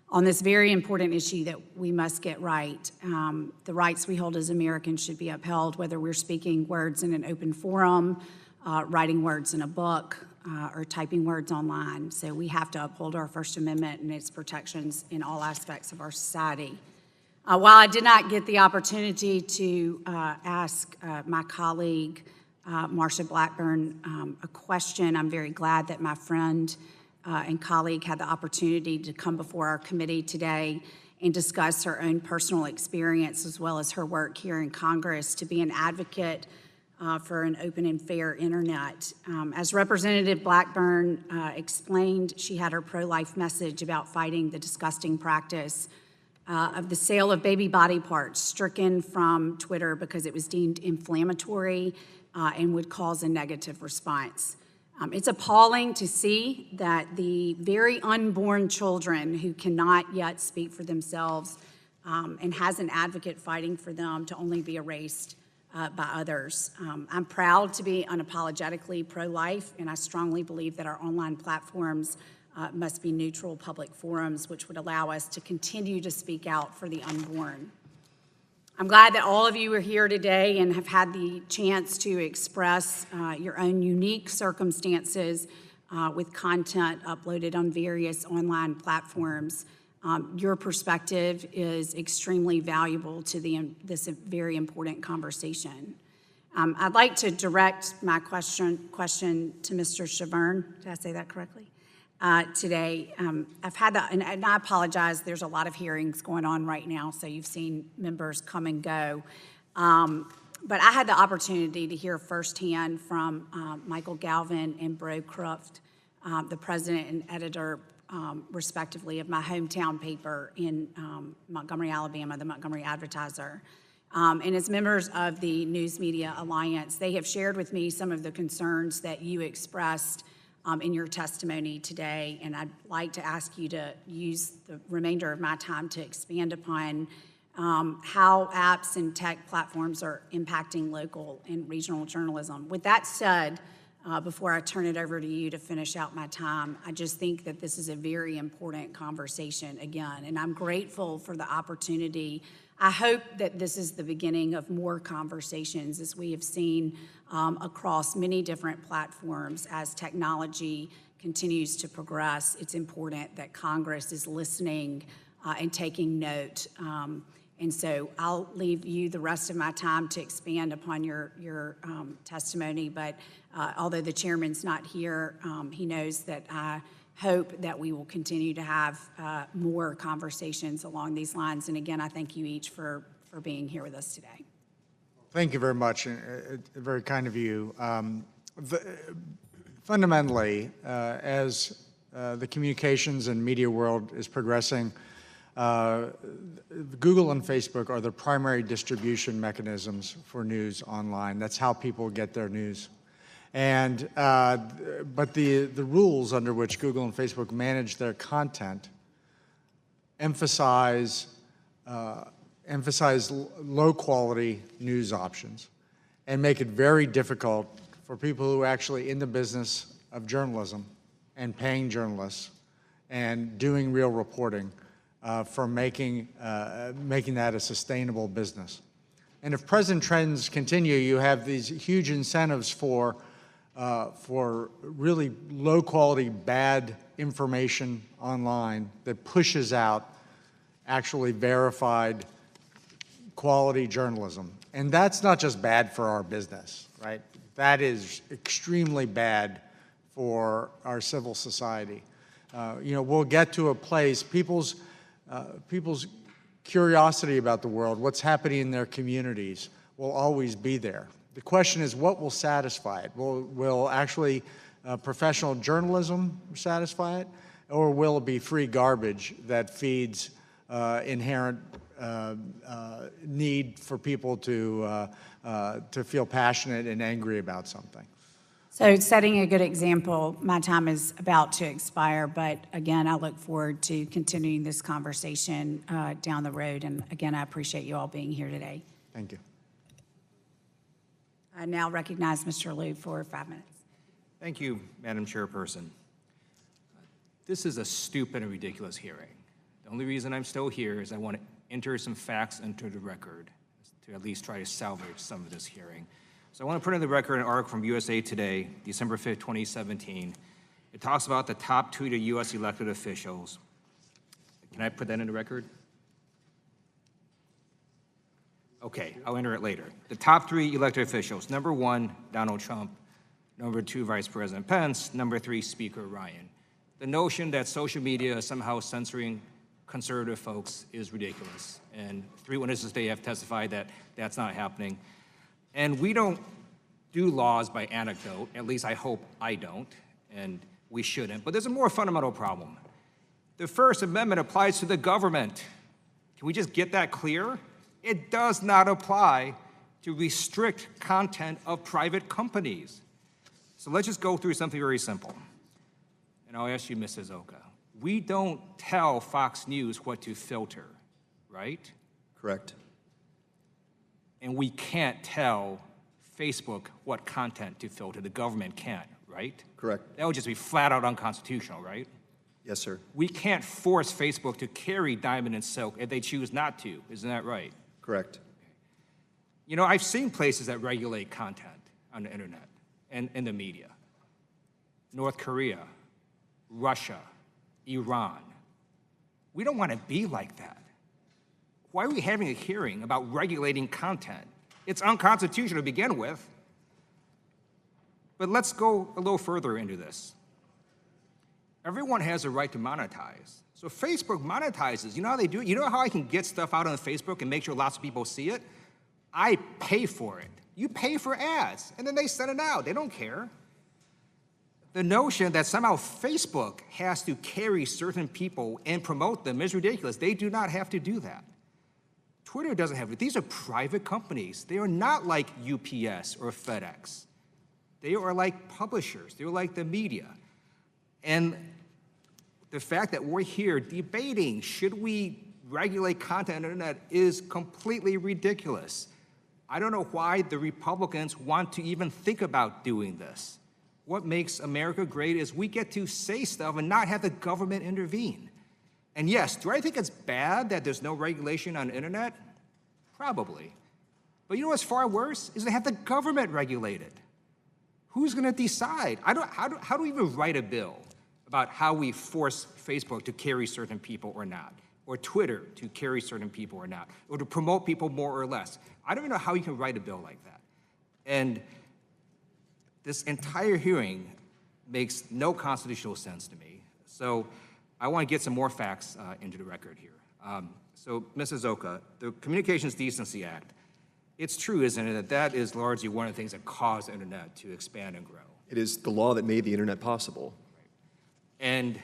on this very important issue that we must get right. The rights we hold as Americans should be upheld, whether we're speaking words in an open forum, writing words in a book, or typing words online. So we have to uphold our First Amendment and its protections in all aspects of our society. While I did not get the opportunity to ask my colleague, Marsha Blackburn, a question, I'm very glad that my friend and colleague had the opportunity to come before our committee today and discuss her own personal experience as well as her work here in Congress to be an advocate for an open and fair internet. As Representative Blackburn explained, she had her pro-life message about fighting the disgusting practice of the sale of baby body parts stricken from Twitter because it was deemed inflammatory and would cause a negative response. It's appalling to see that the very unborn children who cannot yet speak for themselves and has an advocate fighting for them to only be erased by others. I'm proud to be unapologetically pro-life, and I strongly believe that our online platforms must be neutral public forums, which would allow us to continue to speak out for the unborn. I'm glad that all of you are here today and have had the chance to express your own unique circumstances with content uploaded on various online platforms. Your perspective is extremely valuable to this very important conversation. I'd like to direct my question to Mr. Chavern. Did I say that correctly? Today, I've had and I apologize, there's a lot of hearings going on right now, so you've seen members come and go. But I had the opportunity to hear firsthand from Michael Galvin and Bro Croft, the president and editor respectively, of my hometown paper in Montgomery, Alabama, the Montgomery Advertiser. And as members of the News Media Alliance, they have shared with me some of the concerns that you expressed in your testimony today, and I'd like to ask you to use the remainder of my time to expand upon how apps and tech platforms are impacting local and regional journalism. With that said, before I turn it over to you to finish out my time. I just think that this is a very important conversation again, and I'm grateful for the opportunity. I hope that this is the beginning of more conversations, as we have seen across many different platforms. As technology continues to progress, it's important that Congress is listening and taking note. And so I'll leave you the rest of my time to expand upon your testimony, but although the chairman's not here, he knows that I hope that we will continue to have more conversations along these lines. And again, I thank you each for being here with us today. Thank you very much. Very kind of you. Fundamentally, as the communications and media world is progressing, Google and Facebook are the primary distribution mechanisms for news online. That's how people get their news. And but the rules under which Google and Facebook manage their content emphasize low quality news options and make it very difficult for people who are actually in the business of journalism and paying journalists and doing real reporting for making that a sustainable business. And if present trends continue, you have these huge incentives for really low quality, bad information online that pushes out actually verified quality journalism. And that's not just bad for our business, right? That is extremely bad for our civil society. We'll get to a place, people's curiosity about the world, what's happening in their communities, will always be there. The question is, what will satisfy it? Will actually professional journalism satisfy it, or will it be free garbage that feeds inherent need for people to feel passionate and angry about something? So setting a good example, my time is about to expire, but again, I look forward to continuing this conversation down the road. And again, I appreciate you all being here today. Thank you. I now recognize Mr. Liu for 5 minutes. Thank you, Madam Chairperson. This is a stupid and ridiculous hearing. The only reason I'm still here is I want to enter some facts into the record to at least try to salvage some of this hearing. So I want to put in the record an article from USA Today, December 5th, 2017. It talks about the top 2 to U.S. elected officials. Can I put that in the record? Okay, I'll enter it later. The top 3 elected officials. Number 1, Donald Trump. Number 2, Vice President Pence. Number 3, Speaker Ryan. The notion that social media is somehow censoring conservative folks is ridiculous. And 3 witnesses today have testified that that's not happening. And we don't do laws by anecdote, at least I hope I don't, and we shouldn't. But there's a more fundamental problem. The First Amendment applies to the government. Can we just get that clear? It does not apply to restrict content of private companies. So let's just go through something very simple. And I'll ask you, Mrs. Oka. We don't tell Fox News what to filter, right? Correct. And we can't tell Facebook what content to filter. The government can't, right? Correct. That would just be flat out unconstitutional, right? Yes, sir. We can't force Facebook to carry Diamond and Silk if they choose not to. Isn't that right? Correct. You know, I've seen places that regulate content on the internet and in the media. North Korea, Russia, Iran. We don't want to be like that. Why are we having a hearing about regulating content? It's unconstitutional to begin with. But let's go a little further into this. Everyone has a right to monetize. So Facebook monetizes. You know how they do it? You know how I can get stuff out on Facebook and make sure lots of people see it? I pay for it. You pay for ads, and then they send it out. They don't care. The notion that somehow Facebook has to carry certain people and promote them is ridiculous. They do not have to do that. Twitter doesn't have it. These are private companies. They are not like UPS or FedEx. They are like publishers. They're like the media. And the fact that we're here debating, should we regulate content on the internet, is completely ridiculous. I don't know why the Republicans want to even think about doing this. What makes America great is we get to say stuff and not have the government intervene. And yes, do I think it's bad that there's no regulation on the internet? Probably. But you know what's far worse is to have the government regulate it. Who's going to decide? How do we even write a bill about how we force Facebook to carry certain people or not, or Twitter to carry certain people or not, or to promote people more or less? I don't even know how you can write a bill like that. And this entire hearing makes no constitutional sense to me. So I want to get some more facts into the record here. So, Mrs. Oka, the Communications Decency Act, it's true, isn't it, that that is largely one of the things that caused the internet to expand and grow. It is the law that made the internet possible. And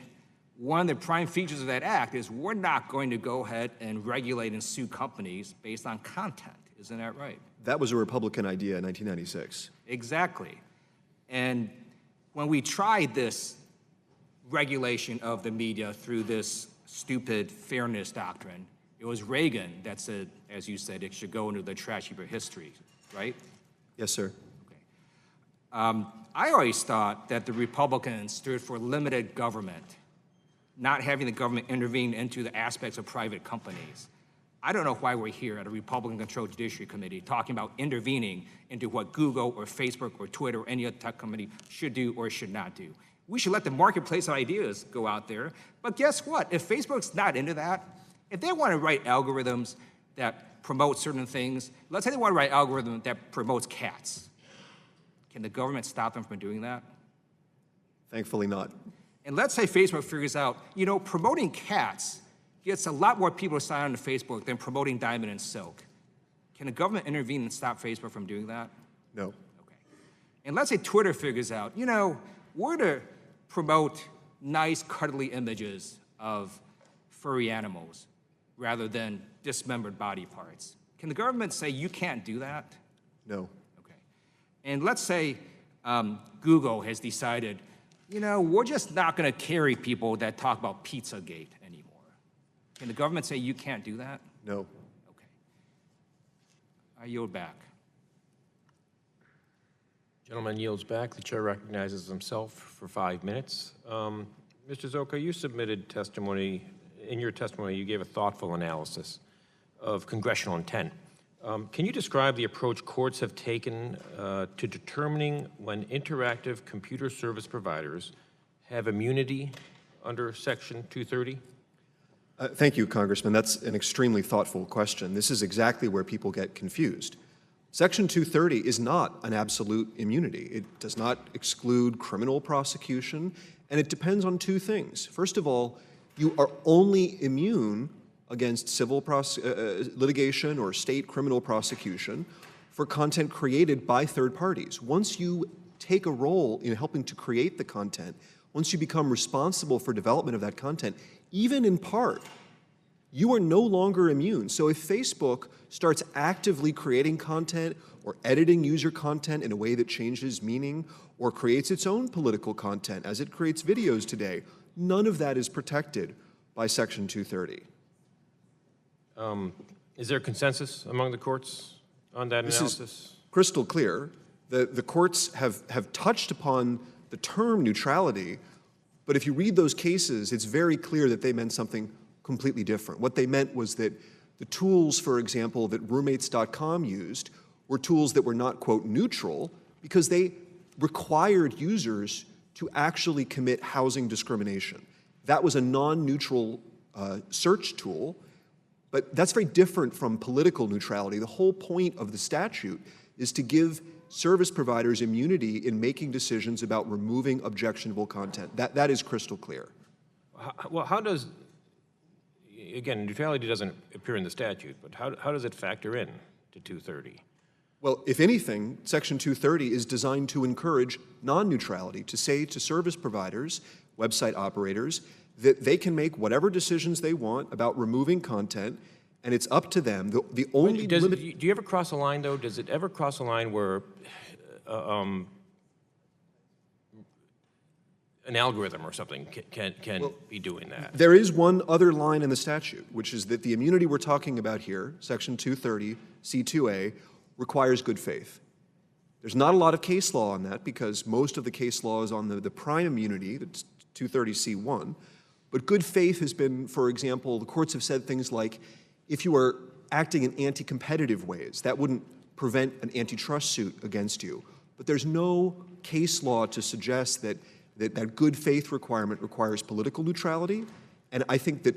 one of the prime features of that act is we're not going to go ahead and regulate and sue companies based on content. Isn't that right? That was a Republican idea in 1996. Exactly. And when we tried this regulation of the media through this stupid fairness doctrine, it was Reagan that said, as you said, it should go into the trash heap of history, right? Yes, sir. I always thought that the Republicans stood for limited government, not having the government intervene into the aspects of private companies. I don't know why we're here at a Republican-controlled Judiciary Committee talking about intervening into what Google or Facebook or Twitter or any other tech company should do or should not do. We should let the marketplace of ideas go out there. But guess what? If Facebook's not into that, if they want to write algorithms that promote certain things, let's say they want to write algorithm that promotes cats. Can the government stop them from doing that? Thankfully not. And let's say Facebook figures out, you know, promoting cats gets a lot more people to sign on to Facebook than promoting diamond and silk. Can the government intervene and stop Facebook from doing that? No. Okay. And let's say Twitter figures out, you know, we're to promote nice, cuddly images of furry animals rather than dismembered body parts. Can the government say you can't do that? No. Okay. And let's say Google has decided, you know, we're just not going to carry people that talk about Pizzagate anymore. Can the government say you can't do that? No. Okay. I yield back. Gentleman yields back. The chair recognizes himself for 5 minutes. Mr. Zoka, you submitted testimony. In your testimony, you gave a thoughtful analysis of congressional intent. Can you describe the approach courts have taken to determining when interactive computer service providers have immunity under Section 230? Thank you, Congressman. That's an extremely thoughtful question. This is exactly where people get confused. Section 230 is not an absolute immunity. It does not exclude criminal prosecution, and it depends on two things. First of all, you are only immune against civil litigation or state criminal prosecution for content created by third parties. Once you take a role in helping to create the content, once you become responsible for development of that content, even in part, you are no longer immune. So if Facebook starts actively creating content or editing user content in a way that changes meaning or creates its own political content as it creates videos today, none of that is protected by Section 230. Is there consensus among the courts on that analysis? This is crystal clear. The courts have touched upon the term neutrality, but if you read those cases, it's very clear that they meant something completely different. What they meant was that the tools, for example, that roommates.com used were tools that were not, quote, neutral because they required users to actually commit housing discrimination. That was a non-neutral search tool, but that's very different from political neutrality. The whole point of the statute is to give service providers immunity in making decisions about removing objectionable content. That is crystal clear. Well, how does, again, neutrality doesn't appear in the statute, but how does it factor in to 230? Well, if anything, Section 230 is designed to encourage non-neutrality, to say to service providers, website operators, that they can make whatever decisions they want about removing content, and it's up to them. The only do you ever cross a line, though? Does it ever cross a line where an algorithm or something can be doing that? There is one other line in the statute, which is that the immunity we're talking about here, Section 230, C2A, requires good faith. There's not a lot of case law on that because most of the case law is on the prime immunity, that's 230C1. But good faith has been, for example, the courts have said things like, if you are acting in anti-competitive ways, that wouldn't prevent an antitrust suit against you. But there's no case law to suggest that that good faith requirement requires political neutrality. And I think that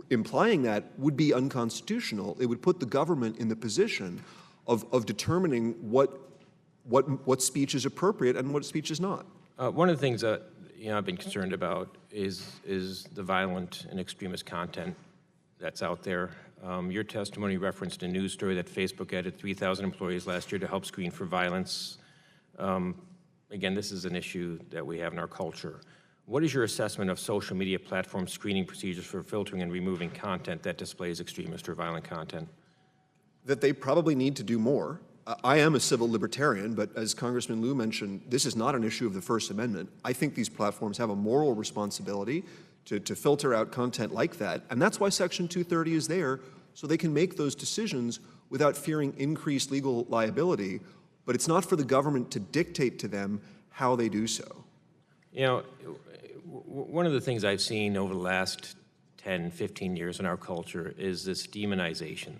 implying that would be unconstitutional. It would put the government in the position of determining what speech is appropriate and what speech is not. One of the things that I've been concerned about is the violent and extremist content that's out there. Your testimony referenced a news story that Facebook added 3,000 employees last year to help screen for violence. Again, this is an issue that we have in our culture. What is your assessment of social media platform screening procedures for filtering and removing content that displays extremist or violent content? That they probably need to do more. I am a civil libertarian, but as Congressman Liu mentioned, this is not an issue of the First Amendment. I think these platforms have a moral responsibility to filter out content like that, and that's why Section 230 is there, so they can make those decisions without fearing increased legal liability, but it's not for the government to dictate to them how they do so. You know, one of the things I've seen over the last 10, 15 years in our culture is this demonization,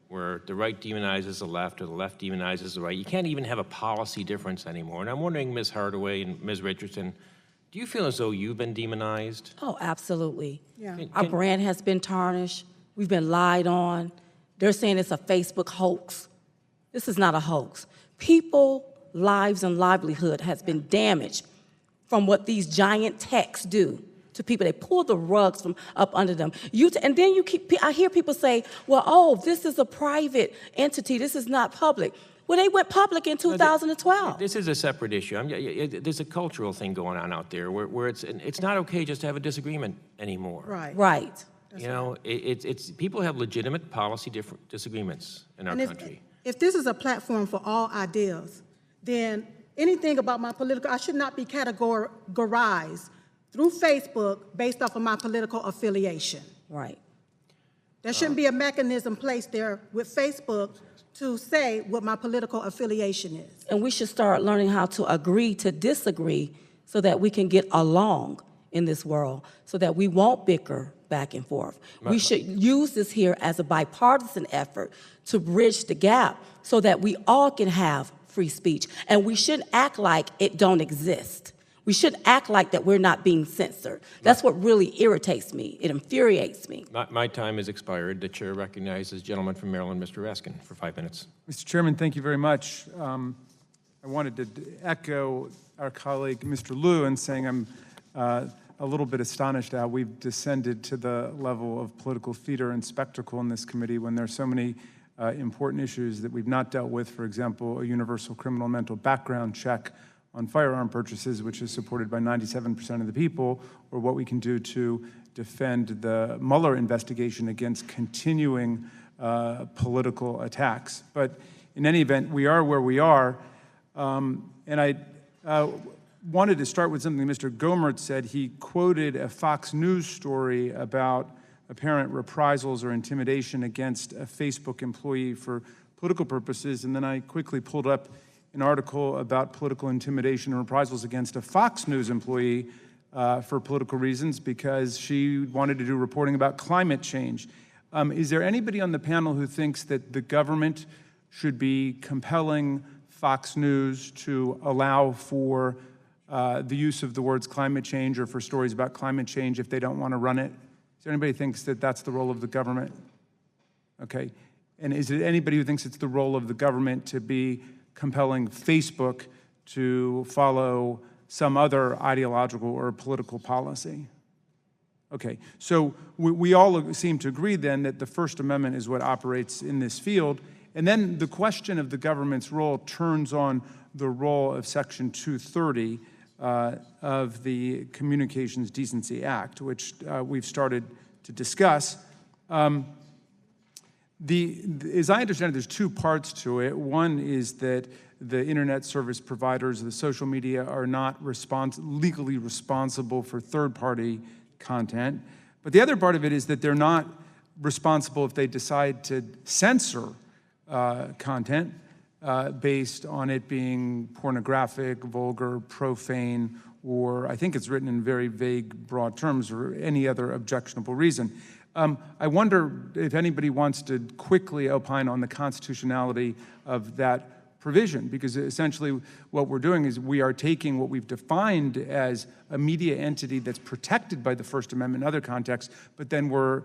where the right demonizes the left or the left demonizes the right. You can't even have a policy difference anymore. And I'm wondering, Ms. Hardaway and Ms. Richardson, do you feel as though you've been demonized? Oh, absolutely. Yeah. Our brand has been tarnished. We've been lied on. They're saying it's a Facebook hoax. This is not a hoax. People's lives and livelihood has been damaged from what these giant techs do to people. They pull the rugs from up under them. And then I hear people say, well, oh, this is a private entity. This is not public. Well, they went public in 2012. This is a separate issue. There's a cultural thing going on out there where it's not okay just to have a disagreement anymore. Right. Right. You know, people have legitimate policy disagreements in our country. If this is a platform for all ideas, then anything about my political, I should not be categorized through Facebook based off of my political affiliation. Right. There shouldn't be a mechanism placed there with Facebook to say what my political affiliation is. And we should start learning how to agree to disagree so that we can get along in this world, so that we won't bicker back and forth. We should use this here as a bipartisan effort to bridge the gap so that we all can have free speech. And we shouldn't act like it don't exist. We shouldn't act like that we're not being censored. That's what really irritates me. It infuriates me. My time has expired. The chair recognizes the gentleman from Maryland, Mr. Raskin, for 5 minutes. Mr. Chairman, thank you very much. I wanted to echo our colleague, Mr. Liu, in saying I'm a little bit astonished how we've descended to the level of political theater and spectacle in this committee when there are so many important issues that we've not dealt with. For example, a universal criminal mental background check on firearm purchases, which is supported by 97% of the people, or what we can do to defend the Mueller investigation against continuing political attacks. But in any event, we are where we are. And I wanted to start with something Mr. Gohmert said. He quoted a Fox News story about apparent reprisals or intimidation against a Facebook employee for political purposes, and then I quickly pulled up an article about political intimidation and reprisals against a Fox News employee for political reasons because she wanted to do reporting about climate change. Is there anybody on the panel who thinks that the government should be compelling Fox News to allow for the use of the words climate change or for stories about climate change if they don't want to run it? Is there anybody who thinks that that's the role of the government? Okay. And is it anybody who thinks it's the role of the government to be compelling Facebook to follow some other ideological or political policy? Okay, so we all seem to agree then that the First Amendment is what operates in this field. And then the question of the government's role turns on the role of Section 230 of the Communications Decency Act, which we've started to discuss. As I understand it, there's two parts to it. One is that the internet service providers, the social media, are not legally responsible for third-party content. But the other part of it is that they're not responsible if they decide to censor content. based on it being pornographic, vulgar, profane, or I think it's written in very vague, broad terms, or any other objectionable reason. I wonder if anybody wants to quickly opine on the constitutionality of that provision, because essentially what we're doing is we are taking what we've defined as a media entity that's protected by the First Amendment in other contexts, but then we're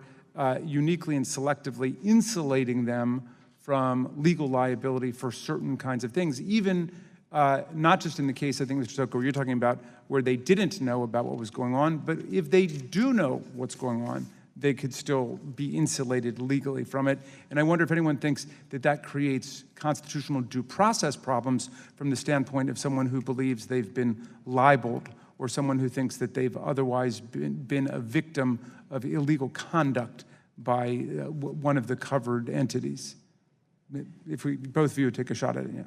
uniquely and selectively insulating them from legal liability for certain kinds of things, even not just in the case, I think, Mr. Soko, you're talking about where they didn't know about what was going on, but if they do know what's going on, they could still be insulated legally from it. And I wonder if anyone thinks that that creates constitutional due process problems from the standpoint of someone who believes they've been libeled or someone who thinks that they've otherwise been a victim of illegal conduct by one of the covered entities. If both of you would take a shot at it, yeah.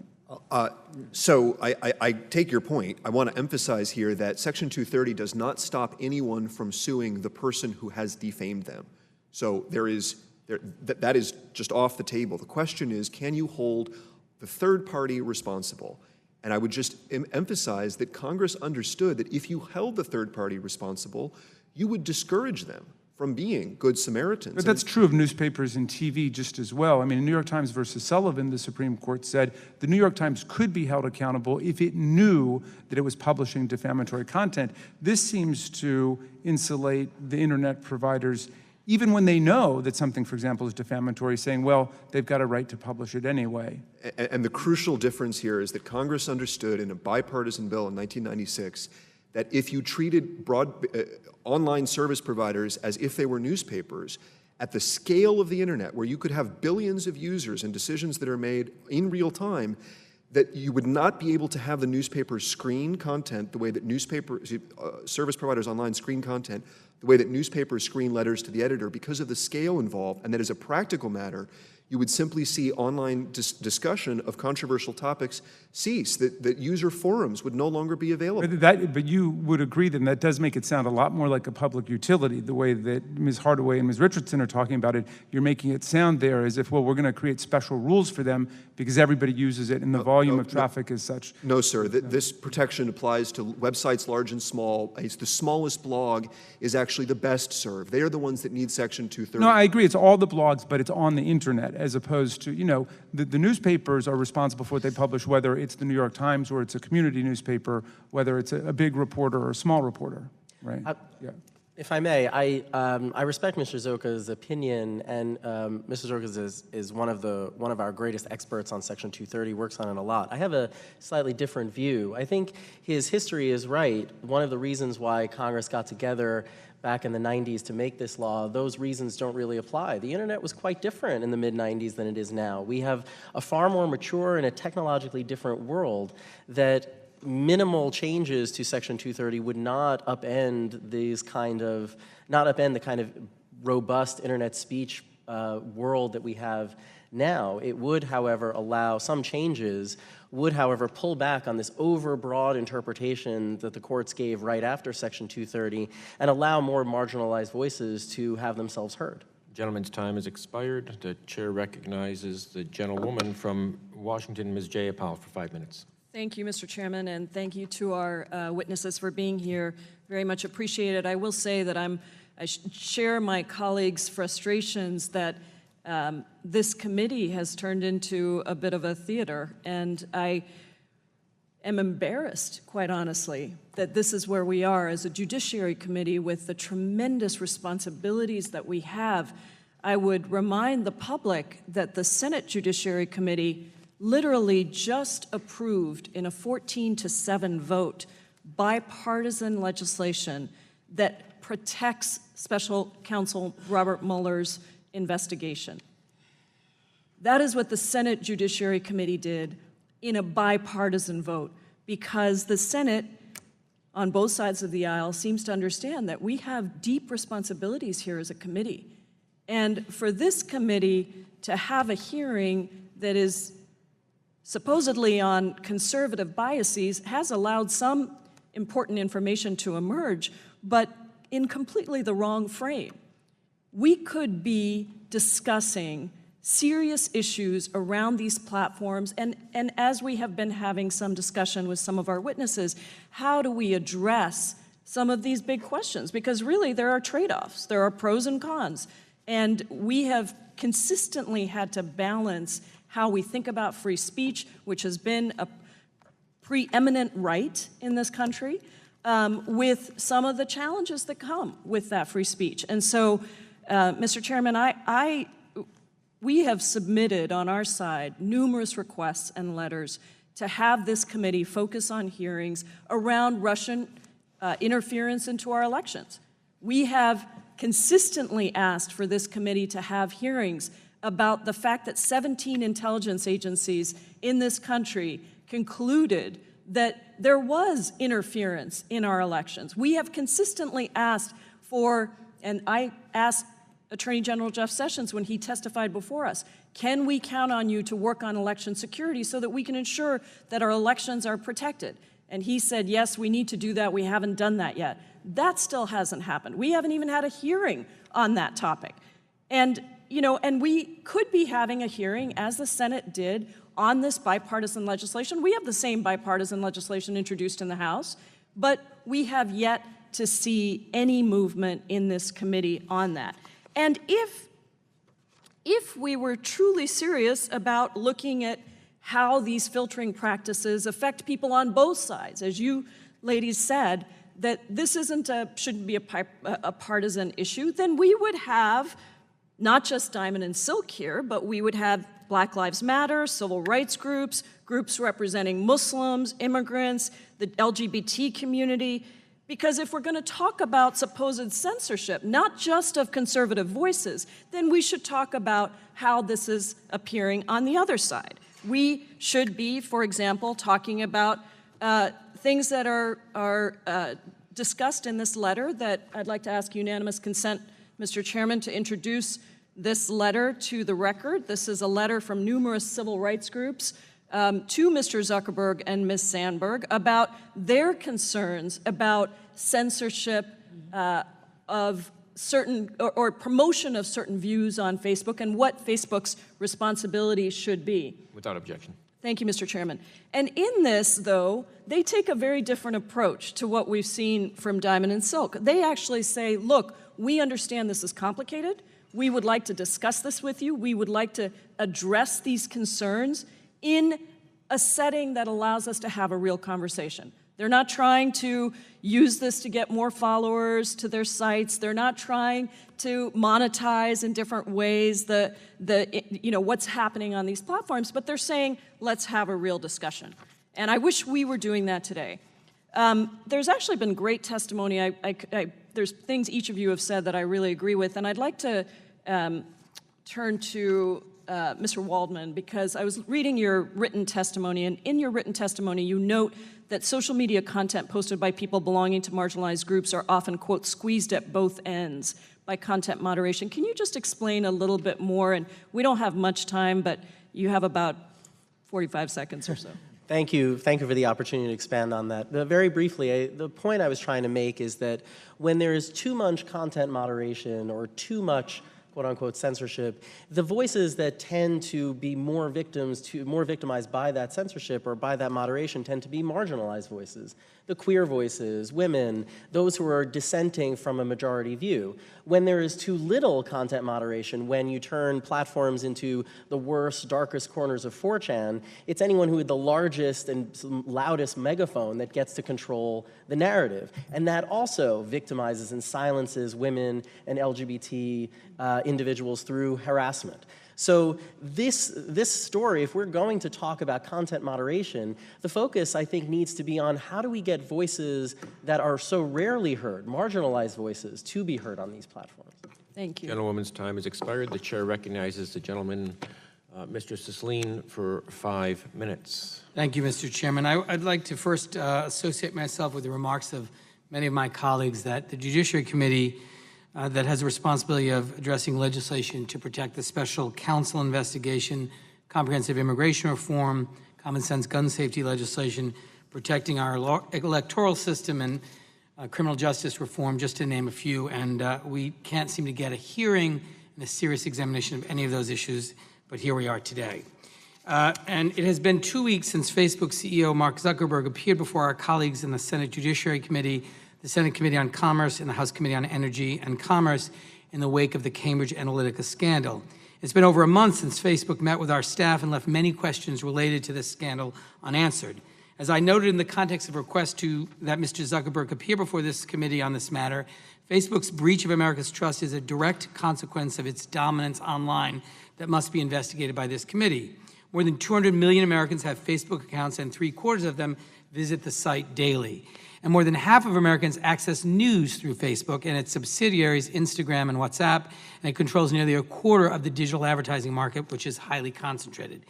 So I take your point. I want to emphasize here that Section 230 does not stop anyone from suing the person who has defamed them. So that is just off the table. The question is, can you hold the third party responsible? And I would just emphasize that Congress understood that if you held the third party responsible, you would discourage them from being good Samaritans. But that's true of newspapers and TV just as well. I mean, in New York Times versus Sullivan, the Supreme Court said the New York Times could be held accountable if it knew that it was publishing defamatory content. This seems to insulate the internet providers, even when they know that something, for example, is defamatory, saying, well, they've got a right to publish it anyway. And the crucial difference here is that Congress understood in a bipartisan bill in 1996 that if you treated online service providers as if they were newspapers, at the scale of the internet, where you could have billions of users and decisions that are made in real time, that you would not be able to have the newspapers screen content the way that service providers online screen content, the way that newspapers screen letters to the editor because of the scale involved, and that as a practical matter, you would simply see online discussion of controversial topics cease, that user forums would no longer be available. But you would agree then that does make it sound a lot more like a public utility, the way that Ms. Hardaway and Ms. Richardson are talking about it. You're making it sound there as if, well, we're going to create special rules for them because everybody uses it and the volume of traffic is such. No, sir. This protection applies to websites large and small. It's the smallest blog is actually the best served. They are the ones that need Section 230. No, I agree. It's all the blogs, but it's on the internet, as opposed to, the newspapers are responsible for what they publish, whether it's the New York Times or it's a community newspaper, whether it's a big reporter or a small reporter, right? Yeah. If I may, I respect Mr. Zoka's opinion, and Mr. Zoka is one of our greatest experts on Section 230, works on it a lot. I have a slightly different view. I think his history is right. One of the reasons why Congress got together back in the 90s to make this law, those reasons don't really apply. The internet was quite different in the mid-90s than it is now. We have a far more mature and a technologically different world that minimal changes to Section 230 would not upend the kind of robust internet speech world that we have now. It would, however, allow some changes, would, however, pull back on this overbroad interpretation that the courts gave right after Section 230 and allow more marginalized voices to have themselves heard. Gentleman's time has expired. The chair recognizes the gentlewoman from Washington, Ms. Jayapal, for 5 minutes. Thank you, Mr. Chairman, and thank you to our witnesses for being here. Very much appreciated. I will say that I share my colleagues' frustrations that this committee has turned into a bit of a theater, and I am embarrassed, quite honestly, that this is where we are as a Judiciary Committee with the tremendous responsibilities that we have. I would remind the public that the Senate Judiciary Committee literally just approved in a 14-7 vote bipartisan legislation that protects Special Counsel Robert Mueller's investigation. That is what the Senate Judiciary Committee did in a bipartisan vote, because the Senate, on both sides of the aisle, seems to understand that we have deep responsibilities here as a committee. And for this committee to have a hearing that is supposedly on conservative biases has allowed some important information to emerge, but in completely the wrong frame. We could be discussing serious issues around these platforms, and as we have been having some discussion with some of our witnesses, how do we address some of these big questions? Because really there are trade-offs, there are pros and cons, and we have consistently had to balance how we think about free speech, which has been a preeminent right in this country, with some of the challenges that come with that free speech. And so, Mr. Chairman, we have submitted on our side numerous requests and letters to have this committee focus on hearings around Russian interference into our elections. We have consistently asked for this committee to have hearings about the fact that 17 intelligence agencies in this country concluded that there was interference in our elections. We have consistently asked for, and I asked Attorney General Jeff Sessions when he testified before us, can we count on you to work on election security so that we can ensure that our elections are protected? And he said, yes, we need to do that. We haven't done that yet. That still hasn't happened. We haven't even had a hearing on that topic. And, you know, and we could be having a hearing, as the Senate did, on this bipartisan legislation. We have the same bipartisan legislation introduced in the House, but we have yet to see any movement in this committee on that. And if we were truly serious about looking at how these filtering practices affect people on both sides, as you ladies said, that this shouldn't be a partisan issue, then we would have not just Diamond and Silk here, but we would have Black Lives Matter, civil rights groups, groups representing Muslims, immigrants, the LGBT community. Because if we're going to talk about supposed censorship, not just of conservative voices, then we should talk about how this is appearing on the other side. We should be, for example, talking about things that are discussed in this letter that I'd like to ask unanimous consent, Mr. Chairman, to introduce this letter to the record. This is a letter from numerous civil rights groups to Mr. Zuckerberg and Ms. Sandberg about their concerns about censorship of certain, or promotion of certain views on Facebook and what Facebook's responsibility should be. Without objection. Thank you, Mr. Chairman. And in this, though, they take a very different approach to what we've seen from Diamond and Silk. They actually say, look, we understand this is complicated. We would like to discuss this with you. We would like to address these concerns in a setting that allows us to have a real conversation. They're not trying to use this to get more followers to their sites. They're not trying to monetize in different ways what's happening on these platforms, but they're saying, let's have a real discussion. And I wish we were doing that today. There's actually been great testimony. There's things each of you have said that I really agree with, and I'd like to turn to Mr. Waldman, because I was reading your written testimony, and in your written testimony, you note that social media content posted by people belonging to marginalized groups are often, quote, squeezed at both ends by content moderation. Can you just explain a little bit more? And we don't have much time, but you have about 45 seconds or so. Thank you for the opportunity to expand on that. Very briefly, the point I was trying to make is that when there is too much content moderation or too much quote-unquote censorship, the voices that tend to be more victimized by that censorship or by that moderation tend to be marginalized voices. The queer voices, women, those who are dissenting from a majority view. When there is too little content moderation, when you turn platforms into the worst, darkest corners of 4chan, it's anyone who had the largest and loudest megaphone that gets to control the narrative. And that also victimizes and silences women and LGBT individuals through harassment. So this story, if we're going to talk about content moderation, the focus, I think, needs to be on how do we get voices that are so rarely heard, marginalized voices, to be heard on these platforms. Thank you. Gentlewoman's time has expired. The chair recognizes the gentleman, Mr. Sisseline, for 5 minutes. Thank you, Mr. Chairman. I'd like to first associate myself with the remarks of many of my colleagues that the Judiciary Committee that has a responsibility of addressing legislation to protect the special counsel investigation, comprehensive immigration reform, common sense gun safety legislation, protecting our electoral system, and criminal justice reform, just to name a few. And we can't seem to get a hearing and a serious examination of any of those issues but here we are today. And it has been 2 weeks since Facebook CEO Mark Zuckerberg appeared before our colleagues in the Senate Judiciary Committee, the Senate Committee on Commerce, and the House Committee on Energy and Commerce in the wake of the Cambridge Analytica scandal. It's been over a month since Facebook met with our staff and left many questions related to this scandal unanswered. As I noted in the context of a request that Mr. Zuckerberg appear before this committee on this matter, Facebook's breach of America's trust is a direct consequence of its dominance online that must be investigated by this committee. More than 200 million Americans have Facebook accounts, and 3/4 of them visit the site daily. And more than half of Americans access news through Facebook and its subsidiaries, Instagram and WhatsApp, and it controls nearly 1/4 of the digital advertising market, which is highly concentrated.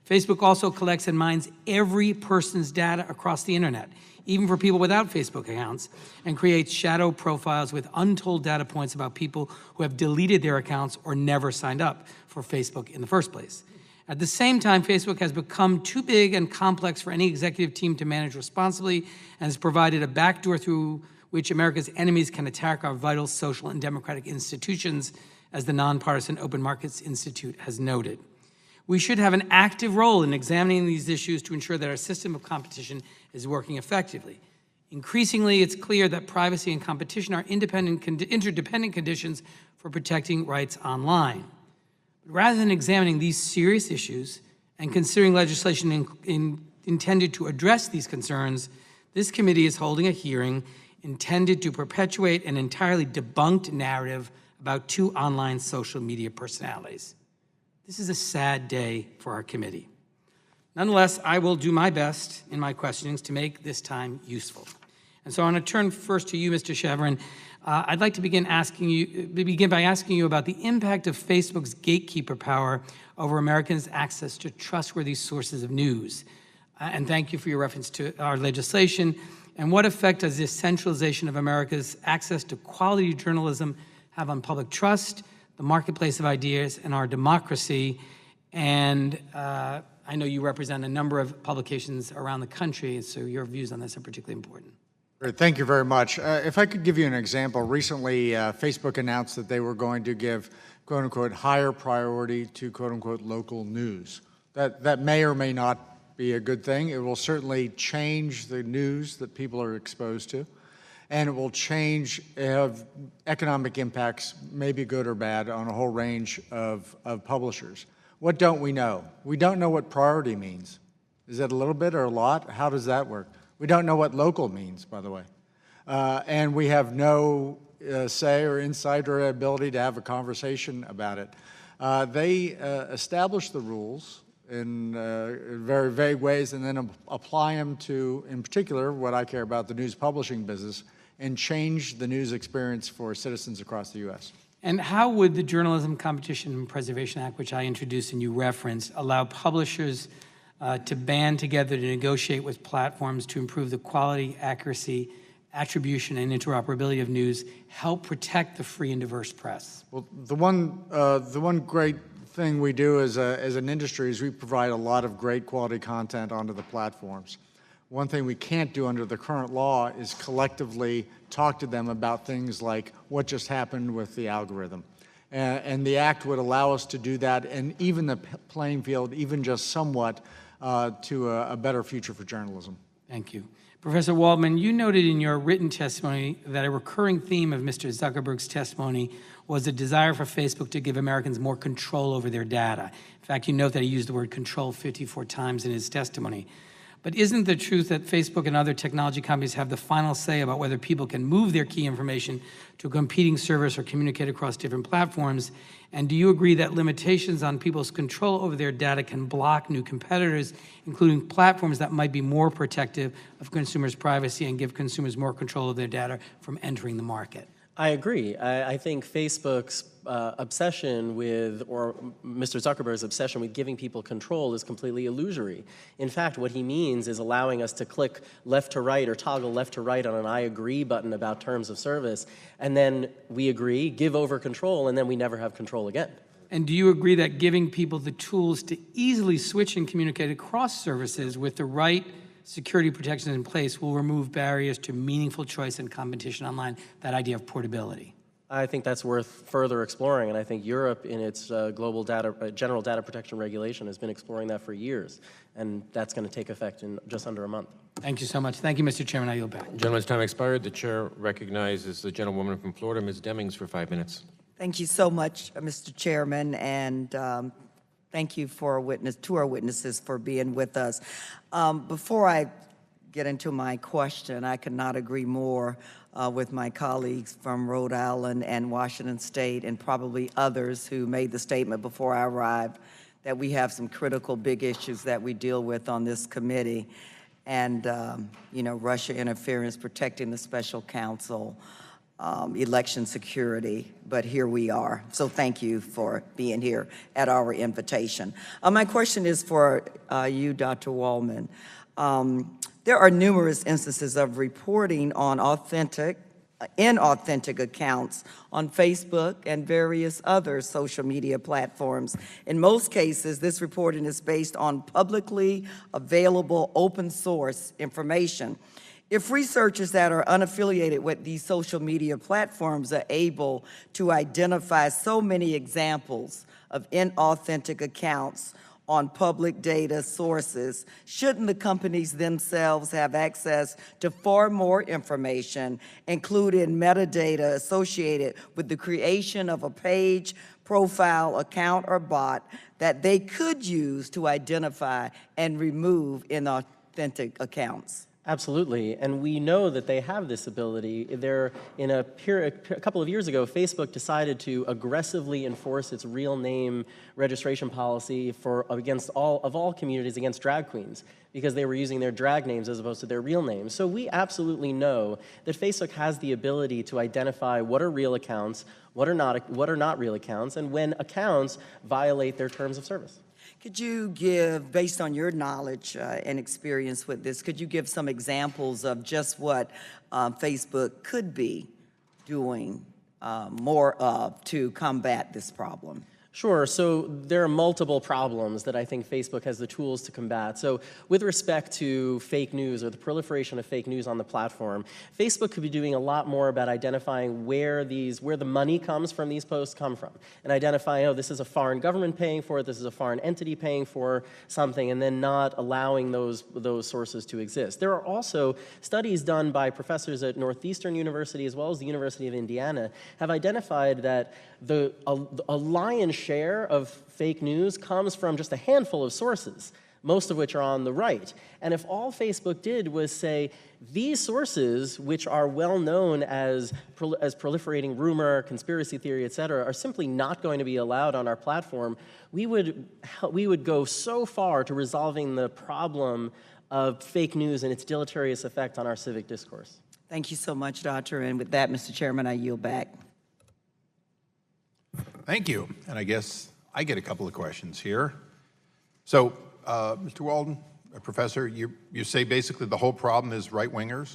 Facebook also collects and mines every person's data across the internet, even for people without Facebook accounts, and creates shadow profiles with untold data points about people who have deleted their accounts or never signed up for Facebook in the first place. At the same time, Facebook has become too big and complex for any executive team to manage responsibly and has provided a backdoor through which America's enemies can attack our vital social and democratic institutions, as the Nonpartisan Open Markets Institute has noted. We should have an active role in examining these issues to ensure that our system of competition is working effectively. Increasingly, it's clear that privacy and competition are interdependent conditions for protecting rights online. But rather than examining these serious issues and considering legislation intended to address these concerns, this committee is holding a hearing intended to perpetuate an entirely debunked narrative about 2 online social media personalities. This is a sad day for our committee. Nonetheless, I will do my best in my questionings to make this time useful. And so I want to turn first to you, Mr. Shevrin. I'd like to begin by asking you about the impact of Facebook's gatekeeper power over Americans' access to trustworthy sources of news. And thank you for your reference to our legislation. And what effect does this centralization of America's access to quality journalism have on public trust, the marketplace of ideas, and our democracy? And I know you represent a number of publications around the country, so your views on this are particularly important. Great, thank you very much. If I could give you an example, recently Facebook announced that they were going to give, quote unquote, higher priority to, quote unquote, local news. That may or may not be a good thing. It will certainly change the news that people are exposed to, and it will change, have economic impacts, maybe good or bad, on a whole range of publishers. What don't we know? We don't know what priority means. Is it a little bit or a lot? How does that work? We don't know what local means, by the way. And we have no say or insight or ability to have a conversation about it. They establish the rules in very vague ways and then apply them to, in particular, what I care about, the news publishing business, and change the news experience for citizens across the U.S. And how would the Journalism Competition and Preservation Act, which I introduced and you referenced, allow publishers to band together to negotiate with platforms to improve the quality, accuracy, attribution, and interoperability of news, help protect the free and diverse press? Well, the one great thing we do as an industry is we provide a lot of great quality content onto the platforms. One thing we can't do under the current law is collectively talk to them about things like what just happened with the algorithm. And the act would allow us to do that and even the playing field, even just somewhat, to a better future for journalism. Thank you. Professor Waldman, you noted in your written testimony that a recurring theme of Mr. Zuckerberg's testimony was a desire for Facebook to give Americans more control over their data. In fact, you note that he used the word control 54 times in his testimony. But isn't the truth that Facebook and other technology companies have the final say about whether people can move their key information to a competing service or communicate across different platforms? And do you agree that limitations on people's control over their data can block new competitors, including platforms that might be more protective of consumers' privacy and give consumers more control of their data from entering the market? I agree. I think Facebook's obsession with, or Mr. Zuckerberg's obsession with giving people control is completely illusory. In fact, what he means is allowing us to click left to right or toggle left to right on an I agree button about terms of service, and then we agree, give over control, and then we never have control again. And do you agree that giving people the tools to easily switch and communicate across services with the right security protections in place will remove barriers to meaningful choice and competition online, that idea of portability? I think that's worth further exploring, and I think Europe, in its global general data protection regulation, has been exploring that for years, and that's going to take effect in just under a month. Thank you so much. Thank you, Mr. Chairman. I yield back. Gentleman's time expired. The chair recognizes the gentlewoman from Florida, Ms. Demings, for 5 minutes. Thank you so much, Mr. Chairman, and thank you to our witnesses for being with us. Before I get into my question, I could not agree more with my colleagues from Rhode Island and Washington State, and probably others who made the statement before I arrived, that we have some critical big issues that we deal with on this committee. And, Russia interference, protecting the special counsel, election security, but here we are. So thank you for being here at our invitation. My question is for you, Dr. Waldman. There are numerous instances of reporting on inauthentic accounts on Facebook and various other social media platforms. In most cases, this reporting is based on publicly available open source information. If researchers that are unaffiliated with these social media platforms are able to identify so many examples of inauthentic accounts on public data sources, shouldn't the companies themselves have access to far more information, including metadata associated with the creation of a page, profile, account, or bot that they could use to identify and remove inauthentic accounts? Absolutely, and we know that they have this ability. A couple of years ago, Facebook decided to aggressively enforce its real name registration policy against all communities against drag queens, because they were using their drag names as opposed to their real names. So we absolutely know that Facebook has the ability to identify what are real accounts, what are not real accounts, and when accounts violate their terms of service. Could you give, based on your knowledge and experience with this, could you give some examples of just what Facebook could be doing more of to combat this problem? Sure, so there are multiple problems that I think Facebook has the tools to combat. So with respect to fake news or the proliferation of fake news on the platform, Facebook could be doing a lot more about identifying where the money comes from these posts come from, and identifying, oh, this is a foreign government paying for it, this is a foreign entity paying for something, and then not allowing those sources to exist. There are also studies done by professors at Northeastern University as well as the University of Indiana have identified that a lion's share of fake news comes from just a handful of sources, most of which are on the right. And if all Facebook did was say, these sources, which are well known as proliferating rumor, conspiracy theory, et cetera, are simply not going to be allowed on our platform, we would go so far to resolving the problem of fake news and its deleterious effect on our civic discourse. Thank you so much, Doctor. And with that, Mr. Chairman, I yield back. Thank you. And I guess I get a couple of questions here. So, Mr. Walden, Professor, you say basically the whole problem is right-wingers?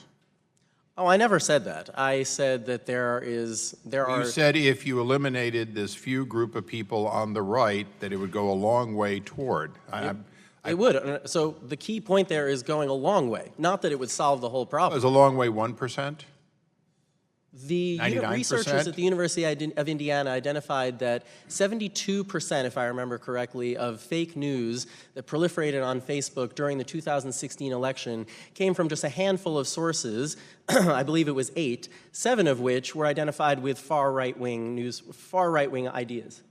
Oh, I never said that. I said that there are... You said if you eliminated this few group of people on the right, that it would go a long way toward. It would. So the key point there is going a long way, not that it would solve the whole problem. Is a long way 1%? The researchers at the University of Indiana identified that 72%, if I remember correctly, of fake news that proliferated on Facebook during the 2016 election came from just a handful of sources. I believe it was 8, 7 of which were identified with far right-wing ideas.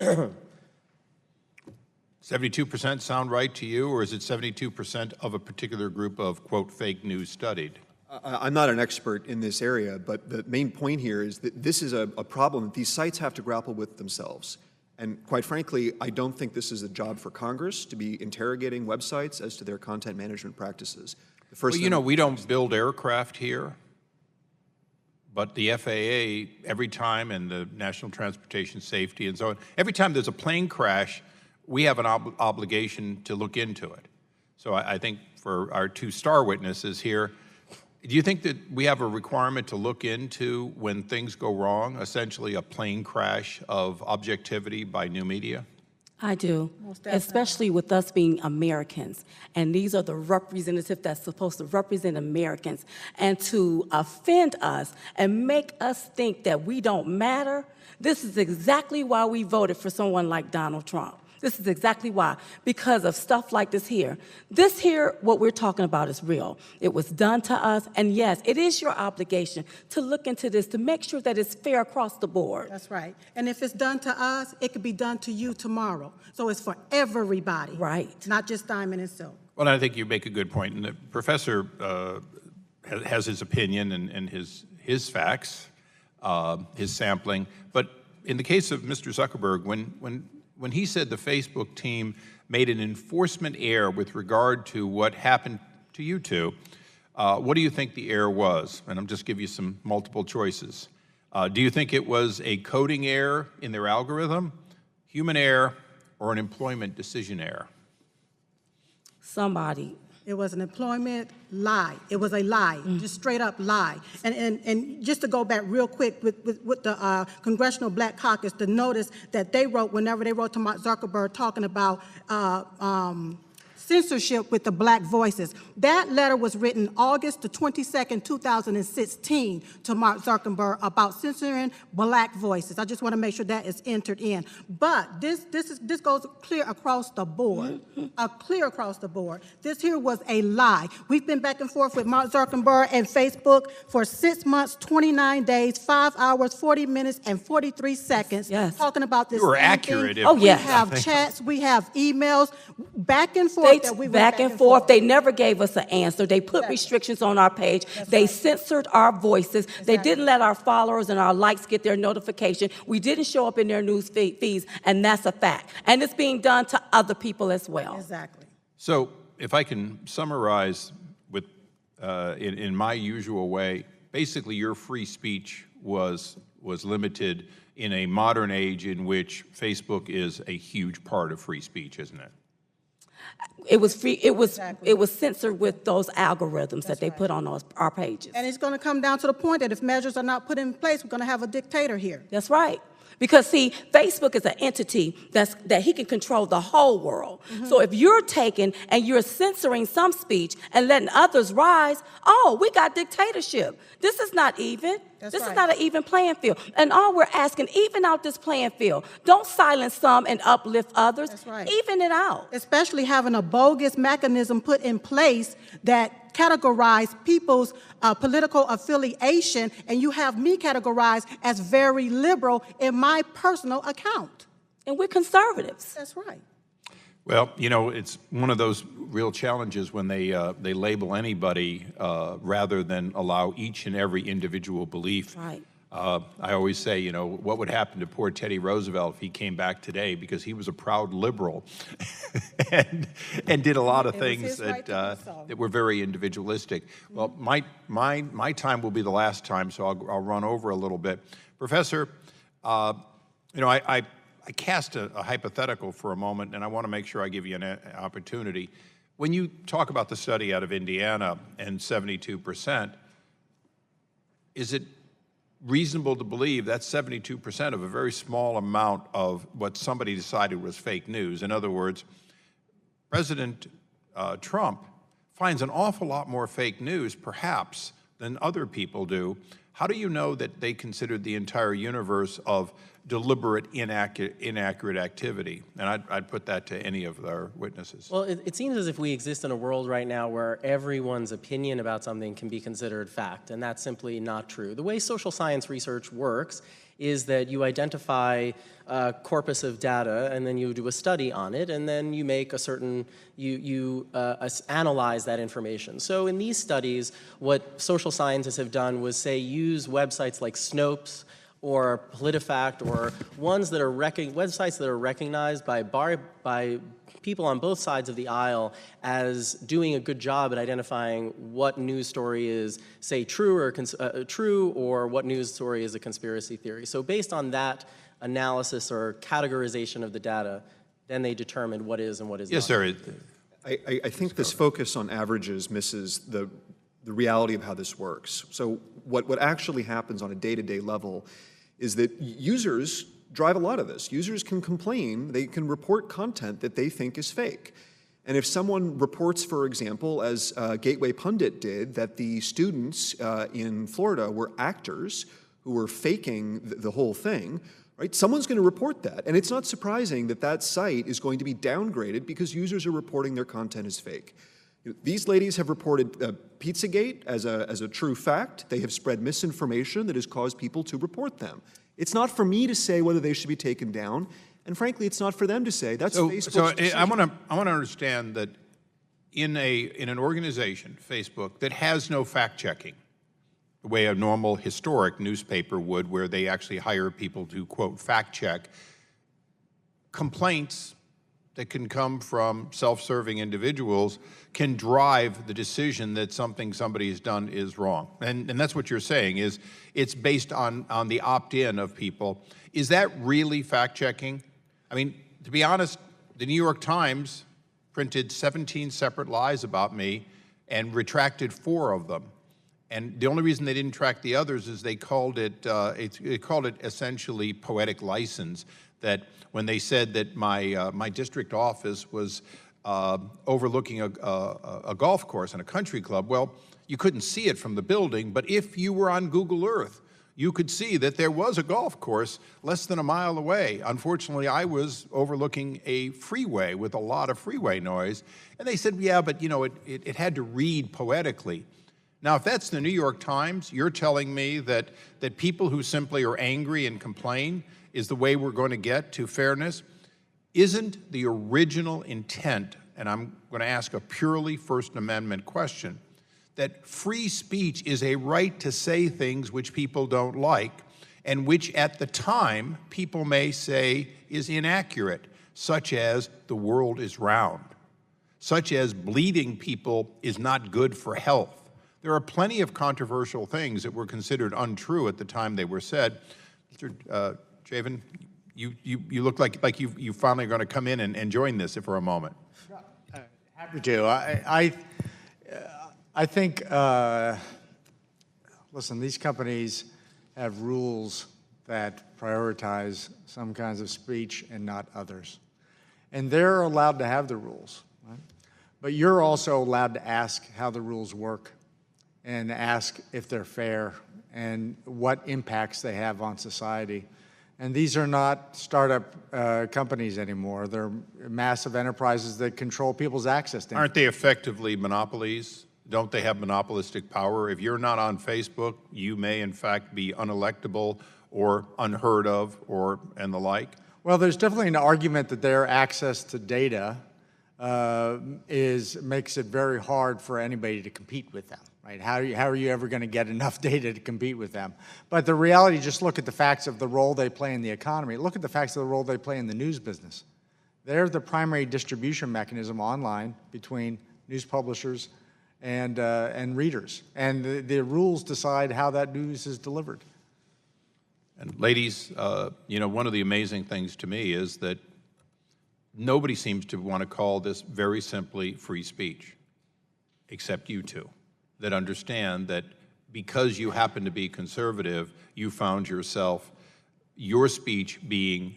72% sound right to you, or is it 72% of a particular group of, quote, fake news studied? I'm not an expert in this area, but the main point here is that this is a problem that these sites have to grapple with themselves. And quite frankly, I don't think this is a job for Congress to be interrogating websites as to their content management practices. The first well, you know, we don't build aircraft here, but the FAA, every time, and the National Transportation Safety and so on, every time there's a plane crash, we have an obligation to look into it. So I think for our two star witnesses here, do you think that we have a requirement to look into when things go wrong, essentially a plane crash of objectivity by new media? I do, Most definitely. especially with us being Americans. And these are the representatives that's supposed to represent Americans. And to offend us and make us think that we don't matter, this is exactly why we voted for someone like Donald Trump. This is exactly why, because of stuff like this here. This here, what we're talking about is real. It was done to us, and yes, it is your obligation to look into this, to make sure that it's fair across the board. That's right. And if it's done to us, it could be done to you tomorrow. So it's for everybody. Right. Not just Diamond and Silk. Well, I think you make a good point, and the professor has his opinion and his facts, his sampling. But in the case of Mr. Zuckerberg, when he said the Facebook team made an enforcement error with regard to what happened to you two, what do you think the error was? And I'm just give you some multiple choices. Do you think it was a coding error in their algorithm, human error, or an employment decision error? Somebody. It was an employment lie. It was a lie, just straight up lie. And just to go back real quick with the Congressional Black Caucus, the notice that they wrote whenever they wrote to Mark Zuckerberg talking about censorship with the black voices. That letter was written August the 22nd, 2016 to Mark Zuckerberg about censoring black voices. I just want to make sure that is entered in. But this goes clear across the board, clear across the board. This here was a lie. We've been back and forth with Mark Zuckerberg and Facebook for 6 months, 29 days, 5 hours, 40 minutes, and 43 seconds talking about this. You were same accurate. thing. Oh, We yes. have chats, we have emails, back and forth. Back and forth. They never gave us an answer. They put restrictions on our page. They censored our voices. They didn't let our followers and our likes get their notification. We didn't show up in their news feeds, and that's a fact. And it's being done to other people as well. Exactly. So if I can summarize with, in my usual way, basically your free speech was limited in a modern age in which Facebook is a huge part of free speech, isn't it? It was free. It was censored with those algorithms that they put on our pages. And it's going to come down to the point that if measures are not put in place, we're going to have a dictator here. That's right. Because, see, Facebook is an entity that he can control the whole world. So if you're taking and you're censoring some speech and letting others rise, oh, we got dictatorship. This is not even. This is not an even playing field. And all we're asking, even out this playing field. Don't silence some and uplift others. That's right. Even it out. Especially having a bogus mechanism put in place that categorize people's political affiliation, and you have me categorized as very liberal in my personal account. And we're conservatives. That's right. Well, you know, it's one of those real challenges when they label anybody rather than allow each and every individual belief. Right. I always say, you know, what would happen to poor Teddy Roosevelt if he came back today, because he was a proud liberal and did a lot of things that were very individualistic. Well, my time will be the last time, so I'll run over a little bit. Professor, you know, I cast a hypothetical for a moment, and I want to make sure I give you an opportunity. When you talk about the study out of Indiana and 72%, is it reasonable to believe that's 72% of a very small amount of what somebody decided was fake news? In other words, President Trump finds an awful lot more fake news, perhaps, than other people do. How do you know that they considered the entire universe of deliberate, inaccurate activity? And I'd put that to any of our witnesses. Well, it seems as if we exist in a world right now where everyone's opinion about something can be considered fact, and that's simply not true. The way social science research works is that you identify a corpus of data, and then you do a study on it, and then you make a certain, you analyze that information. So in these studies, what social scientists have done was, say, use websites like Snopes or PolitiFact, or ones that are websites that are recognized by people on both sides of the aisle as doing a good job at identifying what news story is, say, true or what news story is a conspiracy theory. So based on that analysis or categorization of the data, then they determine what is and what is not. Yes, sir. I think this focus on averages misses the reality of how this works. So what actually happens on a day-to-day level is that users drive a lot of this. Users can complain, they can report content that they think is fake. And if someone reports, for example, as Gateway Pundit did, that the students in Florida were actors who were faking the whole thing, right? Someone's going to report that. And it's not surprising that that site is going to be downgraded because users are reporting their content as fake. These ladies have reported Pizzagate as a true fact. They have spread misinformation that has caused people to report them. It's not for me to say whether they should be taken down, and frankly, it's not for them to say. That's Facebook's decision. I want to understand that in an organization, Facebook, that has no fact-checking, the way a normal historic newspaper would, where they actually hire people to, quote, fact-check, complaints that can come from self-serving individuals can drive the decision that somebody has done is wrong. And that's what you're saying, is it's based on the opt-in of people. Is that really fact-checking? I mean, to be honest, the New York Times printed 17 separate lies about me and retracted 4 of them. And the only reason they didn't track the others is they called it essentially poetic license, that when they said that my district office was overlooking a golf course and a country club, well, you couldn't see it from the building, but if you were on Google Earth, you could see that there was a golf course less than a mile away. Unfortunately, I was overlooking a freeway with a lot of freeway noise, and they said, yeah, but you know, it had to read poetically. Now, if that's the New York Times, you're telling me that people who simply are angry and complain is the way we're going to get to fairness? Isn't the original intent, and I'm going to ask a purely First Amendment question, that free speech is a right to say things which people don't like, and which at the time people may say is inaccurate, such as the world is round, such as bleeding people is not good for health. There are plenty of controversial things that were considered untrue at the time they were said. Mr. Javen, you look like you finally are going to come in and join this for a moment. Happy to. I think, listen, these companies have rules that prioritize some kinds of speech and not others. And they're allowed to have the rules, right? But you're also allowed to ask how the rules work and ask if they're fair and what impacts they have on society. And these are not startup companies anymore. They're massive enterprises that control people's access to. Aren't they effectively monopolies? Don't they have monopolistic power? If you're not on Facebook, you may in fact be unelectable or unheard of and the like. Well, there's definitely an argument that their access to data makes it very hard for anybody to compete with them. Right? How are you ever going to get enough data to compete with them? But the reality, just look at the facts of the role they play in the economy. Look at the facts of the role they play in the news business. They're the primary distribution mechanism online between news publishers and readers. And the rules decide how that news is delivered. And ladies, you know, one of the amazing things to me is that nobody seems to want to call this very simply free speech, except you two, that understand that because you happen to be conservative, you found your speech being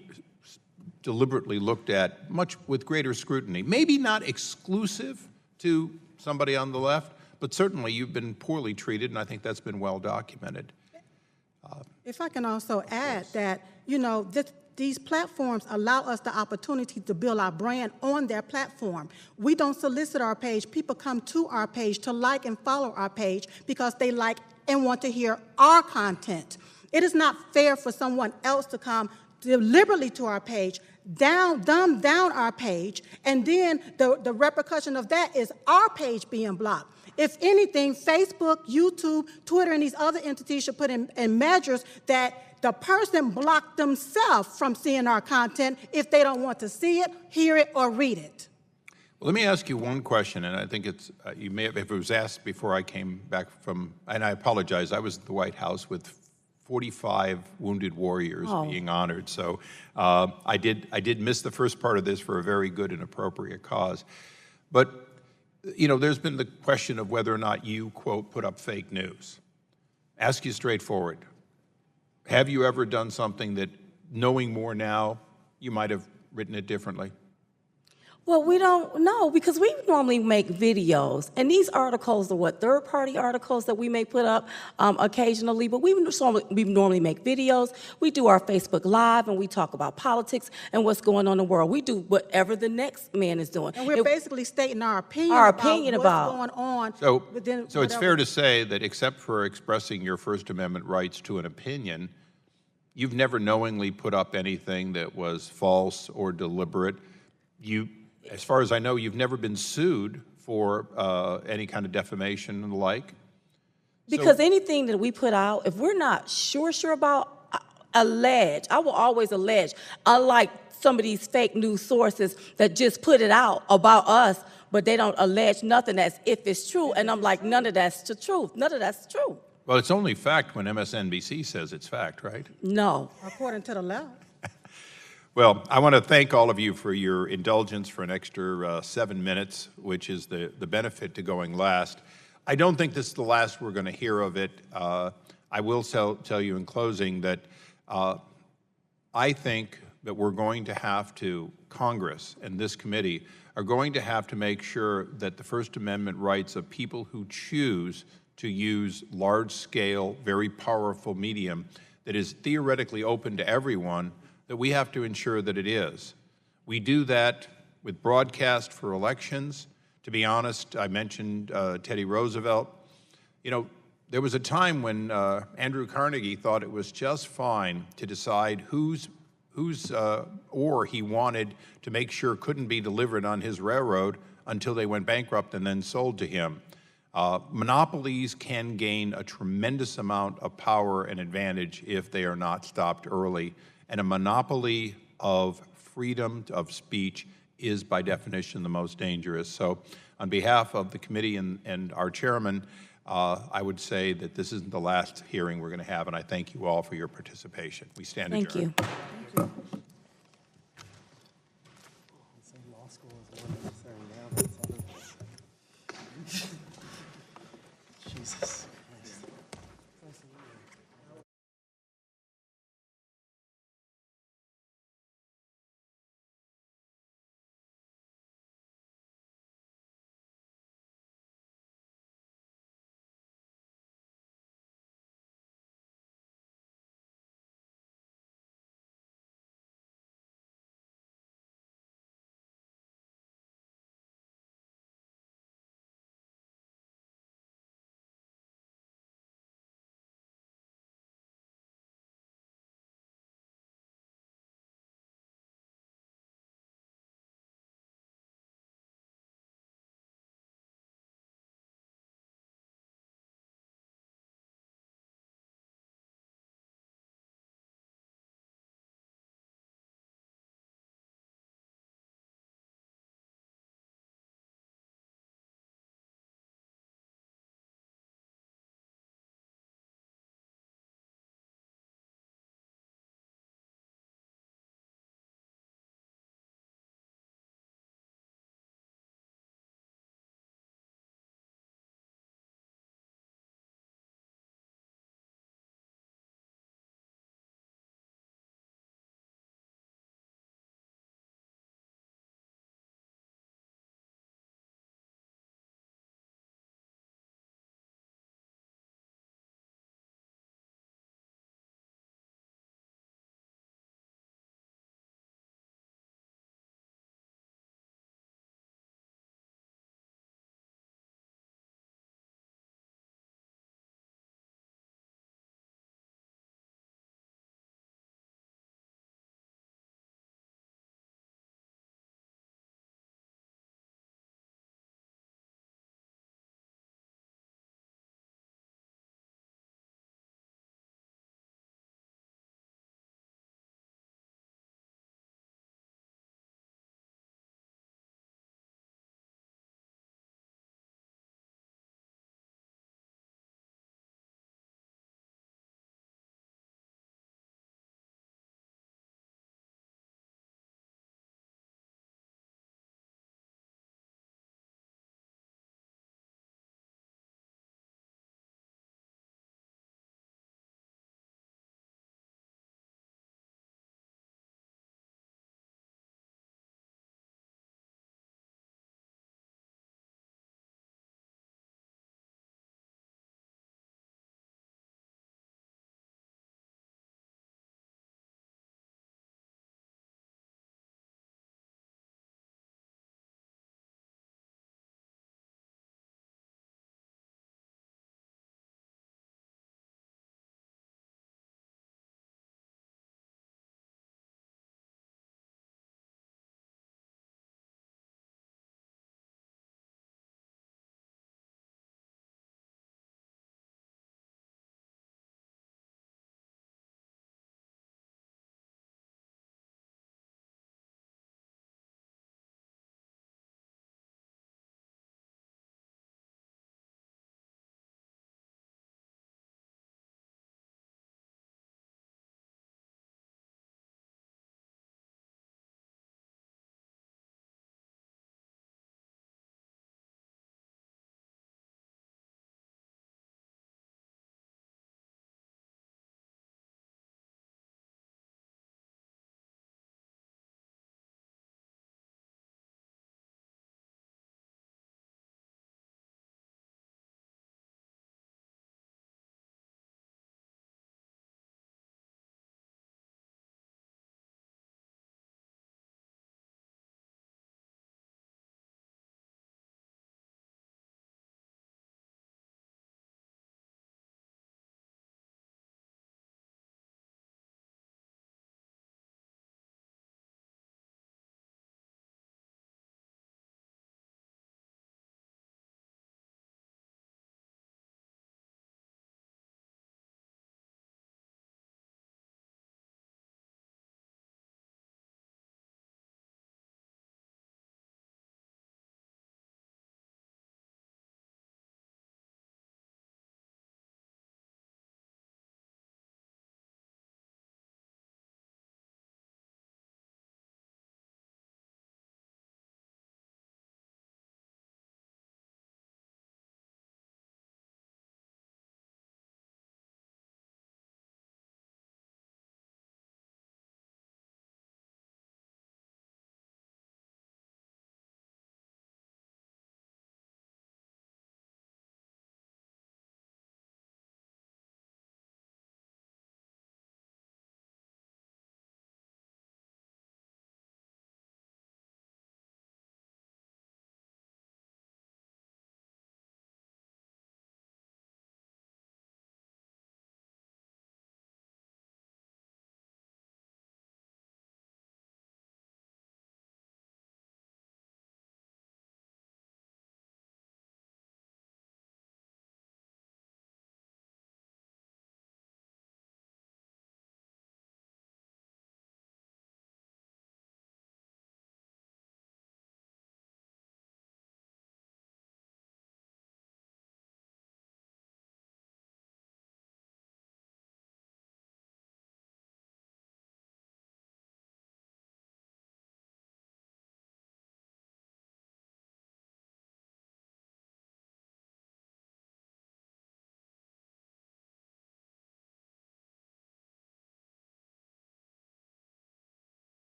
deliberately looked at much with greater scrutiny. Maybe not exclusive to somebody on the left, but certainly you've been poorly treated, and I think that's been well documented. If I can also add that, you know, these platforms allow us the opportunity to build our brand on their platform. We don't solicit our page. People come to our page to like and follow our page because they like and want to hear our content. It is not fair for someone else to come deliberately to our page, dumb down our page, and then the repercussion of that is our page being blocked. If anything, Facebook, YouTube, Twitter, and these other entities should put in measures that the person block themselves from seeing our content if they don't want to see it, hear it, or read it. Well, let me ask you one question, and I think it's, you may have, if it was asked before I came back from, and I apologize, I was at the White House with 45 wounded warriors being honored, so I did miss the first part of this for a very good and appropriate cause. But, you know, there's been the question of whether or not you, quote, put up fake news. Ask you straightforward. Have you ever done something that knowing more now, you might have written it differently? Well, we don't know because we normally make videos, and these articles are what, third-party articles that we may put up occasionally, but we normally make videos. We do our Facebook Live, and we talk about politics and what's going on in the world. We do whatever the next man is doing. And we're basically stating our opinion about what's going on. So it's fair to say that except for expressing your First Amendment rights to an opinion, you've never knowingly put up anything that was false or deliberate. As far as I know, you've never been sued for any kind of defamation and the like? Because anything that we put out, if we're not sure about, allege. I will always allege. Unlike some of these fake news sources that just put it out about us, but they don't allege nothing as if it's true. And I'm like, none of that's the truth. None of that's true. Well, it's only fact when MSNBC says it's fact, right? No. According to the left. Well, I want to thank all of you for your indulgence for an extra 7 minutes, which is the benefit to going last. I don't think this is the last we're going to hear of it. I will tell you in closing that I think that we're going to have to, Congress and this committee, are going to have to make sure that the First Amendment rights of people who choose to use large-scale, very powerful medium that is theoretically open to everyone, that we have to ensure that it is. We do that with broadcast for elections. To be honest, I mentioned Teddy Roosevelt. You know, there was a time when Andrew Carnegie thought it was just fine to decide whose ore he wanted to make sure couldn't be delivered on his railroad until they went bankrupt and then sold to him. Monopolies can gain a tremendous amount of power and advantage if they are not stopped early. And a monopoly of freedom of speech is, by definition, the most dangerous. So on behalf of the committee and our chairman, I would say that this isn't the last hearing we're going to have, and I thank you all for your participation. We stand adjourned. Thank you. Jesus.